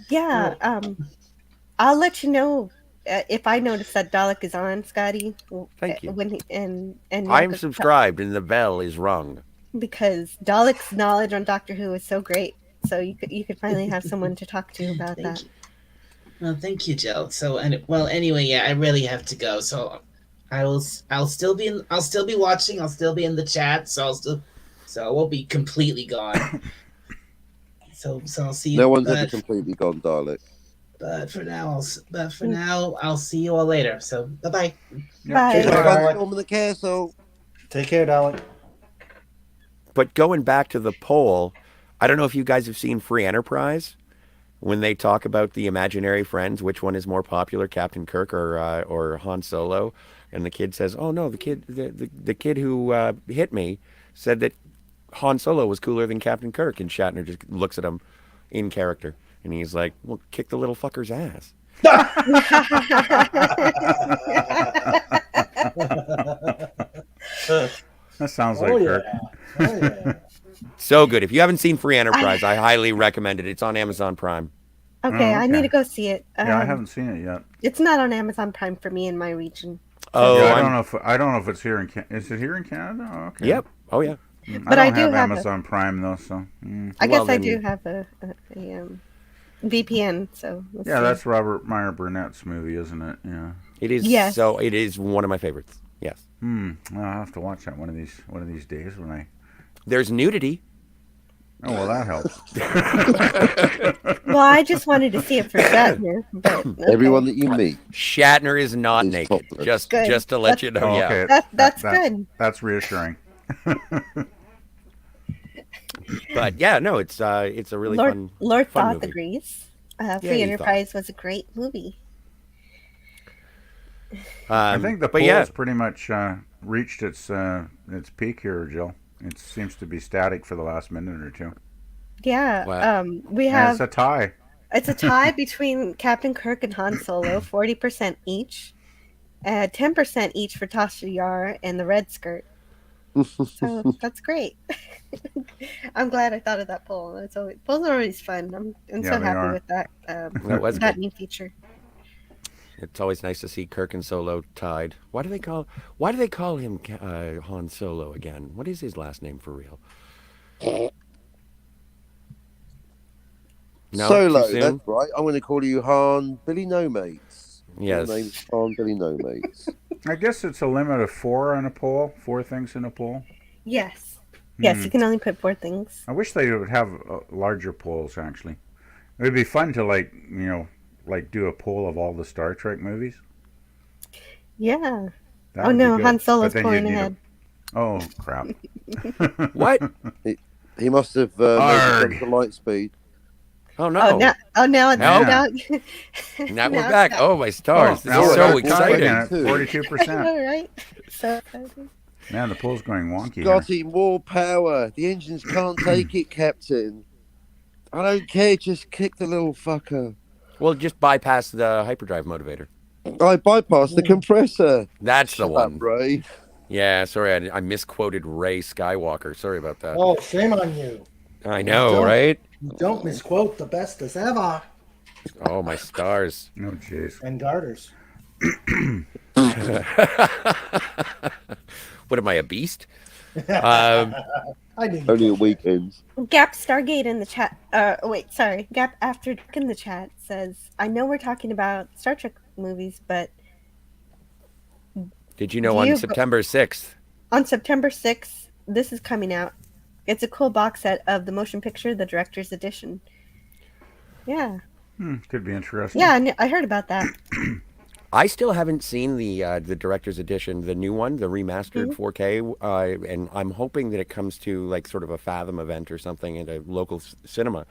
Yeah. I'll let you know if I notice that Dalek is on, Scotty. Thank you. When and I'm subscribed and the bell is rung. Because Dalek's knowledge on Doctor Who is so great. So you could finally have someone to talk to about that. Well, thank you, Jill. So anyway, yeah, I really have to go. So I'll still be watching. I'll still be in the chat. So I won't be completely gone. So I'll see you. No one's ever completely gone, Dalek. But for now, I'll see you all later. So bye-bye. Bye. Take care, Dalek. But going back to the poll, I don't know if you guys have seen Free Enterprise when they talk about the imaginary friends, which one is more popular, Captain Kirk or Han Solo? And the kid says, "Oh no, the kid who hit me said that Han Solo was cooler than Captain Kirk." And Shatner just looks at him in character, and he's like, "Well, kick the little fucker's ass." That sounds like Kirk. Oh, yeah. So good. If you haven't seen Free Enterprise, I highly recommend it. It's on Amazon Prime. Okay, I need to go see it. Yeah, I haven't seen it yet. It's not on Amazon Prime for me in my region. Oh, yeah, I don't know if it's here in Canada. Is it here in Canada? Oh, okay. Yep. Oh yeah. But I don't have Amazon Prime though, so. I guess I do have a VPN, so. Yeah, that's Robert Meyer Burnett's movie, isn't it? Yeah. It is. Yes. So it is one of my favorites. Yes. I'll have to watch that one of these days when I. There's nudity. Oh, well, that helps. Well, I just wanted to see it for Shatner, but okay. Everyone that you meet. Shatner is not He's naked. topless. Good. Just to let you know. Oh, Yeah. okay. That's good. That's reassuring. But yeah, no, it's a really fun. Lord fun Thoth movie. agrees. Yay, Free Enterprise was a great movie. I think the but poll's pretty much reached its peak here, Jill. It seems to be static for the last minute or two. Yeah. Wow. We And have it's a tie. it's a tie between Captain Kirk and Han Solo, 40% each, 10% each for Tasha Yar and the Redskirt. So that's great. I'm glad I thought of that poll. Polls are always fun. I'm Yeah, so they happy are. with that. That was that good. new feature. It's always nice to see Kirk and Solo tied. Why do they call him Han Solo again? What is his last name for real? No, Solo, too soon? that's right. I'm going to call you Han Billy No Mates. Yes. Your name's Han Billy No Mates. I guess it's a limit of 4 in a poll. 4 things in a poll. Yes. Yes, you can only put 4 things. I wish they would have larger polls. Actually, it would be fun to do a poll of all the Star Trek movies. Yeah. That Oh would be no, good. Han Solo's But then pulling you'd need ahead. Oh crap! What? He must have Arg. made it to light speed. Oh no! Now No. now Now we're back. it's Oh my stars! This now is we're so back exciting. at 42%. All right. So exciting. Man, the poll's going wonky. Here. Scotty, more power. The engines can't take it, Captain. I don't care. Just kick the little fucker. Well, just bypass the hyperdrive motivator. I bypassed the compressor. That's the Shut one. up, Ray. Yeah, sorry, I misquoted Ray Skywalker. Sorry about that. Oh, shame on you. I know, Don't- right? Don't misquote the bestest ever. Oh my stars! Oh jeez. And garters. What am I, a beast? I didn't. Only at weekends. Gap Stargate in the chat. Wait, sorry. Gap After Dark in the chat says, "I know we're talking about Star Trek movies, but Did you know Do on you- September 6th? on September 6th, this is coming out. It's a cool box set of the motion picture, the director's edition. Yeah, Could be interesting. yeah, I heard about that. I still haven't seen the director's edition, the new one, the remastered 4K, and I'm hoping that it comes to like sort of a Fathom event or something at a local cinema.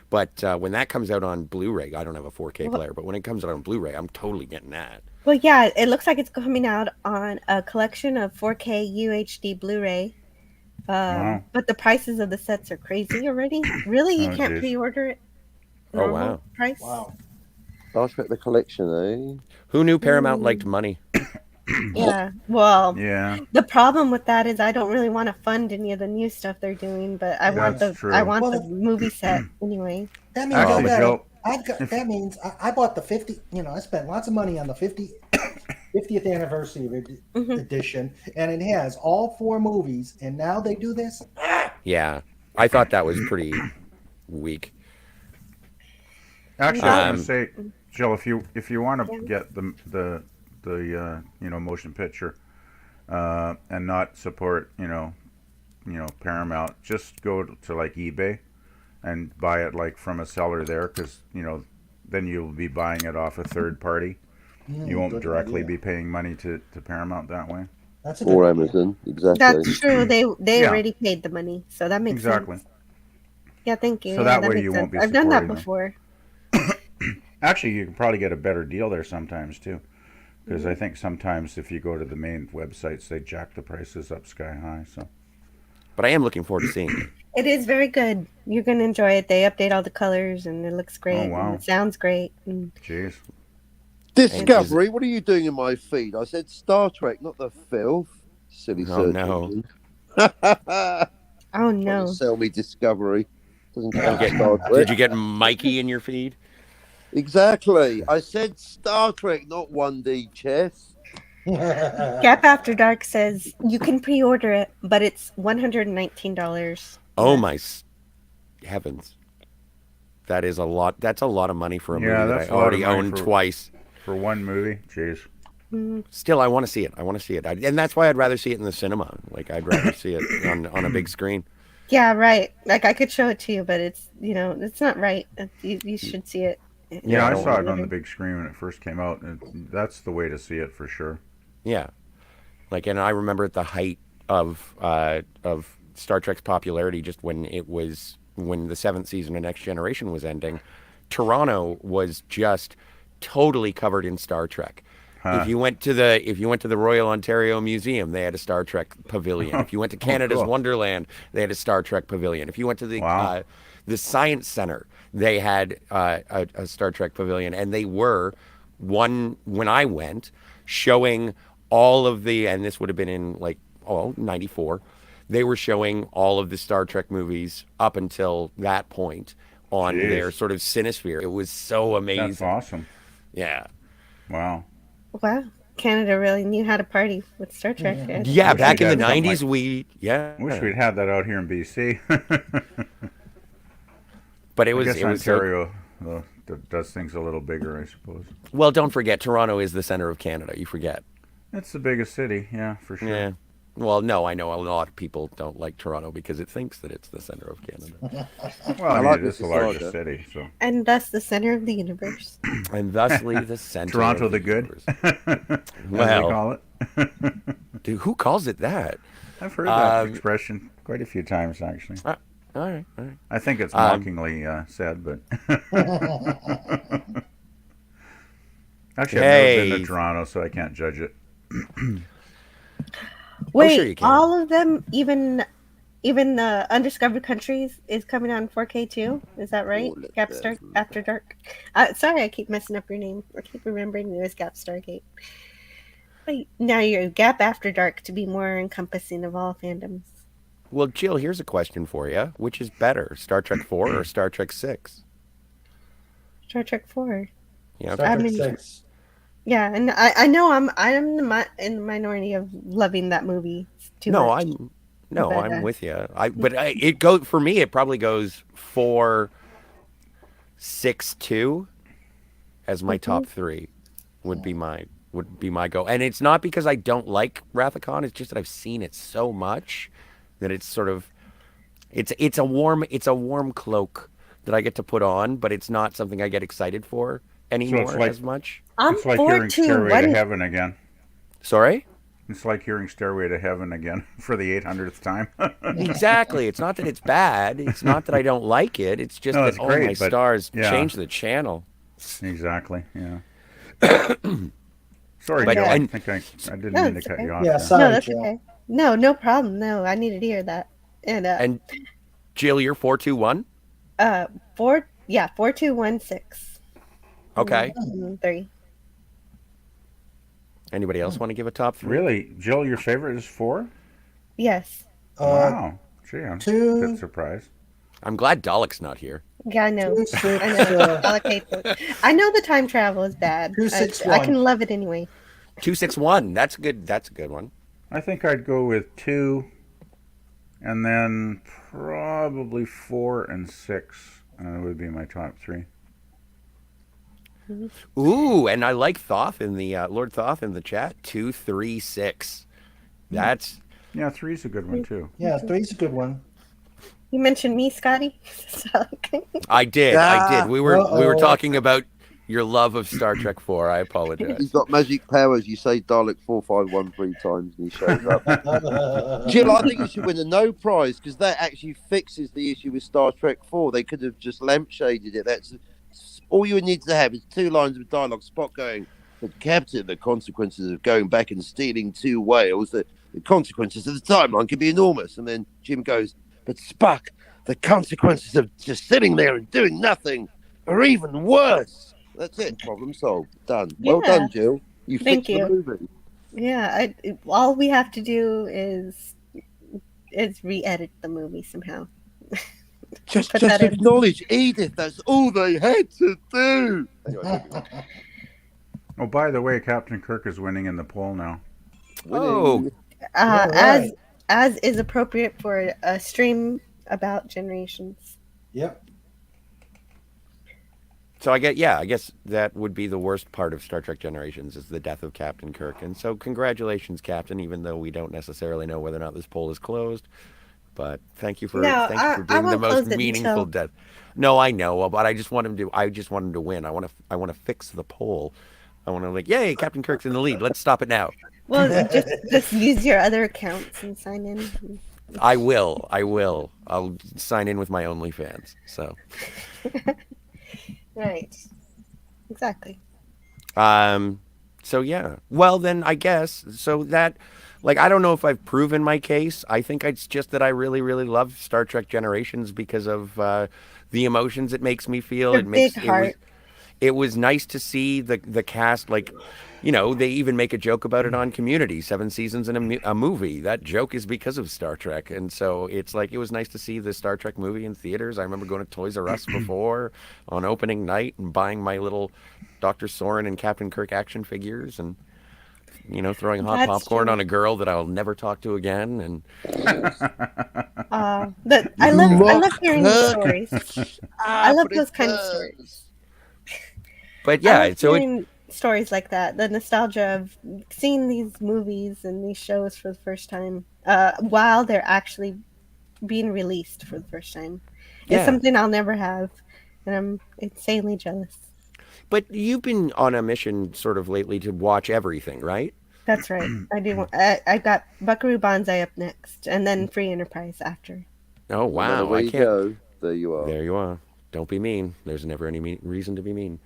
But when that comes out on Blu-ray, I don't have a 4K player, but when it comes out on Blu-ray, I'm totally getting that. Well, yeah, it looks like it's coming out on a collection of 4K UHD Blu-ray. Wow. But the prices of the sets are crazy already. Really, you Oh, can't geez. pre-order it. Oh, Normal wow. Price. Wow. Star Trek the collection, eh? Who knew Paramount liked money? Yeah. Well, Yeah. the problem with that is I don't really want to fund any of the new stuff they're doing, but I want That's true. I want Well, the movie set anyway. That means Actually, Jill, that means I bought the 50. I spent lots of money on the 50th anniversary edition, and it has all 4 movies. And now they do this. Yeah, I thought that was pretty weak. actually, I was going to say, Jill, if you want to get the motion picture and not support Paramount, just go to like eBay and buy it like from a seller there, because then you'll be buying it off a third party. You won't good directly idea. be paying money to Paramount that way. That's a good Or idea. Amazon, exactly. That's true. They Yeah. already paid the money, so that makes Exactly. sense. Yeah, thank you. So Yeah, that way makes you sense. won't be I've done that supporting them. before. Actually, you can probably get a better deal there sometimes too, because I think sometimes if you go to the main websites, they jack the prices up sky high. So But I am looking forward to seeing it. It is very good. You're gonna enjoy it. They update all the colors, and it looks great. Oh, wow. And it sounds great. And jeez. Discovery, what are you doing in my feed? I said Star Trek, not the filth. Silly Oh, search no. engine. oh Trying no, to sell me Discovery. Doesn't count Get- Star Trek. Did you get Mikey in your feed? Exactly. I said Star Trek, not 1D chess. Gap After Dark says you can pre-order it, but it's $119. Oh my heavens. That is a lot. That's a lot of money for a movie Yeah, that that's I a lot of already money own for- twice. For one movie, jeez. Still, I want to see it. And that's why I'd rather see it in the cinema. Like, I'd rather see it on a big screen. Yeah, right. Like I could show it to you, but it's it's not right. You should see it. Yeah, I don't saw want it on the big screen when it first came out, and that's the way to see it for sure. Yeah, like, and I remember at the height of Star Trek's popularity, just when the seventh season of Next Generation was ending, Toronto was just totally covered in Star Trek. Huh. If you went to the Royal Ontario Museum, they had a Star Trek pavilion. If you went to Canada's cool. Wonderland, they had a Star Trek pavilion. If you went to the Science Center, they had a Star Trek pavilion, and they were when I went showing all of and this would have been in like 94. They were showing all of the Star Trek movies up until that point on their sort of Cinesphere. It was so amazing. That's awesome. Yeah. Wow. Wow, Canada really knew how to party with Star Trek. Yeah, Wish back we'd in the had something 90s, Wish we'd had that out here in BC. But I guess Ontario does things a little bigger, I suppose. Well, don't forget, Toronto is the center of Canada. You forget. It's the biggest city, yeah, for sure. Yeah. Well, no, I know a lot of people don't like Toronto because it thinks that it's the center of Canada. Well, I mean, it is the largest city, so. And thus the center of the universe. And thusly the center Toronto of the good, well, as they call it. Dude, who calls it that? I've heard that expression quite a few times, actually. All right. I think it's mockingly said, but... Actually, I've never been to Toronto, so I can't judge it. Wait, sure you can. all of them, even the Undiscovered Countries, is coming out in 4K too. Is that right? Gap Star After Dark. Sorry, I keep messing up your name. I keep remembering it was Gap Stargate. Wait, now you're Gap After Dark to be more encompassing of all fandoms. Well, Jill, here's a question for you. Which is better, Star Trek 4 or Star Trek 6? Star Trek 4. Yeah, Star Trek 6. Yeah, and I know I'm in the minority of loving that movie too much. I'm with you. It go for me. It probably goes 4, 6, 2 as my top 3 would be my go. And it's not because I don't like Wrath of Khan. It's just that I've seen it so much that it's sort of it's a warm cloak that I get to put on, but it's not something I get excited for anymore as much. It's like hearing Stairway to Heaven again. Sorry? It's like hearing Stairway to Heaven again for the 800th time. Exactly. It's not that it's bad. It's not that I don't like it. It's just that, my stars, change the channel. Exactly, yeah. Sorry, But- Joe, I and- think I didn't No, mean to it's cut okay. you off. Yeah, there. sorry, No, that's Jill. okay. No problem. No, I needed to hear that. And Jill, you're 421? 4216. Okay. 3. Anybody else want to give a top 3? Really? Jill, your favorite is 4? Yes. Wow. Gee, I'm a 2, bit surprised. I'm glad Dalek's not here. Yeah, I know. 2, 6, I know. I hate it. I know the time travel is bad. 2, 6, I 1. can love it anyway. 261. That's good. That's a good one. I think I'd go with 2, and then probably 4 and 6 would be my top 3. Ooh, and I like Thoth in the Lord Thoth in the chat. 236. That's Yeah, 3's a good one too. Yeah, 3's a good one. You mentioned me, Scotty. I did. We were Uh-oh. talking about your love of Star Trek 4. I apologize. He's got magic powers. You say Dalek 4513 times and he shows up. Jill, I think you should win a no prize because that actually fixes the issue with Star Trek 4. They could have just lampshaded it. That's all you would need to have is 2 lines of dialogue. Spock going, "But Captain, the consequences of going back and stealing 2 whales, the consequences of the timeline could be enormous." And then Jim goes, "But Spock, the consequences of just sitting there and doing nothing are even worse." That's it. Problem solved. Done. Well Yeah. done, Jill. You Thank fixed you. the movie. Yeah, all we have to do is re-edit the movie somehow. Just Put that in. acknowledge Edith. That's all they had to do. Anyway, Oh, by the way, Captain Kirk is winning in the poll now. Oh, Alright. As is appropriate for a stream about generations. Yep. so I guess that would be the worst part of Star Trek Generations is the death of Captain Kirk. And so congratulations, Captain, even though we don't necessarily know whether or not this poll is closed. But thank you for No, I being the won't most close it meaningful until. death. No, I know, but I just want him to. I just want him to win. I want to fix the poll. I want to like, yay, Captain Kirk's in the lead. Let's stop it now. Well, just use your other accounts and sign in. I will. I will. I'll sign in with my OnlyFans. So. Right. Exactly. So yeah. Well, then I guess so that, like, I don't know if I've proven my case. I think it's just that I really, really love Star Trek Generations because of the emotions it makes me feel. Your big heart. It was nice to see the cast, like, you know, they even make a joke about it on Community, 7 seasons in a movie. That joke is because of Star Trek. And so it's like, it was nice to see the Star Trek movie in theaters. I remember going to Toys R Us before on opening night and buying my little Dr. Soren and Captain Kirk action figures and, you know, throwing hot That's popcorn true. on a girl that I'll never talk to again. And I love hearing these stories. I love but those it kind of does. stories. but I yeah, love so it, hearing stories like that. The nostalgia of seeing these movies and these shows for the first time, while they're actually being released for the first time, is yeah. something I'll never have, and I'm insanely jealous. But you've been on a mission sort of lately to watch everything, right? That's right. I do. I got Buckaroo Banzai up next, and then Free Enterprise after. Oh, No matter wow. where I you can't. go, there you are. There you are. Don't be mean. There's never any reason to be mean.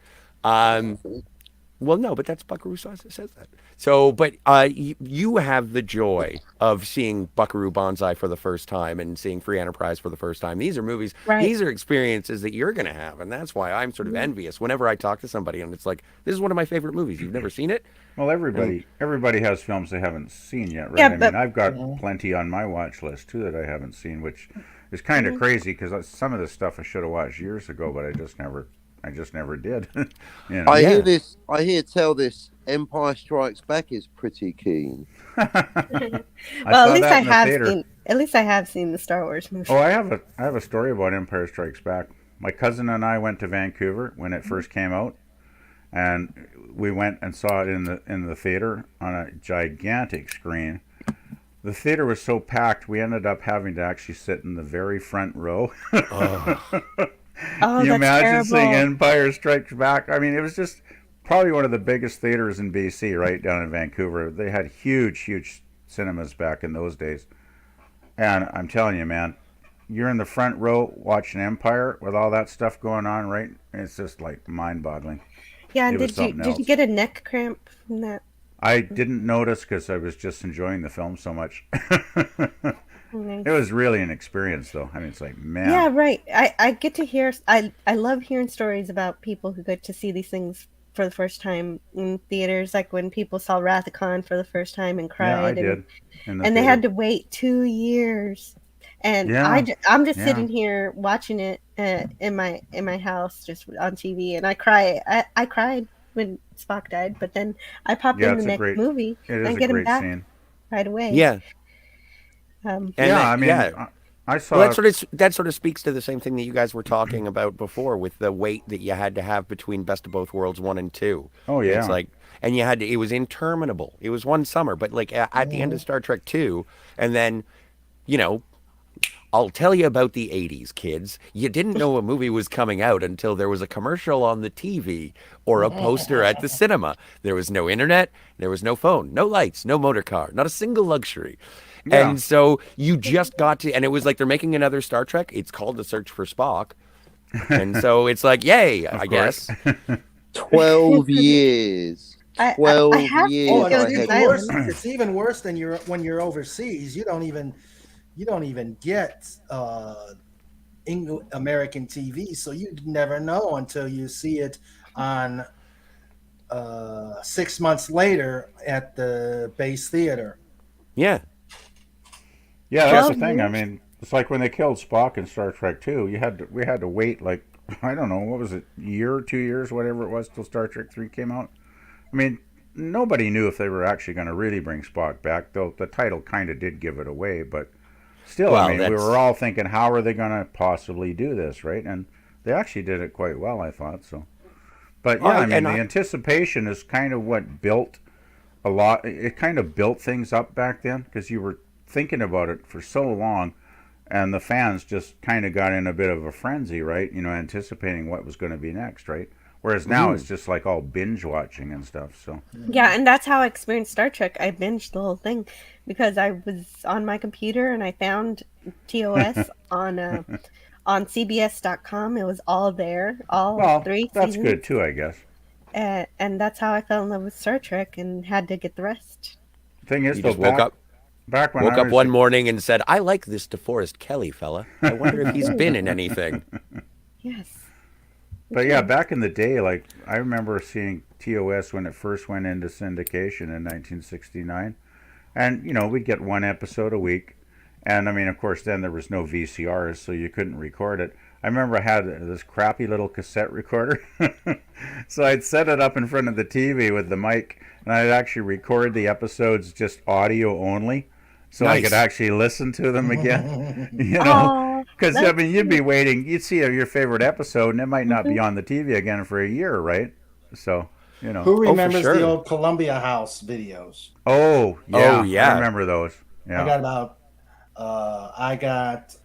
Well, no, but that's Buckaroo says that. So, but you have the joy of seeing Buckaroo Banzai for the first time and seeing Free Enterprise for the first time. These are movies, Right. these are experiences that you're going to have. And that's why I'm sort of envious whenever I talk to somebody and it's like, this is one of my favorite movies. You've never seen it? Well, everybody has films they haven't seen yet, right? Yeah, I but- mean, I've got plenty on my watch list too that I haven't seen, which is kind of crazy because some of this stuff I should have watched years ago, but I just never did. You know? I Yeah. hear tell this Empire Strikes Back is pretty keen. Well, saw at least that I in the have theater. seen. At least I have seen the Star Wars movie. Oh, I have a story about Empire Strikes Back. My cousin and I went to Vancouver when it first came out, and we went and saw it in the theater on a gigantic screen. The theater was so packed, we ended up having to actually sit in the very front row. Oh, Can you that's imagine terrible. seeing Empire Strikes Back? I mean, it was just probably one of the biggest theaters in BC, right down in Vancouver. They had huge cinemas back in those days. And I'm telling you, man, you're in the front row watching Empire with all that stuff going on, right? It's just like mind-boggling. Yeah, It and was did you something else. get a neck cramp from that? I didn't notice because I was just enjoying the film so much. Nice. It was really an experience, though. I mean, it's like, man. Yeah, right. I get to hear. I love hearing stories about people who get to see these things for the first time in theaters, like when people saw Wrath of Khan for the first time and cried. Yeah, I and, did. In the and they theater. had to wait 2 years. And Yeah, I'm just yeah. sitting here watching it in my house, just on TV, and I cry. I cried when Spock died, but then I popped Yeah, in the it's a next great- movie It and is a get him great back scene. right away. Yeah. Um, And yeah, that- I mean, yeah. I saw. Well, that sort of speaks to the same thing that you guys were talking about before with the wait that you had to have between Best of Both Worlds 1 and 2. Oh, yeah. It's like, and you had to, it was interminable. It was one summer, but like at the end of Star Trek 2, and then, you know, I'll tell you about the 80s, kids. You didn't know a movie was coming out until there was a commercial on the TV or a poster at the cinema. There was no internet, there was no phone, no lights, no motor car, not a single luxury. Yeah. And so you just got to, and it was like they're making another Star Trek. It's called The Search for Spock. And so it's like, yay, I course. guess. 12 years. I 12 have to years. go Oh, to I it's this had- even worse. island. It's even worse than when you're overseas. You don't even get American TV, so you never know until you see it on 6 months later at the base theater. Yeah. Yeah, that's the 12 thing. I years? mean, it's like when they killed Spock in Star Trek 2. We had to wait like, I don't know, what was it, a year, 2 years, whatever it was, till Star Trek 3 came out. I mean, nobody knew if they were actually going to really bring Spock back, though the title kind of did give it away. But still, Well, I mean, we that's- were all thinking, how are they going to possibly do this, right? And they actually did it quite well, I thought. So, but yeah, I mean, the anticipation is kind of what built a lot. It kind of built things up back then because you were thinking about it for so long, and the fans just kind of got in a bit of a frenzy, right? You know, anticipating what was going to be next, right? Whereas now it's just like all binge watching and stuff. So Yeah, and that's how I experienced Star Trek. I binged the whole thing because I was on my computer and I found TOS on CBS.com. It was all there, all 3 that's seasons. good too, I guess. And that's how I fell in love with Star Trek and had to get the rest. Thing is, You though, just woke when up one morning and said, "I like this DeForest Kelly fella. I wonder if he's been in anything." Yes. But yeah, back in the day, like I remember seeing TOS when it first went into syndication in 1969, and you know we'd get one episode a week, and I mean, of course, then there was no VCRs, so you couldn't record it. I remember I had this crappy little cassette recorder, so I'd set it up in front of the TV with the mic, and I'd actually record the episodes just audio only, so I could actually listen to them again. You know, because I mean, you'd be waiting, you'd see your favorite episode, and it might not be on the TV again for a year, right? So, you know. Who remembers the old Columbia House videos? Oh yeah, Oh, yeah. I remember those. Yeah. I got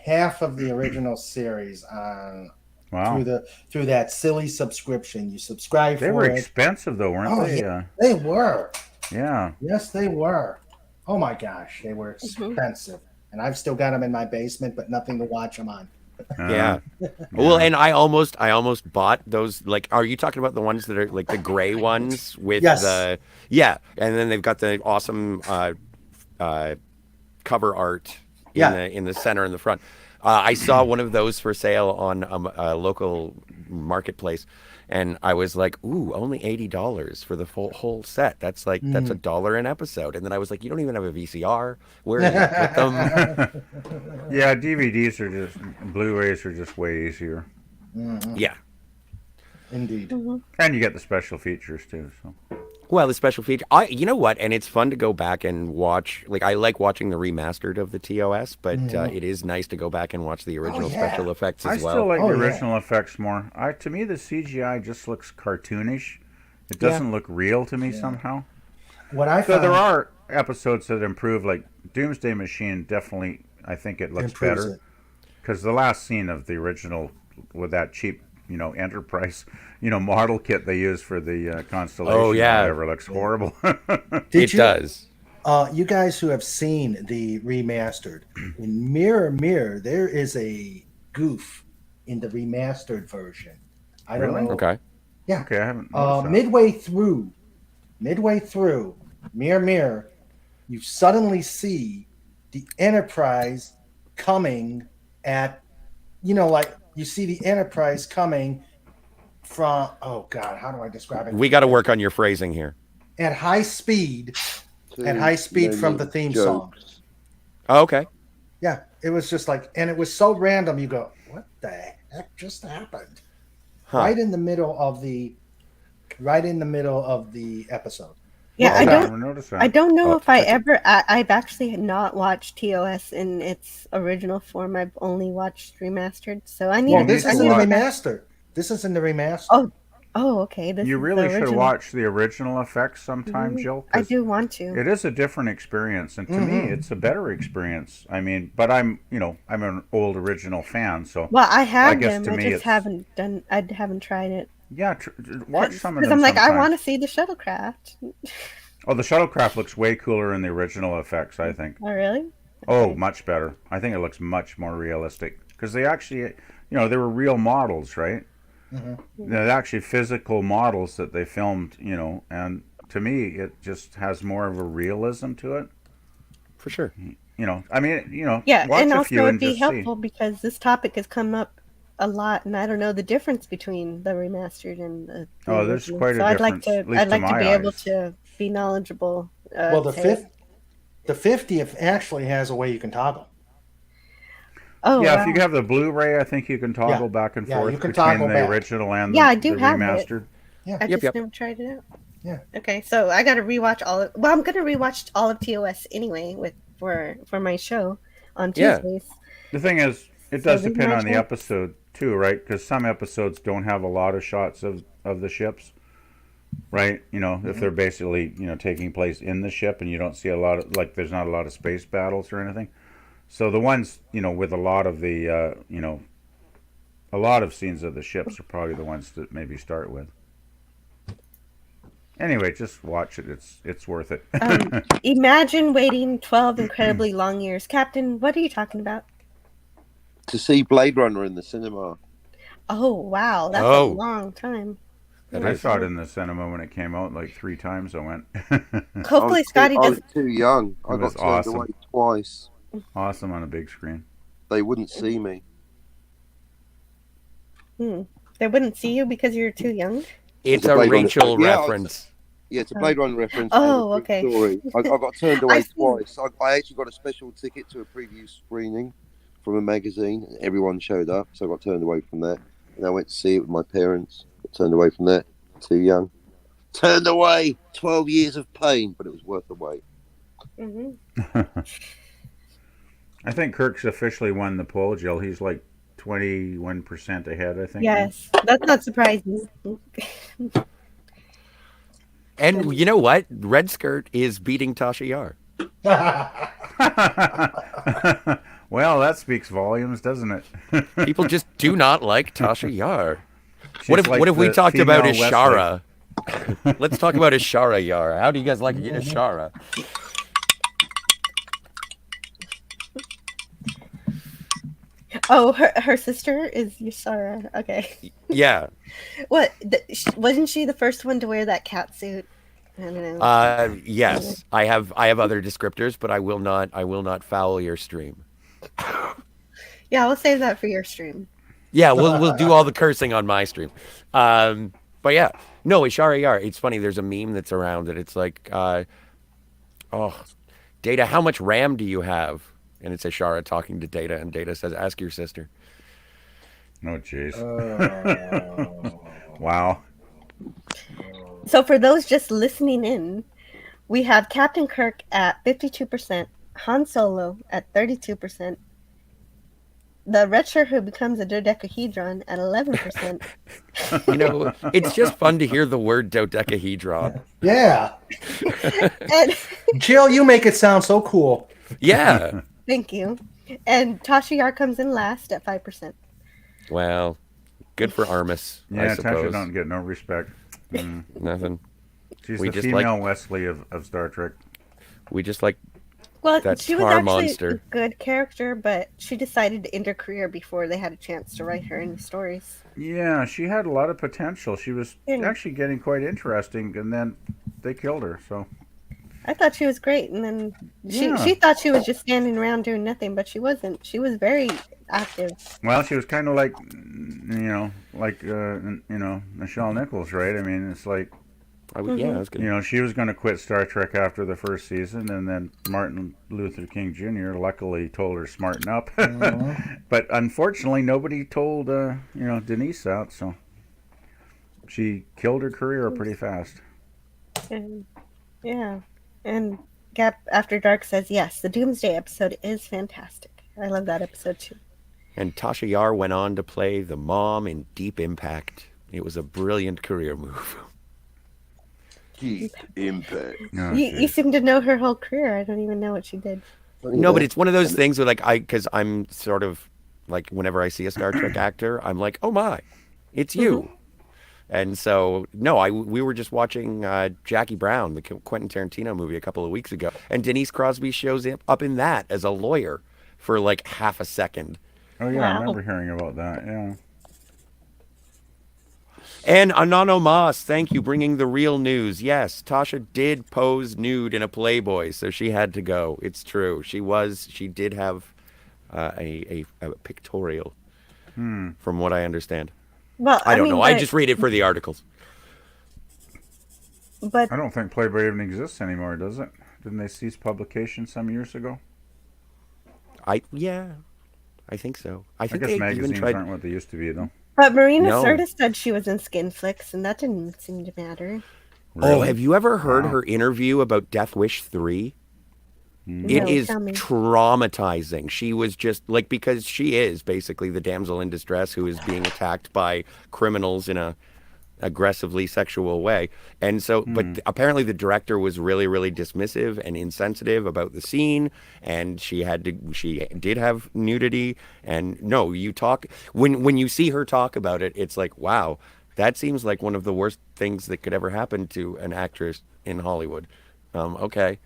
half of the original series on through that silly subscription. You subscribe for it. They were expensive though, weren't they? Yeah, they were. Yeah. Yes, they were. Oh my gosh, they were expensive. And I've still got them in my basement, but nothing to watch them on. Yeah. Well, and I almost bought those. Like, are you talking about the ones that are like the gray ones with the? Yeah, and then they've got the awesome cover art in the center and the front. I saw one of those for sale on a local marketplace, and I was like, "Ooh, only $80 for the whole set. That's like that's $1 an episode." And then I was like, "You don't even have a VCR. Where did you put them?" Yeah, DVDs are just Blu-rays are just way easier. Yeah, indeed. And you get the special features too. So. Well, the special feature, you know what? And it's fun to go back and watch. Like, I like watching the remastered of the TOS, but it is nice to go back and watch the original special effects as well. I still like the original effects more. To me, the CGI just looks cartoonish. It doesn't look real to me somehow. What I found, there are episodes that improve, like Doomsday Machine. Definitely, I think it looks better because the last scene of the original with that cheap, Enterprise, model kit they use for the Constellation. Oh yeah, whatever looks horrible. It does. You guys who have seen the remastered, in Mirror, there is a goof in the remastered version. I don't know. Okay. Yeah. Okay, I haven't noticed that. Midway through, Mirror, you suddenly see the Enterprise coming at, you see the Enterprise coming from, oh God, how do I describe it? We got to work on your phrasing here. At high speed from the theme song. Oh, okay. Yeah, it was just like, and it was so random. You go, what the heck just happened? Huh. Right in the middle of the episode. Yeah, I don't know if I've actually not watched TOS in its original form. I've only watched remastered. So I need this is in the remaster. This is in the remaster. Oh, okay. You really should watch the original effects sometime, Jill. I do want to. It is a different experience, and to me, it's a better experience. I mean, but I'm an old original fan, so I have them. I just haven't tried it. Yeah, watch some of them. Because I'm like, I want to see the shuttlecraft. Oh, the shuttlecraft looks way cooler in the original effects, I think. Oh, really? Okay. Oh, much better. I think it looks much more realistic because they actually, they were real models, right? They're actually physical models that they filmed, and to me, it just has more of a realism to it. For sure. Yeah, watch and a also few it'd and be just helpful because this topic has come up a lot, and I don't know the difference between the remastered and the there's original. quite a difference. I'd like to be able to be knowledgeable. The 50th actually has a way you can toggle. Oh, yeah, wow. if you have the Blu-ray, I think you can toggle back and forth between the original and the remastered. Yeah, I just never tried it out. Yeah. Okay, so I got to rewatch all of. Well, I'm going to rewatch all of TOS anyway for my show on Tuesdays. The thing is, it does depend on the episode too, right? Because some episodes don't have a lot of shots of the ships, right? If they're basically taking place in the ship, and you don't see a lot of there's not a lot of space battles or anything. So the ones, with a lot of the, a lot of scenes of the ships are probably the ones to maybe start with. Anyway, just watch it. It's worth it. Imagine waiting 12 incredibly long years. Captain, what are you talking about? To see Blade Runner in the cinema. Oh, wow. That's a long time. I saw it in the cinema when it came out, like 3 times I went. Hopefully Scotty I was doesn't... too young. I got turned awesome. away twice. Awesome on a big screen. They wouldn't see me. They wouldn't see you because you're too young? It's a Rachel reference. Yeah, it's a Blade Runner reference. Oh, okay. Story. I got turned away twice. I actually got a special ticket to a preview screening from a magazine, and everyone showed up, so I got turned away from that. And I went to see it with my parents. Got turned away from that. Too young. Turned away. 12 years of pain, but it was worth the wait. I think Kirk's officially won the poll, Jill. He's like 21% ahead, I think. Yes, that's not surprising. And you know what? Redskirt is beating Tasha Yar. Well, that speaks volumes, doesn't it? People just do not like Tasha Yar. What if we talked about Ishara? Let's talk about Ishara Yar. How do you guys like Ishara? Oh, her sister is Ishara. Okay. Yeah. What? Wasn't she the first one to wear that cat suit? I don't know. Yes. I have other descriptors, but I will not foul your stream. Yeah, we'll save that for your stream. Yeah, we'll do all the cursing on my stream. But yeah, no, Ishara Yar. It's funny. There's a meme that's around it. It's like, Data, how much RAM do you have? And it's Ishara talking to Data, and Data says, "Ask your sister." Oh, jeez. Wow. So for those just listening in, we have Captain Kirk at 52%, Han Solo at 32%, the red shirt who becomes a dodecahedron at 11%. It's just fun to hear the word dodecahedron. Yeah. And Jill, you make it sound so cool. Yeah. Thank you. And Tasha Yar comes in last at 5%. Well, good for Armis. Yeah, I suppose. Tasha don't get no respect. Nothing. She's the female Wesley of Star Trek. We just like that she was actually monster. a good character, but she decided to end her career before they had a chance to write her any stories. Yeah, she had a lot of potential. She was actually getting quite interesting, and then they killed her. So I thought she was great, and then she thought she was just standing around doing nothing, but she wasn't. She was very active. Well, she was kind of like, Nichelle Nichols, right? I mean, it's like, she was going to quit Star Trek after the first season, and then Martin Luther King Jr. luckily told her smarten up. But unfortunately, nobody told Denise that, so she killed her career pretty fast. And Gap After Dark says, yes, the Doomsday episode is fantastic. I love that episode too. And Tasha Yar went on to play the mom in Deep Impact. It was a brilliant career move. Deep Impact. Oh, you seem to know her whole career. I don't even know what she did. No, but it's one of those things where, because I'm sort of like, whenever I see a Star Trek actor, I'm like, oh my, it's you. Mm-hmm. And so, we were just watching Jackie Brown, the Quentin Tarantino movie, a couple of weeks ago. And Denise Crosby shows up in that as a lawyer for like half a second. Oh, yeah, I remember hearing about that, yeah. And Anonymous, thank you, bringing the real news. Yes, Tasha did pose nude in a Playboy, so she had to go. It's true. She did have a pictorial, from what I understand. Well, I don't know. I just read it for the articles. But I don't think Playboy even exists anymore, does it? Didn't they cease publication some years ago? I think so. I think guess magazines aren't what they used to be, though. But Marina Sirtis said she was in Skin Flicks, and that didn't seem to matter. Really? Oh, have you ever heard her interview about Death Wish 3? It is traumatizing. She was just because she is basically the damsel in distress who is being attacked by criminals in a aggressively sexual way. And so, but apparently the director was really, really dismissive and insensitive about the scene, and she did have nudity. And no, you talk, when you see her talk about it, it's like, wow, that seems like one of the worst things that could ever happen to an actress in Hollywood. Okay.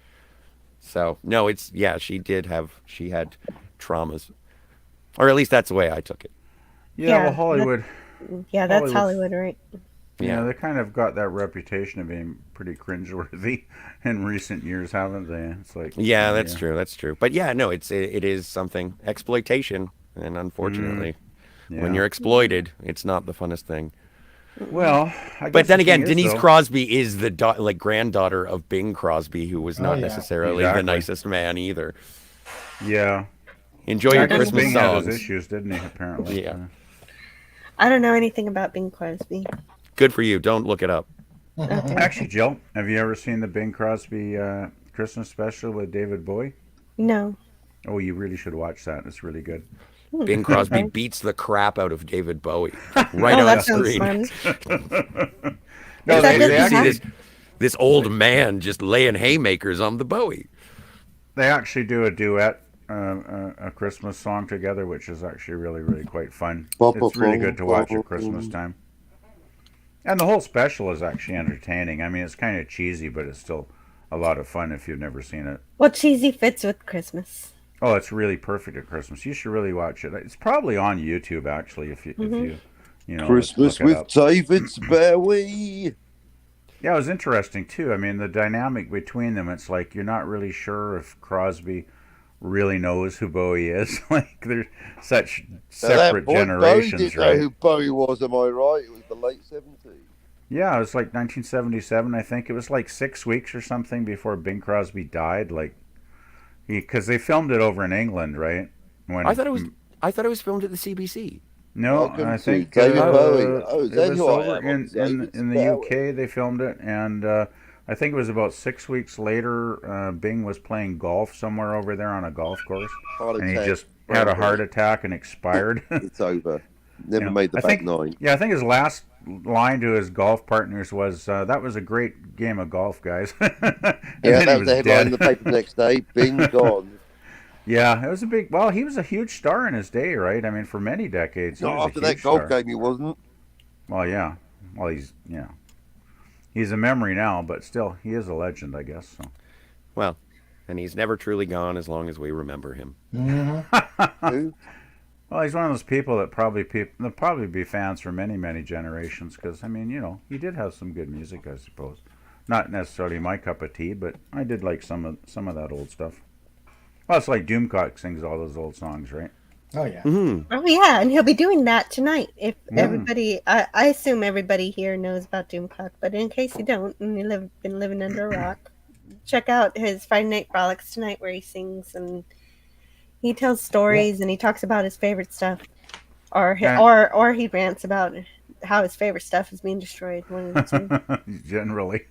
So no, she had traumas, or at least that's the way I took it. Yeah, well, Hollywood. That's Hollywood, right? Yeah, they kind of got that reputation of being pretty cringeworthy in recent years, haven't they? It's like that's true. That's true. But yeah, no, it is something exploitation, and unfortunately, when you're exploited, it's not the funnest thing. Well, but then again, Denise Crosby is the granddaughter of Bing Crosby, who was not necessarily the nicest man either. Yeah. Enjoy your Christmas Bing songs. had those issues, didn't he? Apparently. Yeah. I don't know anything about Bing Crosby. Good for you. Don't look it up. Okay. Actually, Jill, have you ever seen the Bing Crosby Christmas special with David Bowie? No. Oh, you really should watch that. It's really good. Bing Crosby beats the crap out of David Bowie right on screen. No, you see this old man just laying haymakers on the Bowie. They actually do a duet, a Christmas song together, which is actually really, really quite fun. It's really good to watch at Christmas time. And the whole special is actually entertaining. I mean, it's kind of cheesy, but it's still a lot of fun if you've never seen it. Well, cheesy fits with Christmas. Oh, it's really perfect at Christmas. You should really watch it. It's probably on YouTube, actually, if you Christmas with David Bowie. Yeah, it was interesting too. I mean, the dynamic between them. It's like you're not really sure if Crosby really knows who Bowie is. Like they're such separate generations, Bowie didn't right? know who Bowie was. Am I right? It was the late 70s. Yeah, it was like 1977, I think. It was like 6 weeks or something before Bing Crosby died. Like, because they filmed it over in England, right? I thought it was filmed at the CBC. No, I think David Bowie. It was over in the UK. They filmed it, and I think it was about 6 weeks later. Bing was playing golf somewhere over there on a golf course, and he just had a heart attack and expired. It's over. Never made the back nine. Yeah, I think his last line to his golf partners was, "That was a great game of golf, guys." Yeah, that was the headline in the paper the next day. Bing gone. Yeah, it was a big. Well, he was a huge star in his day, right? I mean, for many decades. Not after that golf game, he wasn't. Well, yeah. Well, he's a memory now, but still, he is a legend, I guess. So. Well, and he's never truly gone as long as we remember him. Mm-hmm. Well, he's one of those people that they'll probably be fans for many, many generations. Because I mean, he did have some good music, I suppose. Not necessarily my cup of tea, but I did like some of that old stuff. Well, it's like Doomcock sings all those old songs, right? Oh, yeah. Mm-hmm. Oh, yeah, and he'll be doing that tonight. If everybody, I assume everybody here knows about Doomcock, but in case you don't, and you've been living under a rock, check out his Friday Night Frolics tonight, where he sings and he tells stories and he talks about his favorite stuff, or he rants about how his favorite stuff is being destroyed. One of the two. Generally.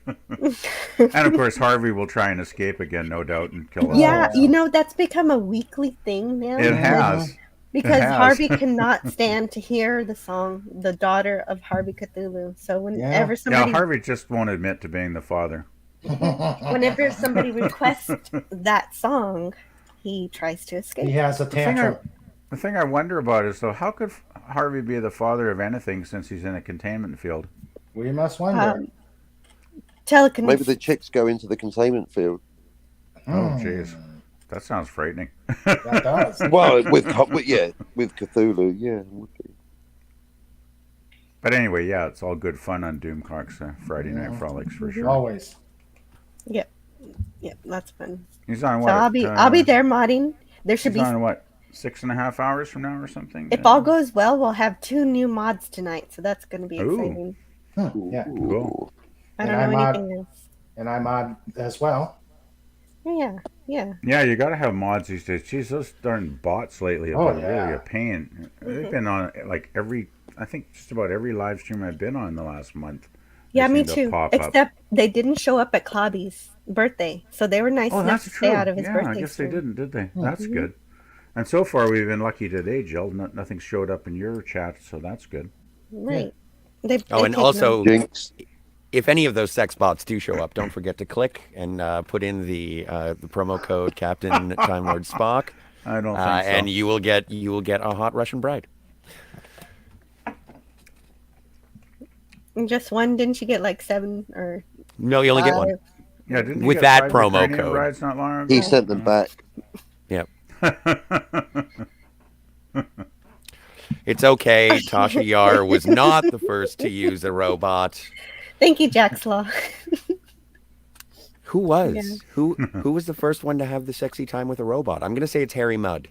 And of course, Harvey will try and escape again, no doubt, and kill us. Yeah, that's become a weekly thing now. It has. Because Harvey cannot stand to hear the song "The Daughter of Harvey Cthulhu." So whenever somebody, Harvey just won't admit to being the father. Whenever somebody requests that song, he tries to escape. He has a tantrum. The thing I wonder about is, though, how could Harvey be the father of anything since he's in a containment field? We must wonder. Telekinesis. Maybe the chicks go into the containment field. Oh, jeez. That sounds frightening. That does. Well, with Cthulhu, yeah. But anyway, yeah, it's all good fun on Doomcock's Friday Night Frolics for sure. Always. Yep, that's fun. He's on So what? I'll be there modding. There should be on what? 6.5 hours from now or something? If all goes well, we'll have 2 new mods tonight, so that's going to be exciting. Yeah. Cool. I don't know anything else. And I mod as well. Yeah. Yeah, you got to have mods these days. Jeez, those darn bots lately have been really a pain. They've been on I think just about every live stream I've been on the last month. Yeah, me too. Except they didn't show up at Clobby's birthday, so they were nice enough to stay out of his birthday. I guess they didn't, did they? That's good. And so far, we've been lucky today, Jill. Nothing showed up in your chat, so that's good. Right. Oh, and take also, Jinx. if any of those sex bots do show up, don't forget to click and put in the promo code Captain Time Lord Spock. I don't think so. And you will get a hot Russian bride. And just one? Didn't you get like 7 or? No, you only get one. Yeah, didn't you With get that 5 promo Ukrainian code. brides not long ago? He sent them back. Yep. It's okay. Tasha Yar was not the first to use a robot. Thank you, Jack Slaw. Who was? Yeah. Who was the first one to have the sexy time with a robot? I'm going to say it's Harry Mudd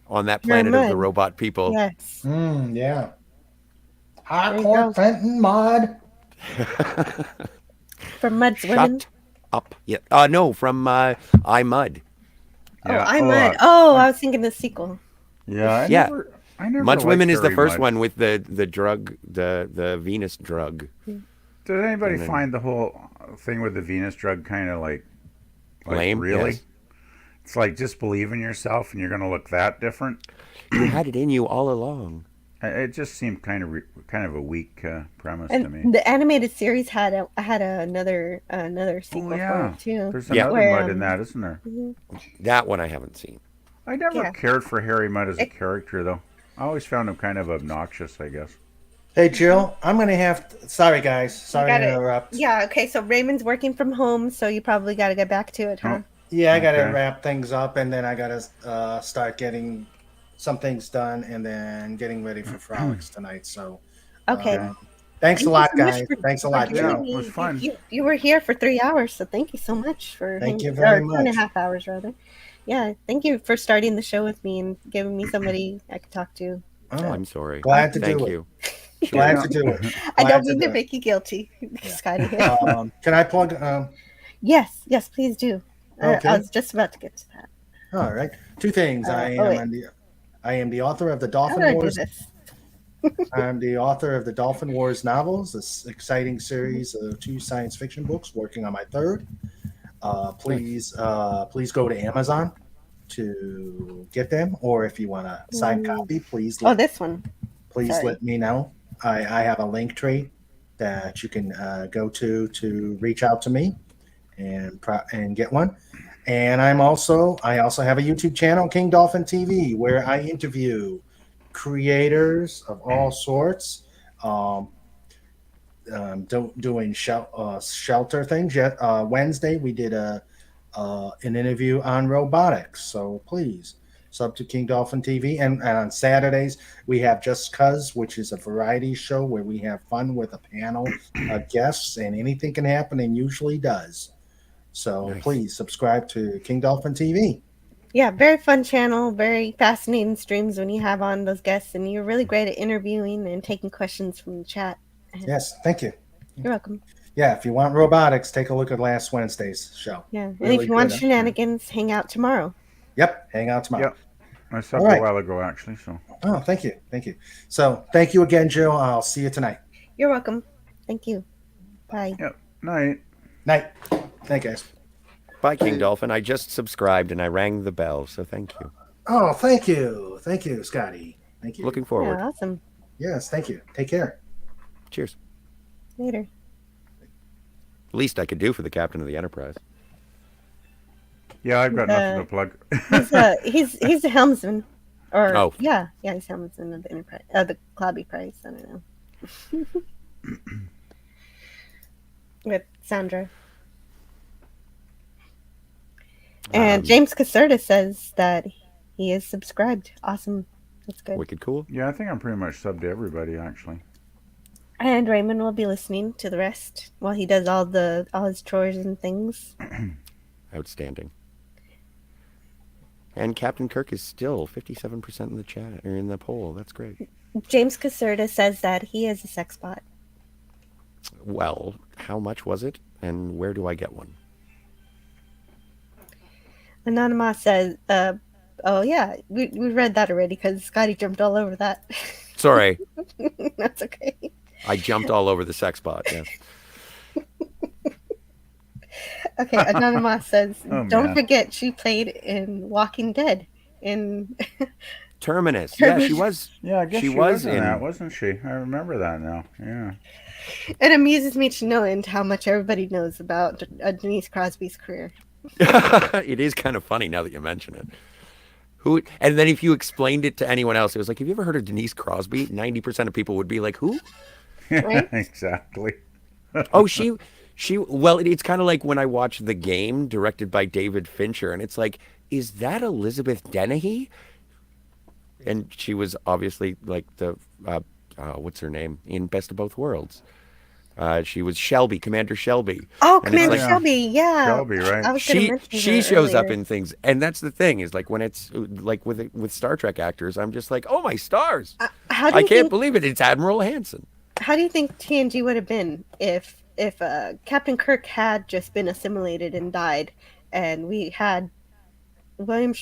on that planet of the Mudd. robot people. Yes. Yeah. There you Hardcore go. Fenton mod. From Mud's Women. Shut up. Yeah. No, from I Mudd. Yeah. I Mud. Oh, I was thinking the sequel. Yeah. Yeah. I never Mud's liked Women is the Harry first Mudd. one with the drug, the Venus drug. Did anybody And then- find the whole thing with the Venus drug kind of like Lame? Really? Yes. It's like just believe in yourself and you're going to look that different. You had it in you all along. It just seemed kind of a weak premise to me. And the animated series had another sequel Oh, yeah. for it too. There's Yeah. another Where, Mud in that, isn't there? That one I haven't seen. I never Yeah. cared for Harry Mudd as a character, though. I always found him kind of obnoxious, I guess. Hey, Jill, I'm going to have to. Sorry, guys. Sorry to gotta- interrupt. Yeah. Okay. So Raymond's working from home, so you probably got to get back to it, huh? Yeah, I got to Okay. wrap things up, and then I got to start getting some things done, and then getting ready for Frolics tonight. So, Okay. thanks a Thank you lot, so much guys. for- Thanks a for lot, joining Jill. Yeah. me. it was fun. You were here for 3 hours, so thank you so much for Thank you or very 2.5 hours rather. Yeah, thank you for starting the show with me and giving me somebody I could talk to. Oh, I'm sorry. glad to Thank do it. you. Glad to do it. I Glad don't to mean to do it. make you guilty, Scotty. Can I plug? Yes, please do. Okay. I was just about to get to that. All right. Two things. I am the author of the How Dolphin do I do Wars. this? I'm the author of the Dolphin Wars novels, this exciting series of 2 science fiction books. Working on my 3rd. Please go to Amazon to get them, or if you want a signed copy, please. Oh, this one. Please sorry. let me know. I have a link tree that you can go to reach out to me and get one. And I also have a YouTube channel, King Dolphin TV, where I interview creators of all sorts. Doing shelter things. Yet Wednesday we did an interview on robotics. So please sub to King Dolphin TV. And on Saturdays we have Just Cuz, which is a variety show where we have fun with a panel of guests, and anything can happen, and usually does. So Nice. please subscribe to King Dolphin TV. Yeah, very fun channel, very fascinating streams when you have on those guests, and you're really great at interviewing and taking questions from the chat. Yes, thank you. You're welcome. Yeah, if you want robotics, take a look at last Wednesday's show. Yeah, and Really if you want good. shenanigans, hang out tomorrow. Yep, hang out tomorrow. Yep. I subbed All right. a while ago, actually. So Oh, thank you. So thank you again, Jill. I'll see you tonight. You're welcome. Thank you. Bye. yep. Night. Night. Thank you, guys. Bye, King Dolphin. I just subscribed and I rang the bell, so thank you. Oh, thank you. Thank you, Scotty. Thank you. Looking forward. Yeah, awesome. Yes, thank you. Take care. Cheers. Later. Least I could do for the captain of the Enterprise. Yeah, I've got nothing to plug. He's a helmsman. Or Oh. yeah, he's helmsman of the Enterprise. The Clobby Prize. I don't know. With Sandra. And James Caserta says that he is subscribed. Awesome. That's good. Wicked cool. Yeah, I think I'm pretty much subbed to everybody, actually. And Raymond will be listening to the rest while he does all his chores and things. Outstanding. And Captain Kirk is still 57% in the chat or in the poll. That's great. James Caserta says that he is a sex bot. Well, how much was it, and where do I get one? Anonymous says, oh yeah, we read that already because Scotty jumped all over that. Sorry, That's okay. I jumped all over the sex bot. Yes. Okay, Anonymous says, Oh, don't man. forget she played in Walking Dead in Terminus. Yeah, she was. Yeah, I guess she was in in that, wasn't she? I remember that now. Yeah. It amuses me to know and how much everybody knows about Denise Crosby's career. It is kind of funny now that you mention it. And then if you explained it to anyone else, it was like, have you ever heard of Denise Crosby? 90% of people would be like, who? Yeah, exactly. Oh, well, it's kind of like when I watch The Game, directed by David Fincher, and it's like, is that Elizabeth Dennehy? And she was obviously like the, what's her name, in Best of Both Worlds. She was Shelby, Commander Shelby. Oh, Commander Shelby, yeah. Shelby, right? I was she shows up in things, and that's the thing is like when it's like with Star Trek actors, I'm just like, oh my stars! I can't believe it. It's Admiral Hansen. How do you think TNG would have been if Captain Kirk had just been assimilated and died, and we had William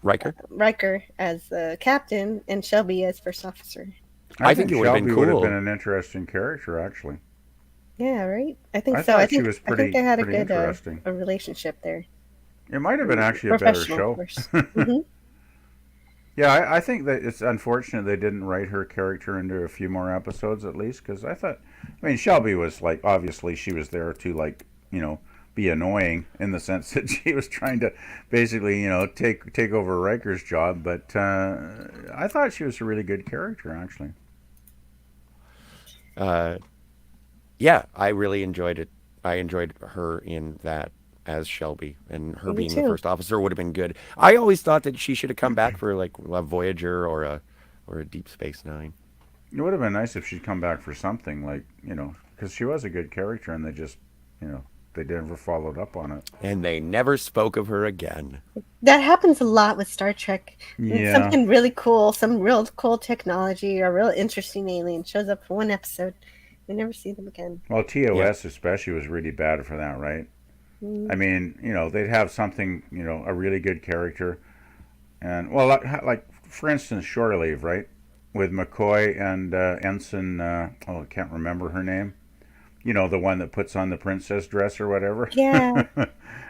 Riker as the captain and Shelby as first officer? I think it would have been cool. Would have been an interesting character, actually. Yeah, right. I think so. I think they had a good a relationship there. It might have been actually a better show. Mm-hmm. Yeah, I think that it's unfortunate they didn't write her character into a few more episodes at least, because Shelby was like, obviously she was there to like, be annoying in the sense that she was trying to basically, take over Riker's job, but I thought she was a really good character, actually. Yeah, I really enjoyed it. I enjoyed her in that as Shelby, and her being the first officer would have been good. I always thought that she should have come back for like a Voyager or a Deep Space Nine. It would have been nice if she'd come back for something like, because she was a good character, and they just, they never followed up on it. And they never spoke of her again. That happens a lot with Star Trek. Yeah. Something really cool, some real cool technology or real interesting alien shows up for one episode. We never see them again. Well, TOS especially was really bad for that, right? I mean, they'd have something, a really good character. And, well, like for instance, Shore Leave, right? With McCoy and Ensign, I can't remember her name. The one that puts on the princess dress or whatever. Yeah. I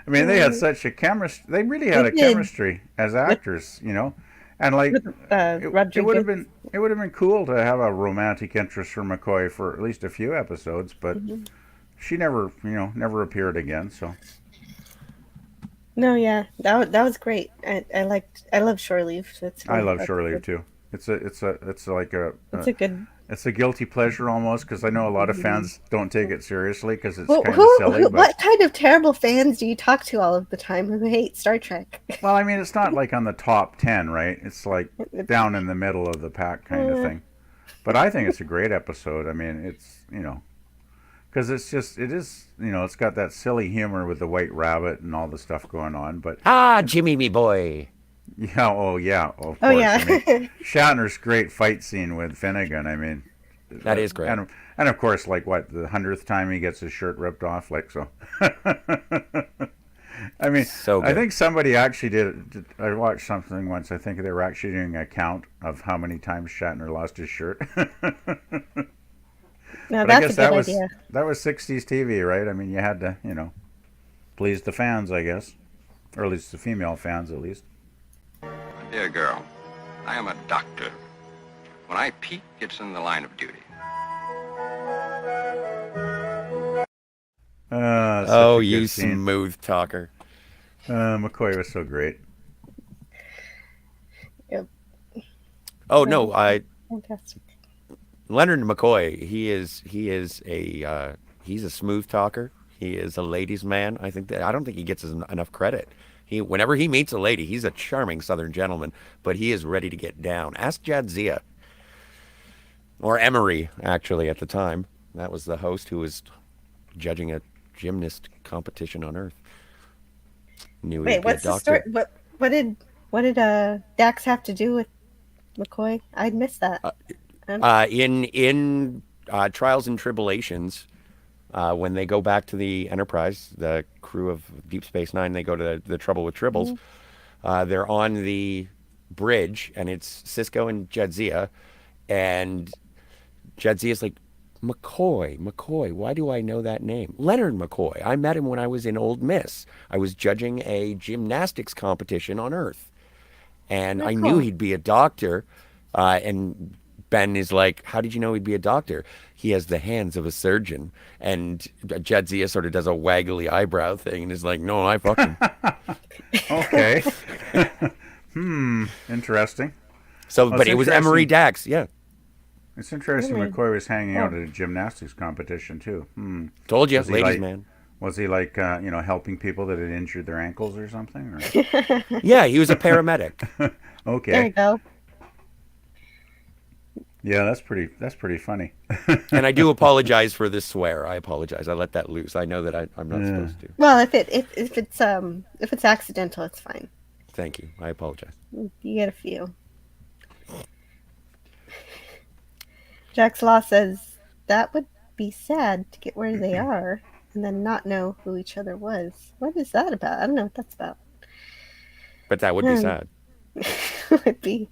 mean, they had such a chemistry. They really had a chemistry as actors, And like, it would have been cool to have a romantic interest for McCoy for at least a few episodes, but she never appeared again. So. No, yeah, that was great. I love Shore Leave. I love Shore Leave too. It's a guilty pleasure almost, because I know a lot of fans don't take it seriously because it's kind of silly. What kind of terrible fans do you talk to all of the time who hate Star Trek? Well, I mean, it's not like on the top 10, right? It's like down in the middle of the pack kind of thing. But I think it's a great episode. I mean, it's, because it's got that silly humor with the White Rabbit and all the stuff going on. But Jimmy, me boy. Yeah, of course. Yeah. I mean, Shatner's great fight scene with Finnegan, I mean. That is great. And of course, like, what, the 100th time he gets his shirt ripped off, like, so. I mean, so good. I think somebody actually I watched something once, I think they were actually doing a count of how many times Shatner lost his shirt. No, but I guess a good idea. That was 60s TV, right? I mean, you had to, please the fans, I guess. Or at least the female fans, at least. Dear girl, I am a doctor. When I peek, it's in the line of duty. You smooth talker. McCoy was so great. Yep. Oh no, Fantastic. Leonard McCoy. He's a smooth talker. He is a ladies' man. I don't think he gets enough credit. Whenever he meets a lady, he's a charming Southern gentleman, but he is ready to get down. Ask Jadzia. Or Emery, actually, at the time. That was the host who was judging a gymnast competition on Earth. Wait, what's the story? What did Dax have to do with McCoy? I'd missed that. In Trials and Tribulations, when they go back to the Enterprise, the crew of Deep Space Nine, they go to the Trouble with Tribbles. They're on the bridge, and it's Cisco and Jadzia, and Jadzia's like, McCoy, why do I know that name? Leonard McCoy. I met him when I was in Old Miss. I was judging a gymnastics competition on Earth. And Oh, I cool. knew he'd be a doctor. And Ben is like, how did you know he'd be a doctor? He has the hands of a surgeon. And Jadzia sort of does a waggly eyebrow thing and is like, no, I fucked him. Okay. Interesting. So, Well, but it's it was Emery interesting. Dax, yeah. It's interesting Really? McCoy was hanging out at a gymnastics competition, too. Told you, Was he ladies, like- man. Was he like, helping people that had injured their ankles or something? Or? Yeah, he was a paramedic. There you Okay. go. Yeah, that's pretty funny. And I do apologize for this swear. I apologize. I let that loose. I know that I'm not supposed to. Well, if it's accidental, it's fine. Thank you. I apologize. You get a few. Jack's Law says that would be sad to get where they are and then not know who each other was. What is that about? I don't know what that's about. But that would be sad. Would be.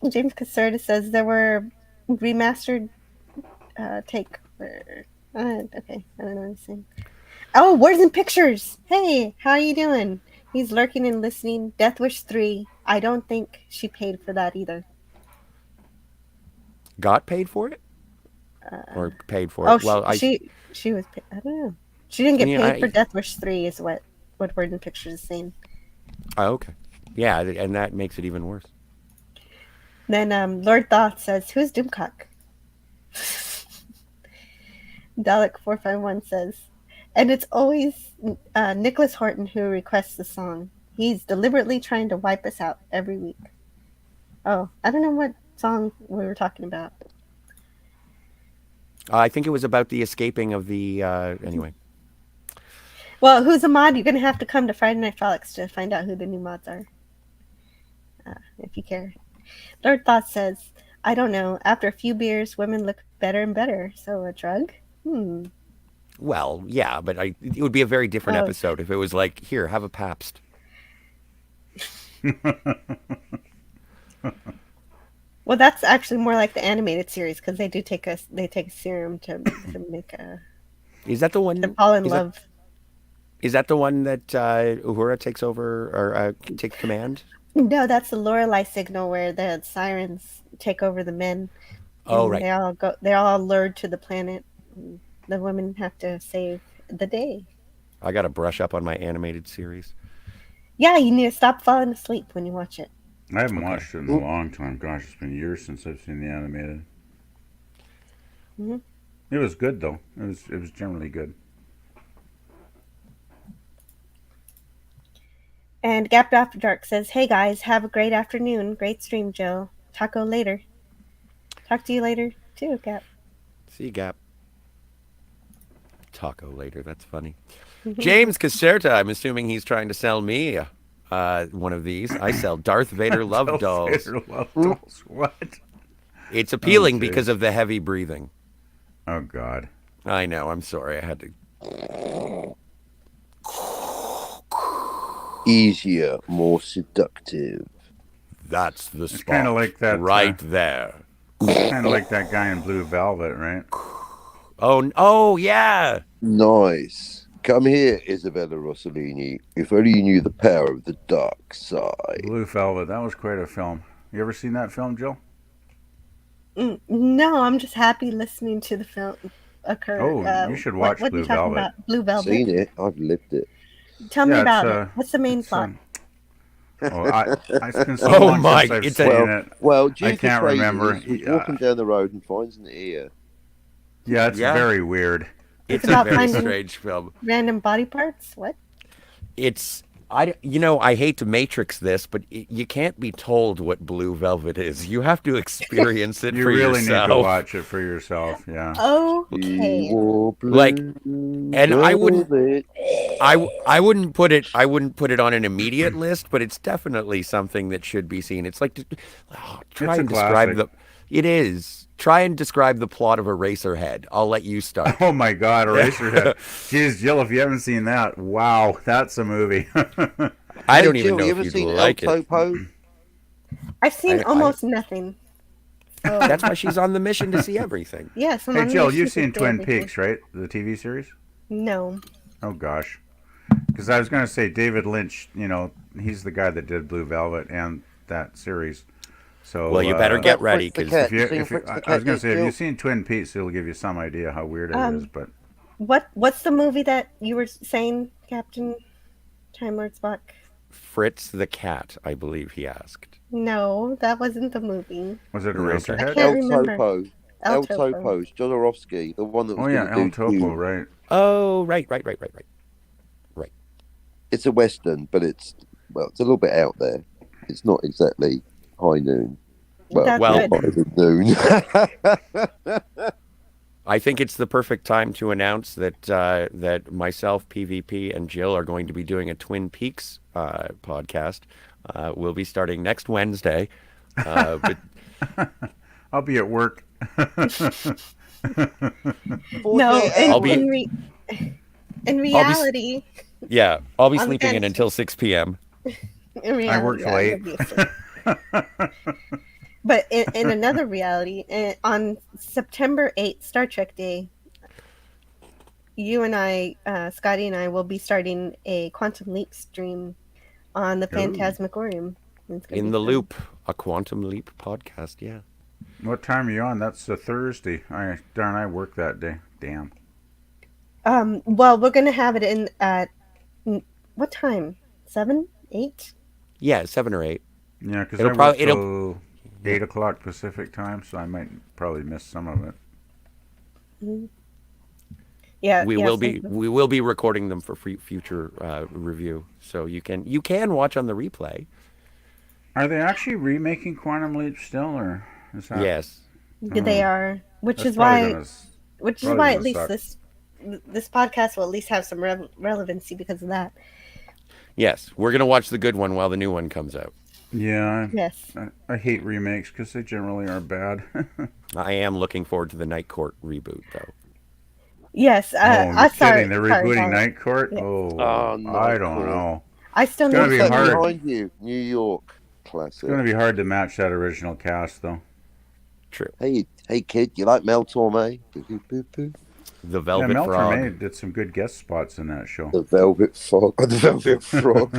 James Caserta says there were remastered take. Okay, I don't know what he's saying. Oh, Words and Pictures. Hey, how are you doing? He's lurking and listening. Death Wish 3. I don't think she paid for that either. Got paid for it? Or paid for Oh, it? Well, she was. I don't know. She didn't get Yeah, paid for Death Wish 3, is what Words and Pictures is saying. Oh, okay. Yeah, and that makes it even worse. Then Lord Thoth says, "Who's Doomcock?" Dalek451 says, and it's always Nicholas Horton who requests the song. He's deliberately trying to wipe us out every week. Oh, I don't know what song we were talking about. I think it was about the escaping of the. Anyway. Well, who's a mod? You're going to have to come to Friday Night Frolics to find out who the new mods are. If you care. Lord Thought says, I don't know. After a few beers, women look better and better. So a drug? Well, yeah, but it would be a very different Oh. episode if it was like, here, have a Pabst. Well, that's actually more like the animated series because they do take a serum to make a Is that the one? to fall in love. Is that the one that Uhura takes over or takes command? No, that's the Lorelei signal where the sirens take over the men. Oh, and right. They're all lured to the planet. The women have to save the day. I got to brush up on my animated series. Yeah, you need to stop falling asleep when you watch it. I haven't watched it in a long time. Gosh, it's been years since I've seen the animated. Mhm. It was good though. It was generally good. And Gapped After Dark says, "Hey guys, have a great afternoon. Great stream, Joe. Taco later. Talk to you later too, Gap." See you, Gap. Taco later. That's funny. James Caserta, I'm assuming he's trying to sell me one of these. I sell Darth Vader love dolls. Vader love dolls. What? It's appealing Oh, because of the heavy breathing. Oh God. I know. I'm sorry. I had to. Easier, more seductive. That's the spot. It's kind of like that. right there. Kind of like that guy in Blue Velvet, right? Oh yeah. Nice. Come here, Isabella Rossellini. If only you knew the power of the dark side. Blue Velvet. That was quite a film. You ever seen that film, Jill? No, I'm just happy listening to the film occur. Oh, you should watch what Blue you talking Velvet. about? Blue Velvet. Seen it. I've lived it. Tell me Yeah, about it's, it. What's the main plot? It's been so Oh long my, since I've it's seen a- it. Well, I Duke can't remember. He's walking down the road and finds an ear. Yeah, it's Yeah. very weird. It's about a very finding- strange film. Random body parts? What? It's I hate to matrix this, but you can't be told what Blue Velvet is. You have to experience it You for really yourself. need to watch it for yourself. Yeah. Okay. Like, and I wouldn't, I wouldn't put it on an immediate list, but it's definitely something that should be seen. It's like try It's a and describe classic. It is. Try and describe the plot of Eraserhead. I'll let you start. Oh my God, Eraserhead. Jeez, Jill, if you haven't seen that, wow, that's a movie. I don't even Jill, know you if ever you'd seen like El it. Topo? I've seen I- almost nothing. So, That's why she's on the mission to see everything. yes. I'm Hey, on Jill, mission you've to seen see Twin everything. Peaks, right? The TV series? No. Oh gosh. Because I was going to say David Lynch, he's the guy that did Blue Velvet, and that series. So well, you better get ready because I was going to say, if you've seen Twin Peaks, it'll give you some idea how weird it is. But what's the movie that you were saying, Captain Time Lord Spock? Fritz the Cat, I believe he asked. No, that wasn't the movie. Was it Eraserhead? I can't remember. El Topo, Jodorowsky, the one that was El Topo, right? Oh, right. It's a Western, but it's a little bit out there. It's not exactly high noon. Well, noon. I think it's the perfect time to announce that that myself, PvP, and Jill are going to be doing a Twin Peaks podcast. We'll be starting next Wednesday. But I'll be at work. No, I'll be in reality. Yeah, I'll be sleeping in until 6 p.m. In reality, I work late. But in another reality, on September 8th, Star Trek Day, you and I, Scotty and I, will be starting a Quantum Leap stream on the Phantasmagorium. In the Loop, a Quantum Leap podcast, yeah. What time are you on? That's a Thursday. I work that day. Damn. Well, we're going to have it in at, what time? 7? 8? Yeah, 7 or 8. Yeah, because it'll 8 o'clock Pacific time, so I might probably miss some of it. Mm-hmm. Yeah, we will be recording them for future review, so you can watch on the replay. Are they actually remaking Quantum Leap still, or is that... Yes, they are, which is why at least this podcast will at least have some relevancy because of that. Yes, we're gonna watch the good one while the new one comes out. Yeah. Yes. I hate remakes because they generally are bad. I am looking forward to the Night Court reboot, though. Yes. I'm kidding. They're rebooting Night Court? Yeah. Oh, I don't know. I still know. It's going to be hard. Behind you, New York classic. It's going to be hard to match that original cast, though. True. Hey, kid, you like Mel Torme? The Velvet Frog. Mel did some good guest spots in that show. The Velvet Frog. The Velvet Frog.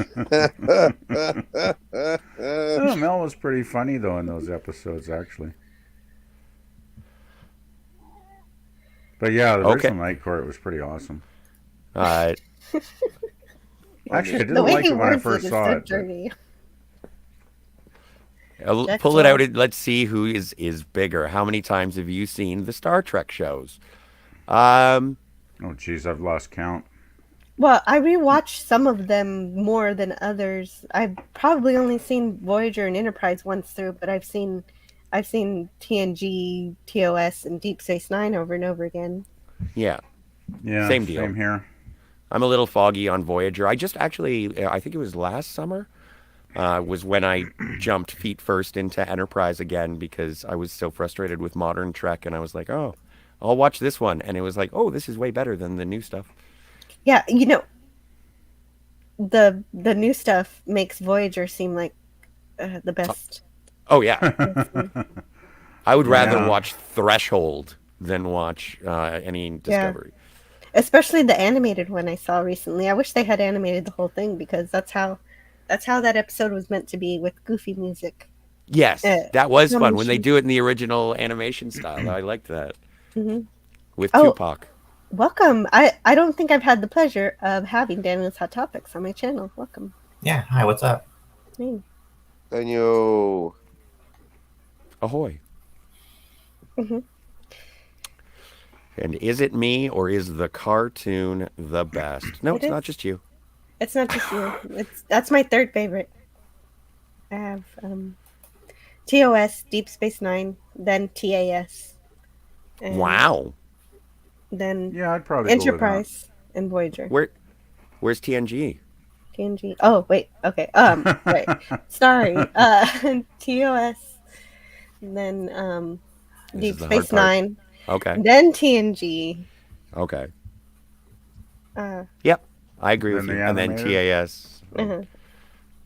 Mel was pretty funny, though, in those episodes, actually. But yeah, the original Night Court was pretty awesome. Actually, I didn't like it when I first saw it. Pull it out. Let's see who is bigger. How many times have you seen the Star Trek shows? Oh, geez, I've lost count. Well, I rewatched some of them more than others. I've probably only seen Voyager and Enterprise once through, but I've seen TNG, TOS, and Deep Space Nine over and over again. Yeah. Same deal. Same here. I'm a little foggy on Voyager. I just actually, I think it was last summer, was when I jumped feet first into Enterprise again because I was so frustrated with modern Trek, and I was like, oh, I'll watch this one. And it was like, oh, this is way better than the new stuff. Yeah, the new stuff makes Voyager seem like the best. Oh, yeah. I would rather watch Threshold than watch any Discovery. Yeah. Especially the animated one I saw recently. I wish they had animated the whole thing because that's how that episode was meant to be with goofy music. Yes, that was fun when they do it in the original animation style. I liked that. Mm-hmm. With Tupac. Welcome. I don't think I've had the pleasure of having Daniel's Hot Topics on my channel. Welcome. Yeah. Hi, what's up? Hey. Daniel. Ahoy. Mm-hmm. And is it me or is the cartoon the best? No, it's not just you. It's not just you. That's my third favorite. I have TOS, Deep Space Nine, then TAS. Wow. Then I'd probably Enterprise and Voyager. Where's TNG? TNG. Oh wait. Okay. Wait. Sorry. TOS. Then Deep Space Nine. Okay. Then TNG. Okay. Yep. I agree with you. And then TAS. Uh-huh.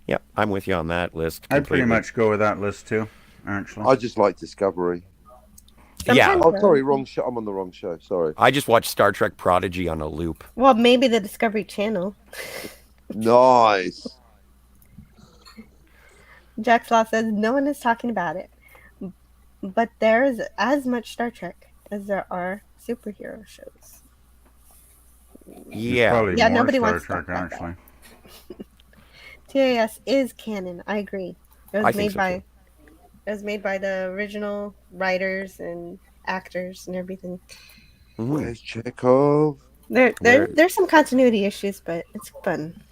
Yep. I'm with you on that list. I'd pretty much go with that list too, actually. I just like Discovery. Yeah. Oh, sorry, wrong show. I'm on the wrong show. Sorry. I just watched Star Trek Prodigy on a loop. Well, maybe the Discovery Channel. Nice. Jack Slaw says no one is talking about it, but there is as much Star Trek as there are superhero shows. There's probably more nobody Star wants to talk Trek about actually. TAS is canon. I agree. It was I think made so, by too. it was made by the original writers and actors and everything. Where's Chekhov? There's some continuity issues, but it's fun.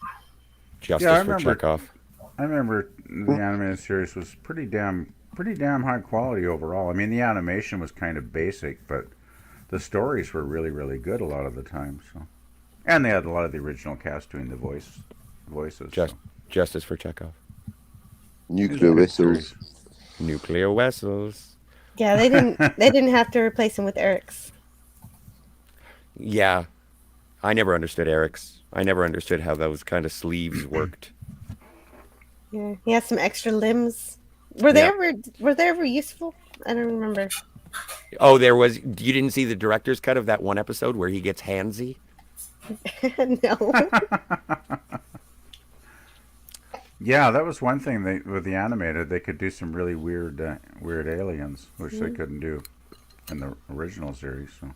Justice for Chekhov. I remember the animated series was pretty damn high quality overall. I mean, the animation was kind of basic, but the stories were really, really good a lot of the time. So, and they had a lot of the original cast doing the voices. Justice for Chekhov. Nuclear whistles. Nuclear vessels. Yeah, they didn't have to replace him with Eric's. Yeah, I never understood Eric's. I never understood how those kind of sleeves worked. Yeah, he has some extra limbs. Were they ever useful? I don't remember. Oh, there was. You didn't see the director's cut of that one episode where he gets handsy? No. Yeah, that was one thing with the animated. They could do some really weird aliens, which they couldn't do in the original series. So.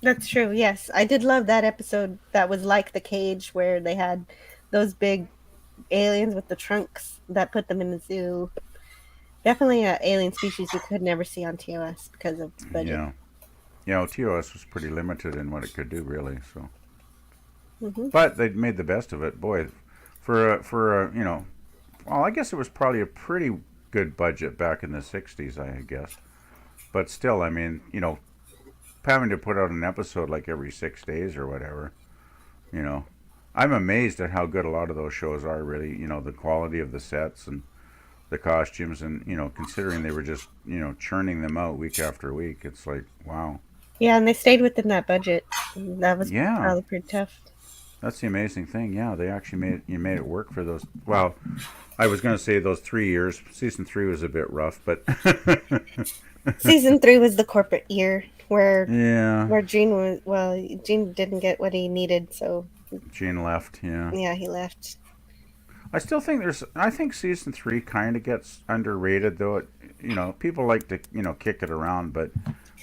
That's true. Yes, I did love that episode. That was like the cage where they had those big aliens with the trunks that put them in the zoo. Definitely an alien species you could never see on TOS because of budget. Yeah, TOS was pretty limited in what it could do, really. So, but they made the best of it. Boy, for a well, I guess it was probably a pretty good budget back in the '60s, I guess. But still, I mean, having to put out an episode like every 6 days or whatever, I'm amazed at how good a lot of those shows are. Really, the quality of the sets and the costumes, and considering they were just churning them out week after week, it's like, wow. Yeah, and they stayed within that budget. That was probably pretty tough. That's the amazing thing. Yeah, they actually made it work for those. Well, I was going to say those 3 years. Season 3 was a bit rough, but Season 3 was the corporate year where Gene Gene didn't get what he needed, so Gene left. Yeah, he left. I still think I think season 3 kind of gets underrated, though. People like to kick it around, but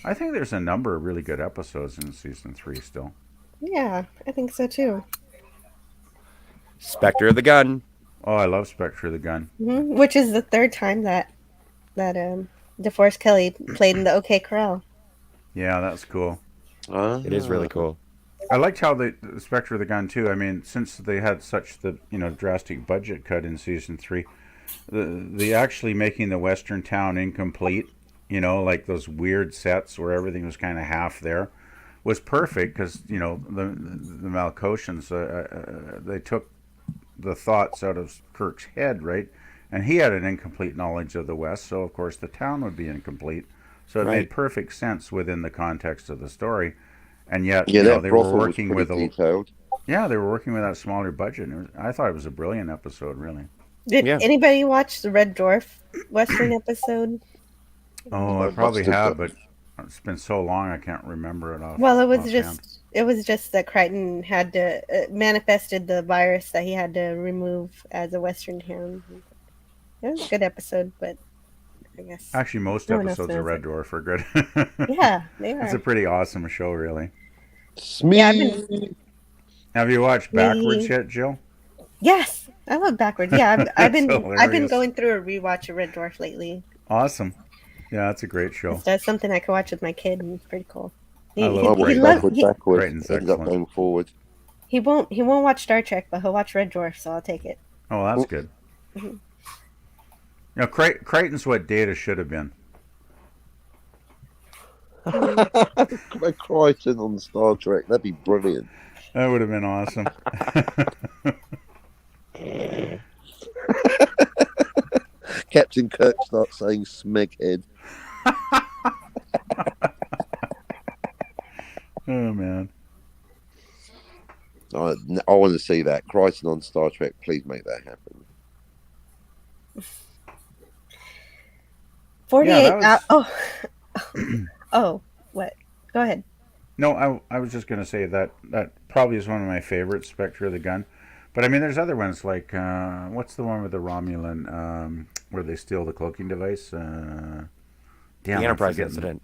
I think there's a number of really good episodes in season 3 still. Yeah, I think so too. Spectre of the Gun. Oh, I love Spectre of the Gun. Which is the third time that DeForest Kelley played in the OK Corral. Yeah, that's cool. It is really cool. I liked how the Spectre of the Gun too. I mean, since they had such the drastic budget cut in season 3, the actually making the western town incomplete, like those weird sets where everything was kind of half there, was perfect because the Malcotians they took the thoughts out of Kirk's head, right, and he had an incomplete knowledge of the West, so of course the town would be incomplete. So it made perfect sense within the context of the story. And yet, they were working with they were working with that smaller budget. I thought it was a brilliant episode, really. Did anybody watch the Red Dwarf Western episode? Oh, I probably have, but it's been so long I can't remember it off. Well, it was just that Crichton had to manifested the virus that he had to remove as a Western town. It was a good episode, but I guess actually most episodes of Red Dwarf are good. Yeah, they are. It's a pretty awesome show, really. Yeah, have you watched Backwards yet, Jill? Yes, I love Backwards. Yeah, I've been going through a rewatch of Red Dwarf lately. Awesome. Yeah, that's a great show. That's something I can watch with my kid, and it's pretty cool. I love backwards. Ends up going forward. He won't watch Star Trek, but he'll watch Red Dwarf, so I'll take it. Oh, that's good. Crichton's what Data should have been. Crichton on Star Trek, that'd be brilliant. That would have been awesome. Captain Kirk starts saying Smeghead. Oh, man. I want to see that. Crichton on Star Trek, please make that happen. 48 Oh, what? Go ahead. No, I was just going to say that probably is one of my favorites, Spectre of the Gun. But I mean, there's other ones like what's the one with the Romulan where they steal the cloaking device? The Enterprise incident.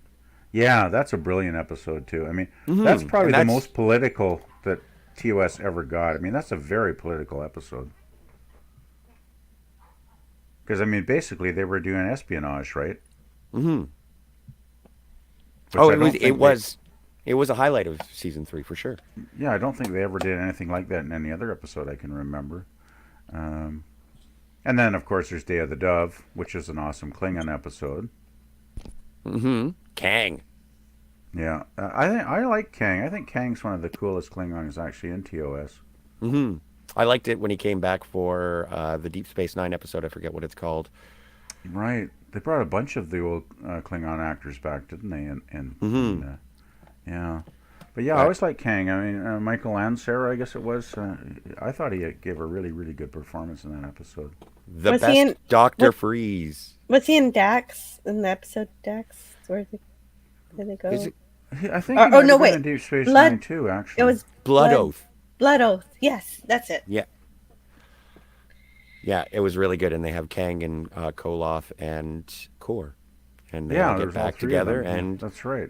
Yeah, that's a brilliant episode too. I mean, that's probably the most political that TOS ever got. I mean, that's a very political episode. Because I mean, basically, they were doing espionage, right? Mm-hmm. It was a highlight of season 3 for sure. Yeah, I don't think they ever did anything like that in any other episode I can remember. And then, of course, there's Day of the Dove, which is an awesome Klingon episode. Mm-hmm. Kang. Yeah, I like Kang. I think Kang's one of the coolest Klingons actually in TOS. Mm-hmm. I liked it when he came back for the Deep Space Nine episode. I forget what it's called. Right. They brought a bunch of the old Klingon actors back, didn't they? Yeah. But yeah, I always liked Kang. I mean, Michael Ansara, I guess it was. I thought he gave a really, really good performance in that episode. The best Dr. Freeze. Was he in Dax, in the episode Dax? Where did they go? I think he might have been in Deep Space Nine too, actually. It was Blood Oath. Blood Oath. Yes, that's it. Yeah. Yeah, it was really good. And they have Kang and Koloth and Kor. And they all get back together. And that's right.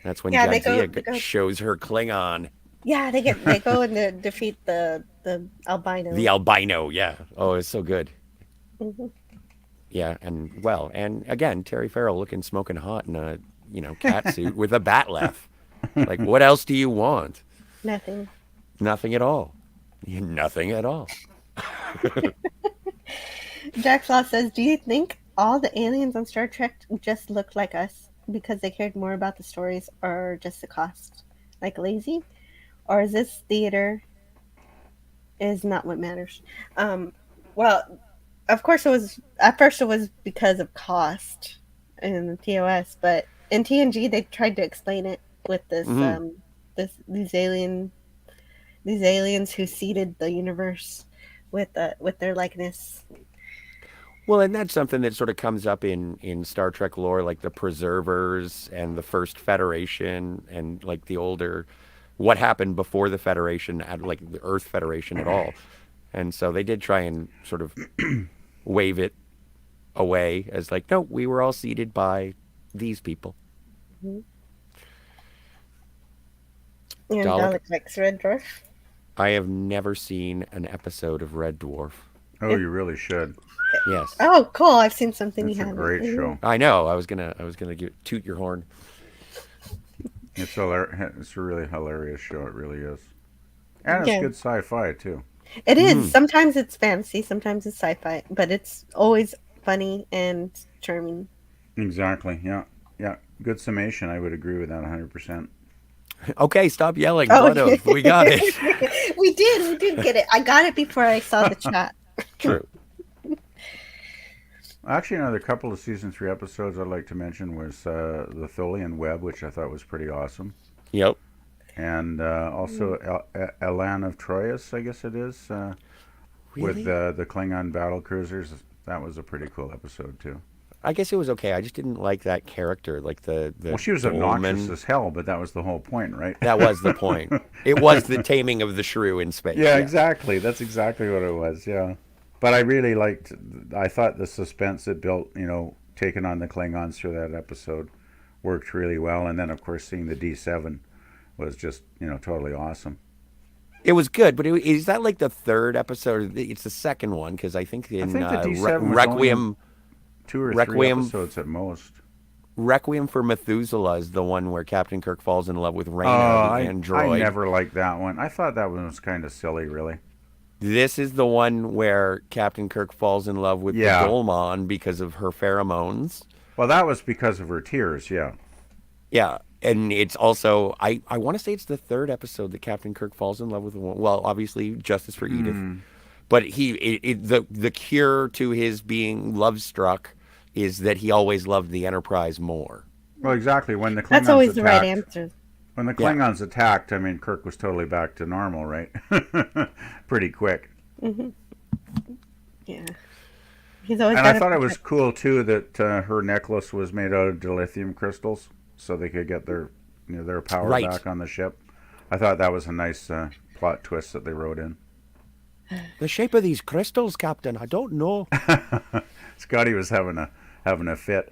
That's when Jadzia shows her Klingon. Yeah, they go and defeat the albino. The albino, yeah. Oh, it's so good. Mm-hmm. Yeah, and again, Terry Farrell looking smoking hot in a cat suit with a bat laugh. Like, what else do you want? Nothing. Nothing at all. Nothing at all. Jack Law says, "Do you think all the aliens on Star Trek just looked like us because they cared more about the stories or just the cost? Like lazy? Or is this theater is not what matters?" Well, of course it was, at first it was because of cost in the TOS, but in TNG they tried to explain it with this, these aliens who seeded the universe with their likeness. Well, and that's something that sort of comes up in Star Trek lore, like the Preservers and the First Federation and like the older, what happened before the Federation, like the Earth Federation at all. And so they did try and sort of wave it away as like, no, we were all seeded by these people. Mm-hmm. And Dalek likes Red Dwarf. I have never seen an episode of Red Dwarf. Oh, you really should. Yes. Oh, cool! I've seen something you haven't. It's a great show. I know. I was gonna toot your horn. It's a really hilarious show. It really is, and it's good sci-fi too. It is. Sometimes it's fantasy, sometimes it's sci-fi, but it's always funny and charming. Exactly. Yeah. Good summation. I would agree with that 100%. Okay, stop yelling. Blood Oath. We got it. We did get it. I got it before I saw the chat. True. Actually, another couple of season 3 episodes I'd like to mention was the Tholian Web, which I thought was pretty awesome. Yep. And also Elan of Troyes, I guess it is, really? with the Klingon battle cruisers. That was a pretty cool episode too. I guess it was okay. I just didn't like that character, like the well, she was obnoxious as hell, but that was the whole point, right? That was the point. It was the taming of the shrew in space. Yeah, exactly. That's exactly what it was. Yeah, but I really liked. I thought the suspense it built, taking on the Klingons through that episode, worked really well. And then, of course, seeing the D7 was just, totally awesome. It was good, but is that like the third episode? It's the second one because I think in the D7 Requiem. 2 or 3 episodes at most. Requiem for Methuselah is the one where Captain Kirk falls in love with Reyna, the android. I never liked that one. I thought that one was kind of silly, really. This is the one where Captain Kirk falls in love with the Dolman because of her pheromones. Well, that was because of her tears, yeah. Yeah, and it's also, I want to say it's the third episode that Captain Kirk falls in love with a woman. Well, obviously, Justice for Edith. But the cure to his being love-struck is that he always loved the Enterprise more. Well, exactly. When the Klingons That's always the right answer. When the Klingons attacked, I mean, Kirk was totally back to normal, right? Pretty quick. Mm-hmm. Yeah. He's always. And I thought it was cool too that her necklace was made out of dilithium crystals, so they could get their power back on the ship. I thought that was a nice plot twist that they wrote in. The shape of these crystals, Captain, I don't know. Scotty was having a fit.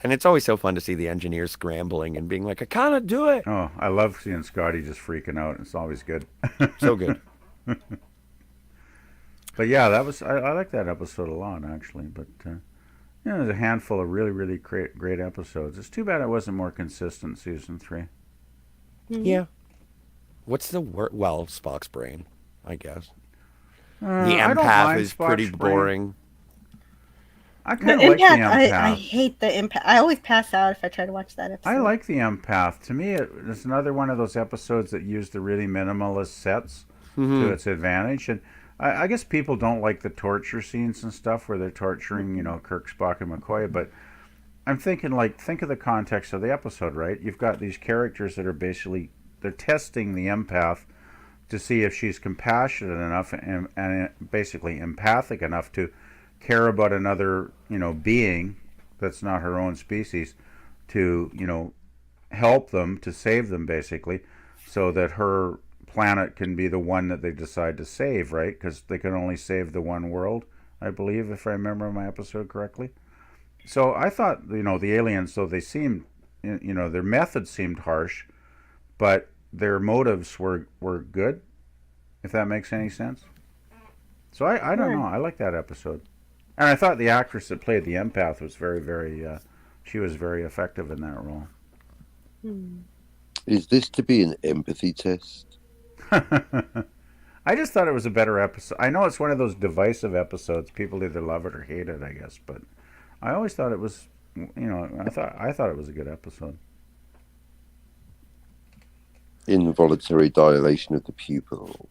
And it's always so fun to see the engineers scrambling and being like, I can't do it. Oh, I love seeing Scotty just freaking out. It's always good. So good. But yeah, I like that episode a lot, actually. But there's a handful of really, really great episodes. It's too bad it wasn't more consistent season 3. Mm-hmm. Yeah. What's the word? Well, Spock's brain, I guess. The I don't empath mind is pretty Spock's brain. boring. I The kind of like the empath, empath. I hate the empath. I always pass out if I try to watch that episode. I like the empath. To me, it's another one of those episodes that used the really minimalist sets to its advantage. And I guess people don't like the torture scenes and stuff where they're torturing, Kirk, Spock, and McCoy. But I'm thinking, think of the context of the episode, right? You've got these characters that are they're testing the empath to see if she's compassionate enough and basically empathic enough to care about another, being that's not her own species, to, help them, to save them, basically, so that her planet can be the one that they decide to save, right? Because they can only save the one world, I believe, if I remember my episode correctly. So I thought, the aliens, though they seemed, their methods seemed harsh, but their motives were good, if that makes any sense. So I don't know. I like that episode. And I thought the actress that played the empath was very, very, she was very effective in that role. Is this to be an empathy test? I just thought it was a better episode. I know it's one of those divisive episodes. People either love it or hate it, I guess. But I always thought it was, I thought it was a good episode. Involuntary dilation of the pupil.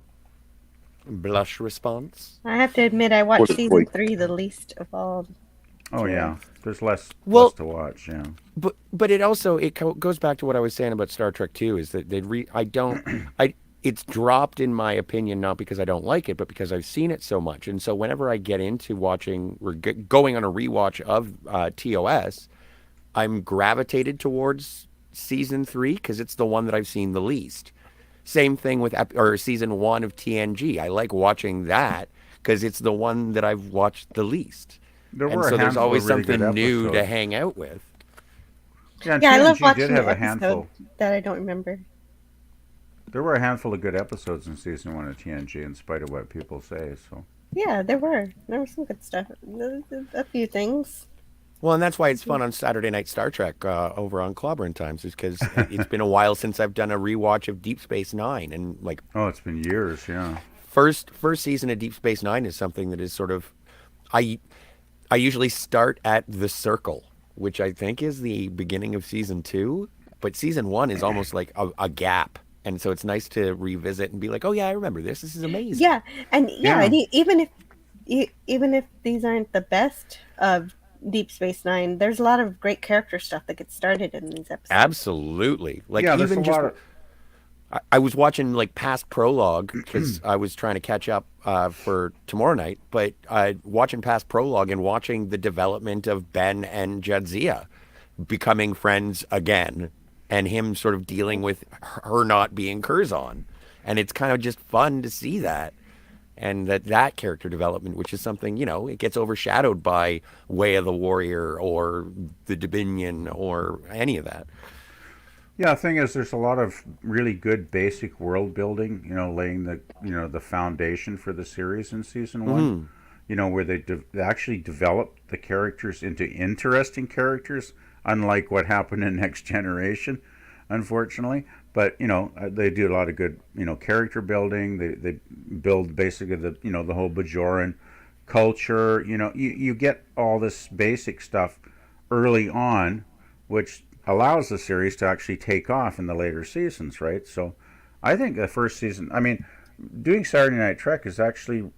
Blush response. I have to admit, I watched What a season point. 3 the least of all. Oh yeah, there's less to watch. Yeah, but it also goes back to what I was saying about Star Trek 2 is that it's dropped in my opinion, not because I don't like it, but because I've seen it so much. And so whenever I get into watching or going on a rewatch of TOS, I'm gravitated towards season 3 because it's the one that I've seen the least. Same thing with season 1 of TNG. I like watching that because it's the one that I've watched the least. There's always something new to hang out with. Yeah, I love watching did have the a handful. that I don't remember. There were a handful of good episodes in season 1 of TNG, in spite of what people say. So Yeah, there were some good stuff. A few things. Well, and that's why it's fun on Saturday Night Star Trek over on Clobbering Times, is because it's been a while since I've done a rewatch of Deep Space Nine, and it's been years, yeah. First season of Deep Space Nine is something that is sort of, I usually start at The Circle, which I think is the beginning of season 2, but season 1 is almost like a gap, and so it's nice to revisit and be like, oh yeah, I remember this. This is amazing. Yeah, and even if these aren't the best of Deep Space Nine, there's a lot of great character stuff that gets started in these episodes. Absolutely. There's a lot of... I was watching past prologue because I was trying to catch up for tomorrow night, but watching past prologue and watching the development of Ben and Jadzia becoming friends again, and him sort of dealing with her not being Curzon, and it's kind of just fun to see that. And that character development, which is something, it gets overshadowed by Way of the Warrior or the Dominion or any of that. Yeah, the thing is, there's a lot of really good basic world building, laying the foundation for the series in season 1. Where they actually developed the characters into interesting characters, unlike what happened in Next Generation, unfortunately. But they do a lot of good character building. They build basically the whole Bajoran culture. You get all this basic stuff early on, which allows the series to actually take off in the later seasons, right? So I think the first season, doing Saturday Night Trek is actually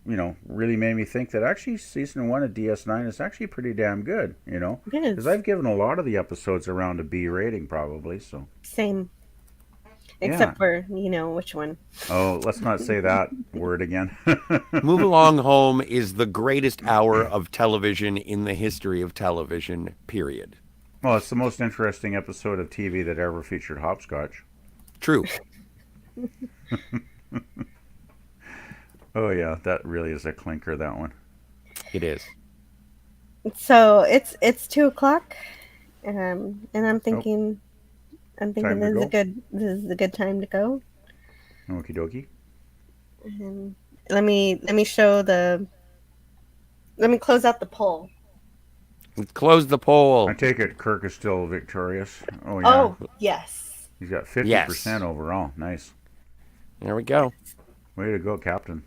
really made me think that actually season 1 of DS9 is actually pretty damn good. Because I've given a lot of the episodes around a B rating probably. So same. Except for, which one. Oh, let's not say that word again. Move Along Home is the greatest hour of television in the history of television, period. Well, it's the most interesting episode of TV that ever featured hopscotch. True. Oh yeah, that really is a clinker. That one. It is. So it's 2:00, and I'm thinking Time this to is go? this is a good time to go. Okie dokie. And let me show the. Let me close out the poll. Close the poll. I take it Kirk is still victorious. Oh yeah. Oh yes. He's got 50% overall. Nice. There we go. Way to go, Captain.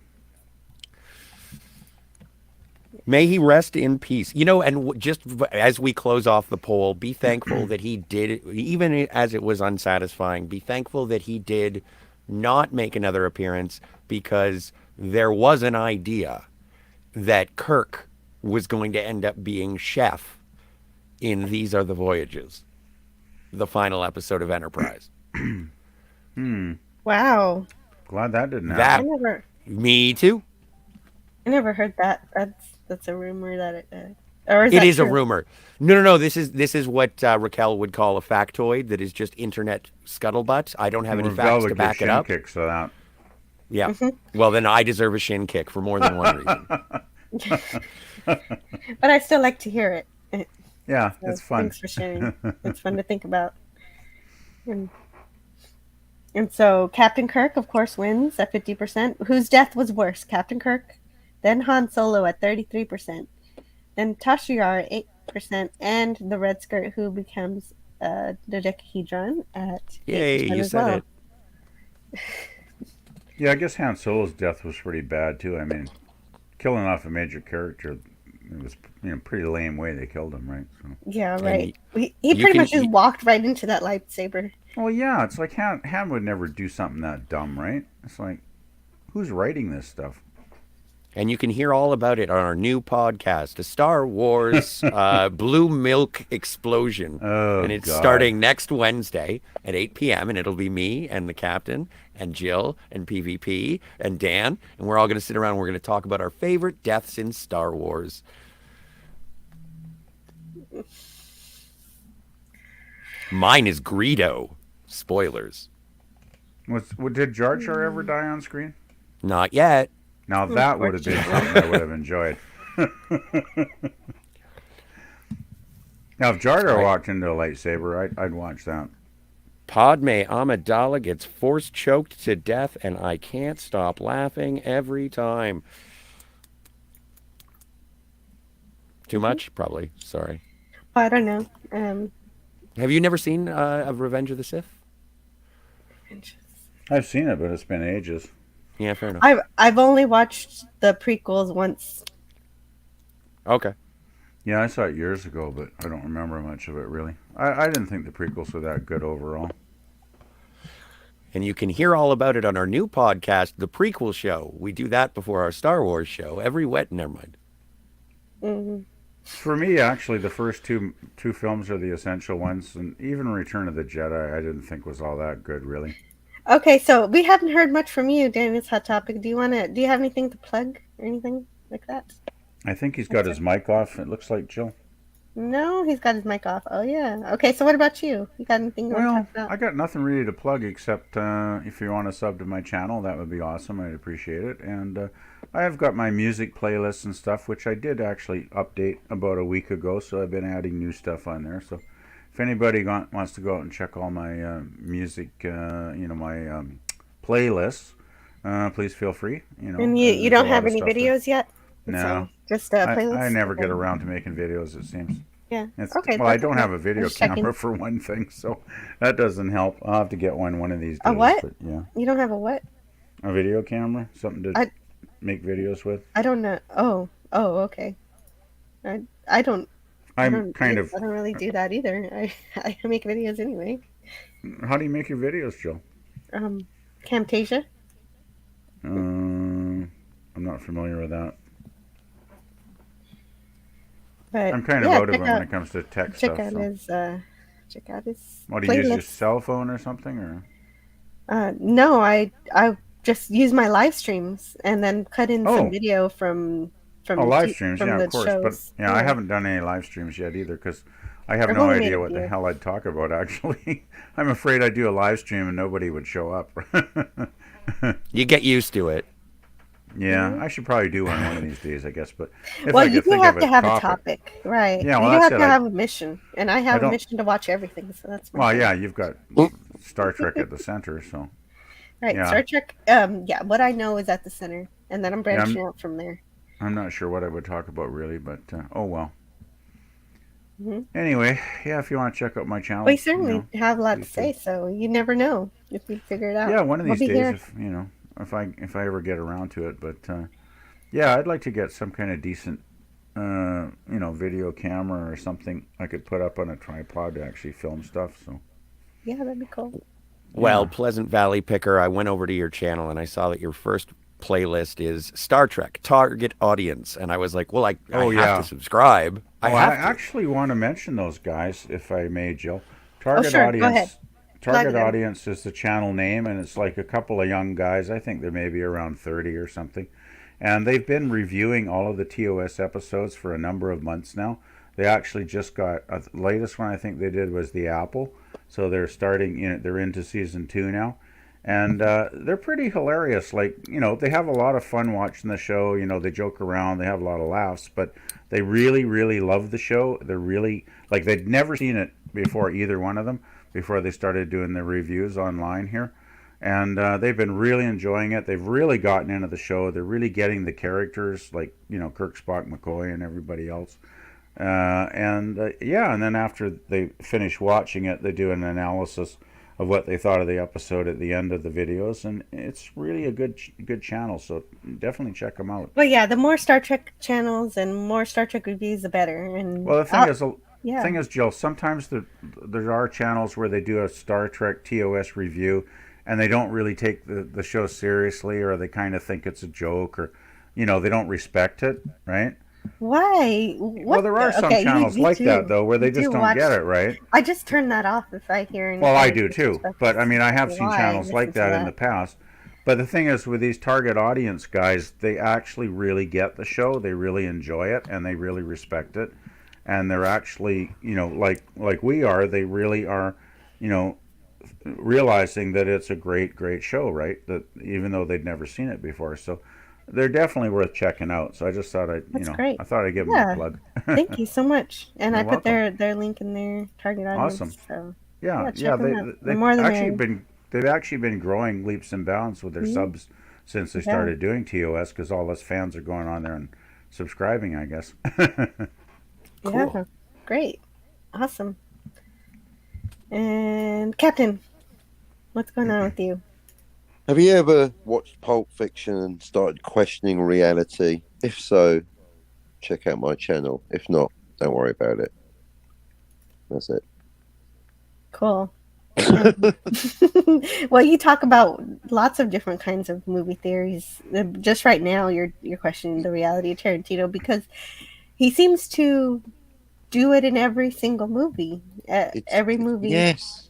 May he rest in peace. You know, and just as we close off the poll, be thankful that he did, even as it was unsatisfying, be thankful that he did not make another appearance, because there was an idea that Kirk was going to end up being chef in These Are the Voyages, the final episode of Enterprise. Wow. Glad that didn't happen. Me too. I never heard that. That's a rumor that or is It that is true? a rumor. No. This is what Raquel would call a factoid. That is just internet scuttlebutt. I don't have any facts to back it up. Kicks for that. Yeah. Mm-hmm. Well, then I deserve a shin kick for more than one reason. But I still like to hear it. Yeah, So it's fun. Thanks for sharing. It's fun to think about. And so Captain Kirk, of course, wins at 50%. Whose death was worse, Captain Kirk? Then Han Solo at 33%. Then Tasha Yar 8%, and the Redskirt, who becomes the Dodecahedron at 8% Yay, you as said well. it. Yeah, I guess Han Solo's death was pretty bad too. I mean, killing off a major character, it was pretty lame way they killed him, right? So. Yeah, right. He pretty much just walked right into that lightsaber. Well, yeah, it's like Han would never do something that dumb, right? It's like, who's writing this stuff? And you can hear all about it on our new podcast, a Star Wars Blue Milk Explosion. Oh, and it's God. starting next Wednesday at 8 p.m. And it'll be me and the captain and Jill and PvP and Dan. And we're all going to sit around and we're going to talk about our favorite deaths in Star Wars. Mine is Greedo. Spoilers. Did Jar Jar ever die on screen? Not yet. Now that would have been something I would have enjoyed. Now, if Jar Jar walked into a lightsaber, I'd watch that. Padme Amidala gets force choked to death, and I can't stop laughing every time. Too much? Probably. Sorry. I don't know. Have you never seen of Revenge of the Sith? I've seen it, but it's been ages. Yeah, fair enough. I've only watched the prequels once. Okay. Yeah, I saw it years ago, but I don't remember much of it, really. I didn't think the prequels were that good overall. And you can hear all about it on our new podcast, The Prequel Show. We do that before our Star Wars show. Never mind. Mm-hmm. For me, actually, the first two films are the essential ones, and even Return of the Jedi I didn't think was all that good, really. Okay, so we haven't heard much from you, Daniel's Hot Topic. Do you have anything to plug or anything like that? I think he's got his mic off, it looks like, Jill. No, he's got his mic off. Oh, yeah. Okay, so what about you? You got anything you want to talk about? I got nothing really to plug except if you want to sub to my channel, that would be awesome. I'd appreciate it. And I have got my music playlists and stuff, which I did actually update about a week ago, so I've been adding new stuff on there. So if anybody wants to go out and check all my music, my playlists, please feel free. And you don't have any videos yet? No. Just playlists? I never get around to making videos, it seems. Yeah. Okay. Well, I don't have a video camera for one thing, so that doesn't help. I'll have to get one of these days. A what? But, yeah. You don't have a what? A video camera? Something to make videos with? I don't know. Oh, okay. I don't really do that either. I make videos anyway. How do you make your videos, Jill? Camtasia. I'm not familiar with that. But, I'm kind of out of it when it comes to tech stuff. Check out his What, do you playlist. use your cell phone or something? Or? No, I just use my live streams and then cut in some video from live streams, from yeah, the of course. shows. But I haven't done any live streams yet either because I have no idea what the hell I'd talk about, actually. I'm afraid I'd do a live stream and nobody would show up. You get used to it. Yeah, I should probably do one of these days, I guess. But if Well, I you could do think have of to a have a topic, topic, right? yeah, You well, do that's have it. to have a mission, and I have a don't- mission to watch everything, so that's my Well, thing. yeah, you've got Star Trek at the center, so Right, yeah. Star Trek. Yeah, what I know is at the center, and then I'm Yeah, branching out from there. I'm not sure what I would talk about really, but oh well. hmm Anyway, yeah, if you want to check out my channel, Well, you certainly have a lot to please do. say, so you never know if we figure it out. Yeah, one of We'll these be days, here. if I ever get around to it, but yeah, I'd like to get some kind of decent, video camera or something I could put up on a tripod to actually film stuff. So Yeah, that'd be cool. Well, Pleasant Valley Picker, I went over to your channel and I saw that your first playlist is Star Trek Target Audience, and I was like, well, I have to subscribe. I actually want to mention those guys, if I may, Jill. Target sure. Audience. Go ahead. Target Audience is the channel name, and it's like a couple of young guys. I think they're maybe around 30 or something. And they've been reviewing all of the TOS episodes for a number of months now. They actually just got, the latest one I think they did was the Apple. So they're starting, they're into season 2 now. And they're pretty hilarious. Like, they have a lot of fun watching the show. They joke around. They have a lot of laughs. But they really, really love the show. They're really, like, they'd never seen it before, either one of them, before they started doing the reviews online here. And they've been really enjoying it. They've really gotten into the show. They're really getting the characters, like, Kirk, Spock, McCoy, and everybody else. And then after they finish watching it, they do an analysis of what they thought of the episode at the end of the videos, and it's really a good channel, so definitely check them out. Well, yeah, the more Star Trek channels and more Star Trek reviews, the better. And well, the thing is, Jill, sometimes there are channels where they do a Star Trek TOS review, and they don't really take the show seriously, or they kind of think it's a joke, or they don't respect it, right? Why? Well, there are some channels like that, though, where they just don't get it, right? I just turn that off if I hear anything. Well, I do too. But, I mean, I have seen channels like that in the past. But the thing is, with these Target Audience guys, they actually really get the show. They really enjoy it, and they really respect it. And they're actually, like we are, they really are, realizing that it's a great, great show, right? That even though they'd never seen it before. So they're definitely worth checking out. So I just thought I'd give them a plug. Thank you so much. And You're I put welcome. their link in their Target Audience. Awesome. So they've actually been growing leaps and bounds with their subs since they started doing TOS, because all us fans are going on there and subscribing, I guess. Cool. Yeah, great. Awesome. And Captain, what's going on with you? Have you ever watched Pulp Fiction and started questioning reality? If so, check out my channel. If not, don't worry about it. That's it. Cool. Well, you talk about lots of different kinds of movie theories. Just right now, you're questioning the reality of Tarantino because he seems to do it in every single movie. Every movie. Yes.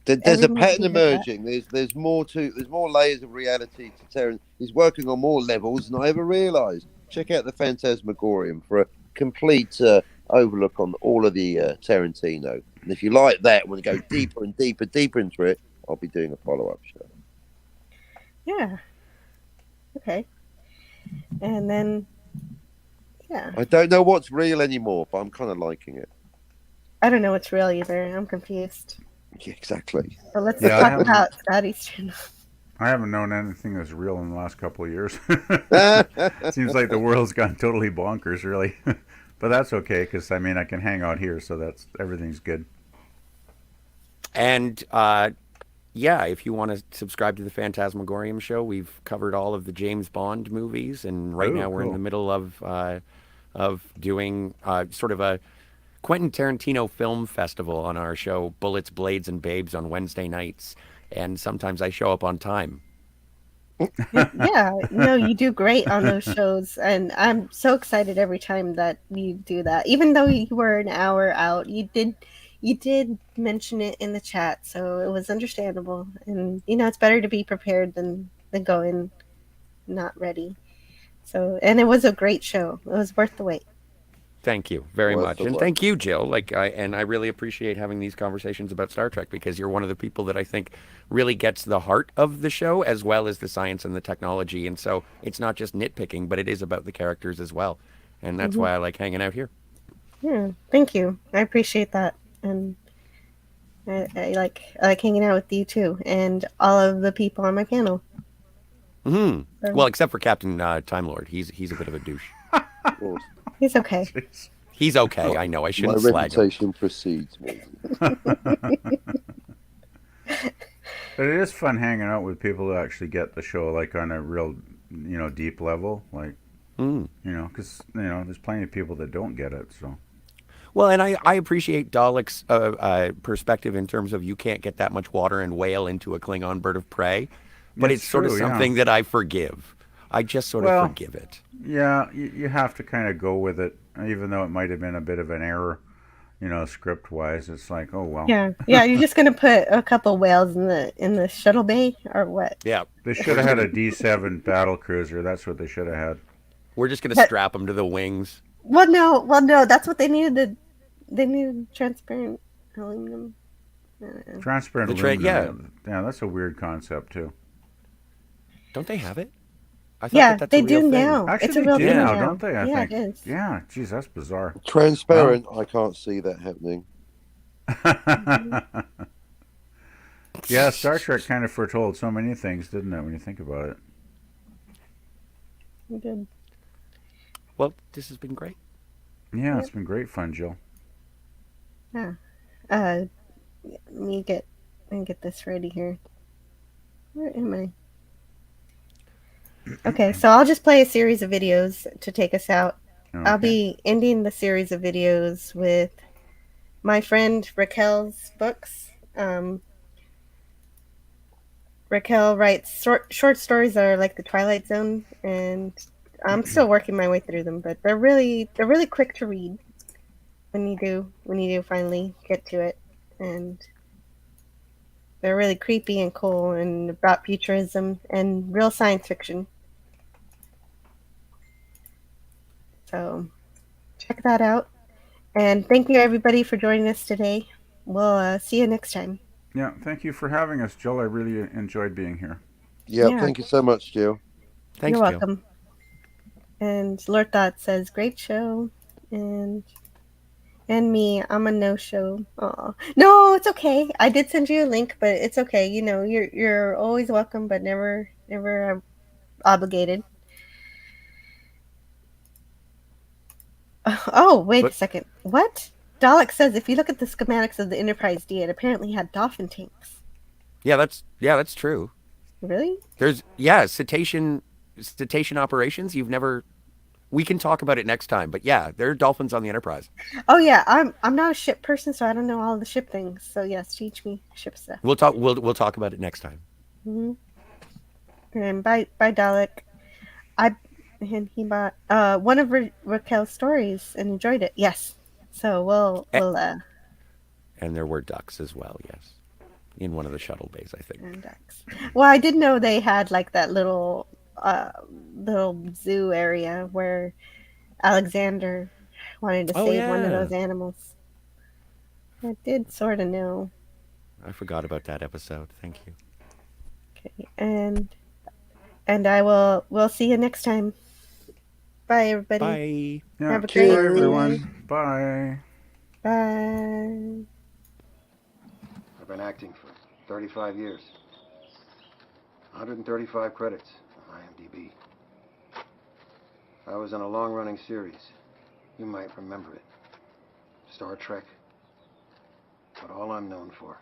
There's a pattern emerging. There's more layers of reality to Tarantino. He's working on more levels than I ever realised. Check out the Phantasmagorium for a complete overlook on all of the Tarantino. And if you like that, want to go deeper and deeper into it, I'll be doing a follow-up show. Yeah. Okay. And then, yeah. I don't know what's real anymore, but I'm kind of liking it. I don't know what's real either. I'm confused. Yeah, exactly. But let's talk about Scotty's channel. I haven't known anything that's real in the last couple of years. Seems like the world's gone totally bonkers, really. But that's okay, because, I mean, I can hang out here, so everything's good. And, if you want to subscribe to the Phantasmagorium show, we've covered all of the James Bond movies, and right now we're in the middle of doing sort of a Quentin Tarantino film festival on our show, Bullets, Blades, and Babes, on Wednesday nights. And sometimes I show up on time. Yeah, no, you do great on those shows, and I'm so excited every time that you do that. Even though you were an hour out, you did mention it in the chat, so it was understandable. And it's better to be prepared than go in not ready. So, and it was a great show. It was worth the wait. Thank you very Worth much, the and look. thank you, Jill. I really appreciate having these conversations about Star Trek because you're one of the people that I think really gets the heart of the show as well as the science and the technology. And so it's not just nitpicking, but it is about the characters as well, and that's why I like hanging out here. Yeah, thank you. I appreciate that, and I like hanging out with you too, and all of the people on my panel. Well, except for Captain Time Lord, he's a bit of a douche. He's okay. He's okay. I know. I My shouldn't slag him. reputation precedes me. But it is fun hanging out with people who actually get the show, like on a real, deep level, like, because there's plenty of people that don't get it. So. Well, and I appreciate Dalek's perspective in terms of you can't get that much water and whale into a Klingon bird of prey, but it's sort of something that I forgive. I just sort of forgive it. Yeah, you have to kind of go with it, even though it might have been a bit of an error, script-wise. It's like, oh well. Yeah. You're just gonna put a couple whales in the shuttle bay, or what? Yeah. They should have had a D7 battle cruiser. That's what they should have had. We're just gonna strap them to the wings. Well, no. That's what they needed. They needed transparent aluminum. Transparent aluminum. Yeah, that's a weird concept too. Don't they have it? I thought that's they a real do thing. now. Actually, it's a they real do thing now, now, don't they? I think. It is. Yeah, geez, that's bizarre. Transparent, I can't see that happening. Yeah, Star Trek kind of foretold so many things, didn't it, when you think about it? It did. Well, this has been great. Yeah, it's been great fun, Jill. Yeah. Let me get this ready here. Where am I? Okay, so I'll just play a series of videos to take us out. Okay. I'll be ending the series of videos with my friend Raquel's books. Raquel writes short stories that are like the Twilight Zone, and I'm still working my way through them, but they're really quick to read when you do finally get to it, and they're really creepy and cool and about futurism and real science fiction. So check that out. And thank you everybody for joining us today. We'll see you next time. Yeah, thank you for having us, Jill. I really enjoyed being here. Yeah, thank you so much, Jill. Thanks, You're Jill. welcome. And Lord Thought says, great show. And me, I'm a no-show. Aw. No, it's okay. I did send you a link, but it's okay. You're always welcome, but never obligated. Oh, wait a second. What? Dalek says if you look at the schematics of the Enterprise D, it apparently had dolphin tanks. Yeah, that's true. Really? There's cetacean operations. We can talk about it next time, but yeah, there are dolphins on the Enterprise. Oh yeah, I'm not a ship person, so I don't know all the ship things. So yes, teach me ship stuff. We'll talk about it next time. Mm-hmm. And bye Dalek. He bought one of Raquel's stories and enjoyed it. Yes. So we'll and there were ducks as well. Yes, in one of the shuttle bays, I think. And ducks. Well, I did know they had like that little zoo area where Alexander wanted to save one of those animals. I did sort of know. I forgot about that episode. Thank you. Okay, and we'll see you next time. Bye, everybody. Bye. Yeah, Have a great bye, day. everyone. Bye. Bye. I've been acting for 35 years. 135 credits on IMDb. I was in a long-running series. You might remember it. Star Trek. But all I'm known for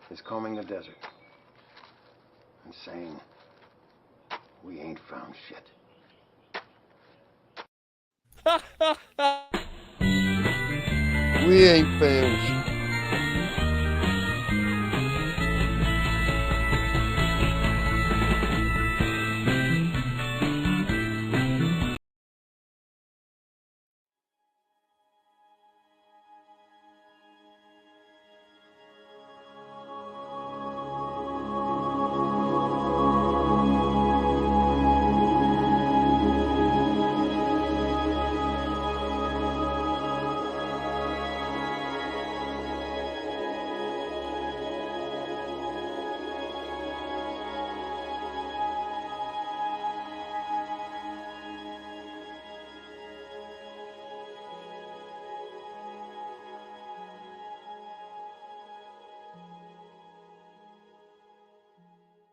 is combing the desert and saying, we ain't found shit. We ain't found shit.